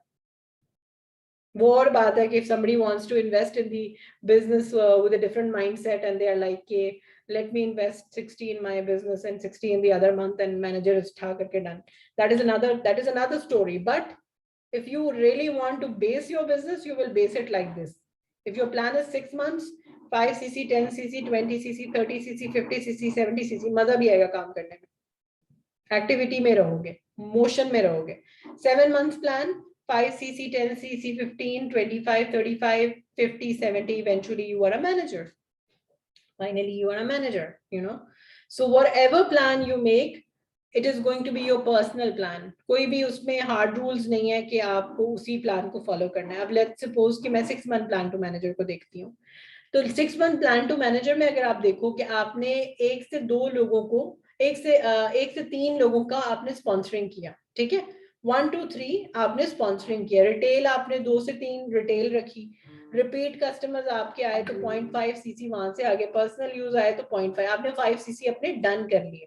S2: वो और बात है कि if somebody wants to invest in the business with a different mindset and they are like कि let me invest 60 in my business and 60 in the other month and manager is ठा करके done, that is another story. But if you really want to base your business, you will base it like this. If your plan is 6 months, 5 cc, 10 cc, 20 cc, 30 cc, 50 cc, 70 cc, मजा भी आएगा काम करने में, activity में रहोगे, motion में रहोगे. 7 months plan, 5 cc, 10 cc, 15, 25, 35, 50, 70, eventually you are a manager. Finally you are a manager, you know. So whatever plan you make, it is going to be your personal plan. कोई भी उसमें hard rules नहीं है कि आपको उसी plan को follow करना है. अब let's suppose कि मैं 6 month plan to manager को देखती हूँ, तो 6 month plan to manager में अगर आप देखो कि आपने एक से 3 लोगों का आपने स्पॉन्सरिंग किया, ठीक है, 1 2 3 आपने स्पॉन्सरिंग किया. रिटेल आपने 2 से 3 रिटेल रखी, रिपीट कस्टमर्स आपके आए तो 0.5 सीसी वहां से आगे, पर्सनल यूज आए तो 0.5, आपने 5 सीसी अपने डन कर लिए.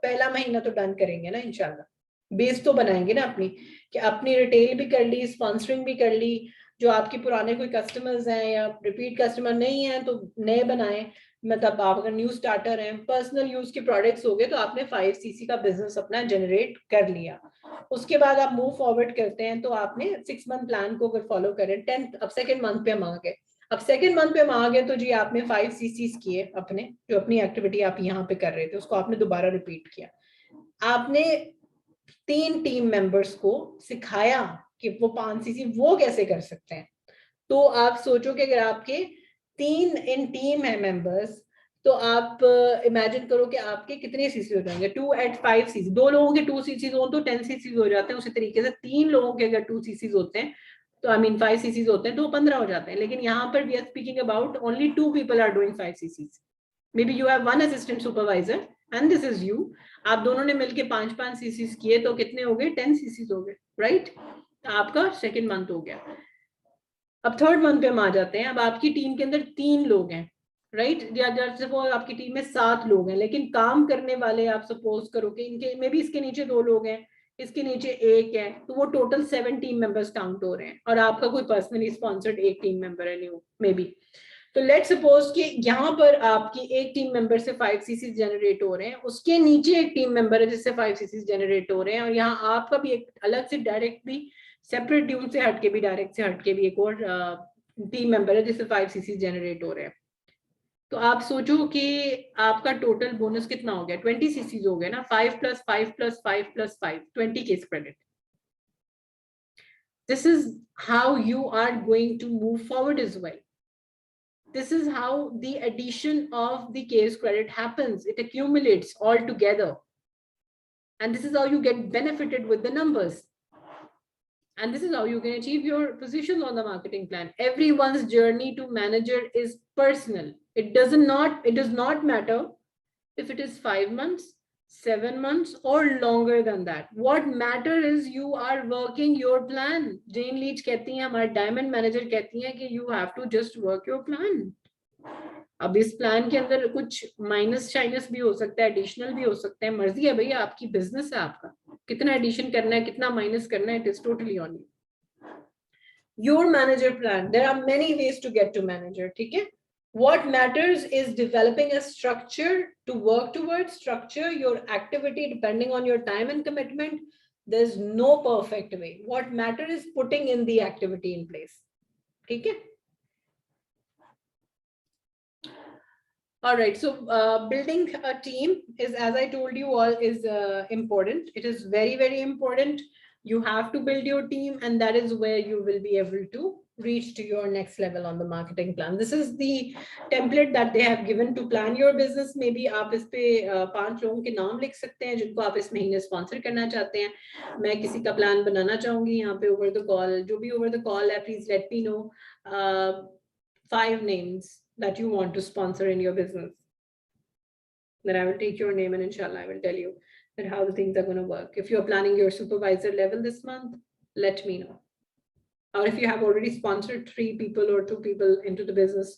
S2: पहला महीना तो डन करेंगे ना इंशाल्लाह, बेस तो बनाएंगे ना अपनी, कि अपनी रिटेल भी कर ली, स्पॉन्सरिंग भी कर ली. जो आपके पुराने कोई कस्टमर्स हैं या रिपीट कस्टमर नहीं है तो नए बनाए, मतलब आप अगर न्यू स्टार्टर हैं, पर्सनल यूज के प्रोडक्ट्स हो गए तो आपने 5 सीसी का बिजनेस अपना जनरेट कर लिया. उसके बाद आप मूव फॉरवर्ड करते हैं तो आपने 6 मंथ प्लान को अगर फॉलो करें, 10 अब सेकेंड मंथ पे हम आ गए. अब सेकेंड मंथ पे हम आ गए तो जी आपने 5 सीसीज किए अपने, जो अपनी एक्टिविटी आप यहाँ पे कर रहे थे उसको आपने दोबारा रिपीट किया. आपने 3 टीम मेंबर्स को सिखाया कि वो 5 सीसी वो कैसे कर सकते हैं. तो आप सोचो कि अगर आपके 3 इन टीम है मेंबर्स, तो आप इमेजिन करो कि आपके कितने सीसी हो जाएंगे. 2 at 5 सीसी, 2 लोगों के 2 सीसी हो तो 10 सीसी हो जाते हैं. उसी तरीके से 3 लोगों के अगर 2 सीसी होते हैं तो आई मीन 5 सीसी होते हैं तो 15 हो जाते हैं. लेकिन यहाँ पर we are speaking about only 2 people are doing 5 CC. Maybe you have 1 assistant supervisor and this is you. आप दोनों ने मिलकर 5 सीसी किए तो कितने हो गए, 10 सीसी हो गए, राइट. आपका सेकेंड मंथ हो गया. अब थर्ड मंथ पे हम आ जाते हैं. अब आपकी टीम के अंदर 3 लोग हैं, राइट, या सपोज आपकी टीम में 7 लोग हैं, लेकिन काम करने वाले आप सपोज करो कि इनके में भी इसके नीचे 2 लोग हैं, इसके नीचे 1 है, तो वो टोटल 7 टीम मेंबर्स काउंट हो रहे हैं. और आपका कोई पर्सनली स्पॉन्सर्ड 1 टीम मेंबर है न्यू मे बी. तो लेट्स सपोज कि यहाँ पर आपकी एक टीम मेंबर से 5 सीसी जनरेट हो रहे हैं, उसके नीचे एक टीम मेंबर है जिससे 5 सीसी जनरेट हो रहे हैं, और यहाँ आपका भी एक अलग से डायरेक्ट भी सेपरेट टीम से हटके भी डायरेक्ट से हटके भी एक और टीम मेंबर है जिससे 5 सीसी जनरेट हो रहे हैं. तो आप सोचो कि आपका टोटल बोनस कितना हो गया, 20 सीसी हो गया ना. 5 + 5 + 5 + 5, 20 case credit. This is how you are going to move forward as well. This is how the addition of the case credit happens. It accumulates all together. And this is how you get benefited with the numbers. And this is how you can achieve your positions on the marketing plan. Everyone's journey to manager is personal. It does not matter if it is 5 months, 7 months, or longer than that. What matter is you are working your plan. Jane Leach कहती हैं, हमारे diamond manager कहती हैं कि you have to just work your plan. अब इस plan के अंदर कुछ माइनस शाइनस भी हो सकता है, एडिशनल भी हो सकता है, मर्जी है भैया, आपकी बिजनेस है, आपका कितना एडिशन करना है, कितना माइनस करना है, it is totally on you. Your manager plan, there are many ways to get to manager. ठीक है, what matters is developing a structure to work towards. Structure your activity depending on your time and commitment. There's no perfect way. What matters is putting in the activity in place. ठीक है. All right, so building a team is, as I told you all, is important. It is very, very important. You have to build your team, and that is where you will be able to reach to your next level on the marketing plan. This is the template that they have given to plan your business. Maybe आप इस पे 5 लोगों के नाम लिख सकते हैं जिनको आप इस महीने स्पॉन्सर करना चाहते हैं. मैं किसी का प्लान बनाना चाहूंगी यहाँ पे over the call. जो भी over the call है, please let me know 5 names that you want to sponsor in your business. Then I will take your name and inshallah I will tell you that how the things are going to work. If you're planning your supervisor level this month, let me know. Or if you have already sponsored 3 people or 2 people into the business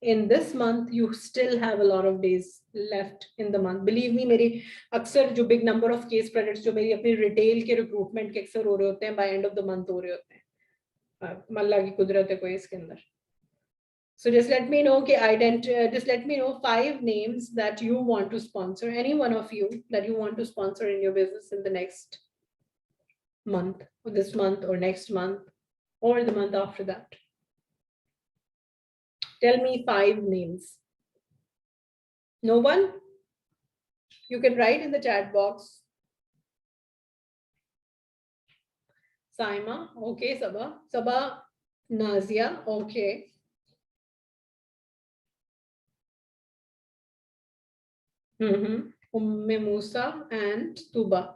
S2: in this month, you still have a lot of days left in the month. Believe me, मेरी अक्सर जो big number of case credits जो मेरी अपनी retail के recruitment के अक्सर हो रहे होते हैं, by end of the month हो रहे होते हैं. अल्लाह की कुदरत है कोई इसके अंदर. So just let me know, just let me know 5 names that you want to sponsor, any one of you that you want to sponsor in your business in the next month, or this month, or next month, or the month after that. Tell me 5 names. No one? You can write in the chat box. Saima, okay. Sabah, Nazia, okay. Umme Musa and Tuba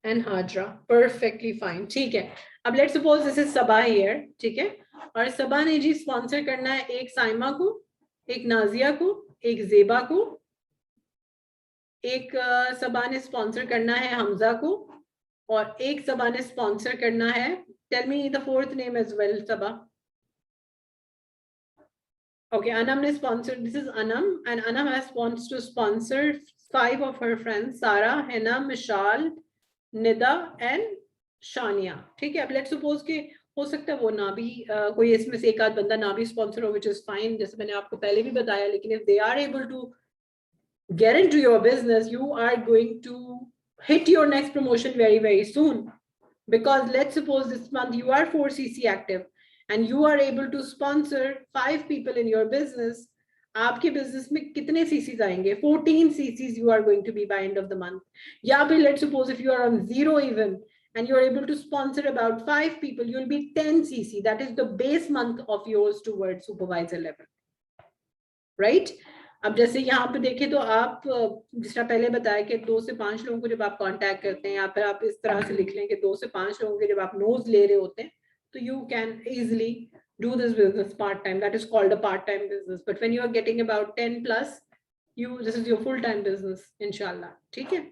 S2: and Hajra, perfectly fine. ठीक है. अब let's suppose this is Sabah here, ठीक है. और सबा ने जी sponsor करना है एक साइमा को, एक नाजिया को, एक जेबा को, एक सबा ने स्पॉन्सर करना है हमजा को, और एक सबा ने स्पॉन्सर करना है. Tell me the 4th name as well, Sabah. Okay, Anam has sponsored. This is Anam, and Anam has to sponsor 5 of her friends: Sarah, Henna, Mishal, Nida, and Shania. ठीक है. अब let's suppose कि हो सकता है वो ना भी कोई इसमें से एक आध बंदा ना भी sponsor हो, which is fine. जैसे मैंने आपको पहले भी बताया, लेकिन if they are able to get into your business, you are going to hit your next promotion very, very soon. Because let's suppose this month you are 4cc active and you are able to sponsor 5 people in your business. आपके business में कितने cc's आएंगे? 14 cc's you are going to be by end of the month. या फिर let's suppose if you are on 0 even and you're able to sponsor about 5 people, you'll be 10 cc. That is the base month of yours towards supervisor level, right? अब जैसे यहाँ पे देखें तो आप जिस तरह पहले बताया कि 2 से 5 लोगों को जब आप कांटेक्ट करते हैं, या फिर आप इस तरह से लिख लें कि 2 से 5 लोगों के जब आप नोज ले रहे होते हैं, तो you can easily do this business part time. That is called a part time business. But when you are getting about 10 plus, this is your full time business, inshallah. ठीक है?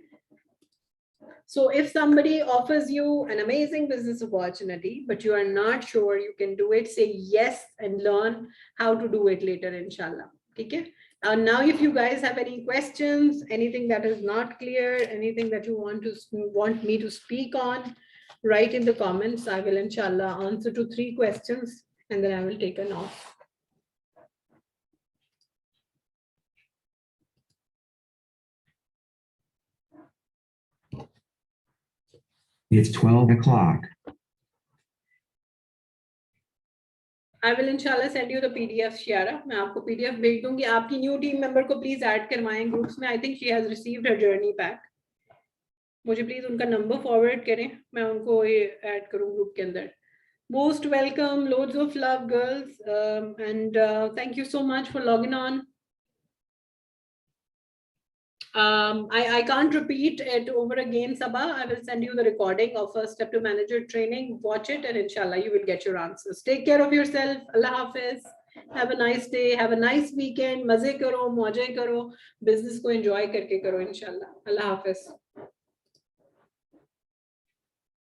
S2: So if somebody offers you an amazing business opportunity, but you are not sure you can do it, say yes and learn how to do it later, inshallah. Okay. Now, if you guys have any questions, anything that is not clear, anything that you want me to speak on, write in the comments. I will, inshallah, answer to 3 questions, and then I will take an off.
S3: It's 12 o'clock.
S2: I will inshallah send you the PDF, Shiara. मैं आपको PDF भेज दूंगी. आपकी new team member को please add करवाएं groups में. I think she has received her journey pack. मुझे please उनका number forward करें. मैं उनको ये add करूँ group के अंदर. Most welcome, loads of love, girls, and thank you so much for logging on. I can't repeat it over again, Sabah. I will send you the recording of First Step to Manager training. Watch it and inshallah you will get your answers. Take care of yourself. Allah Hafiz. Have a nice day. Have a nice weekend. Maze karo, mauze karo. Business ko enjoy karke karo inshallah. Allah Hafiz.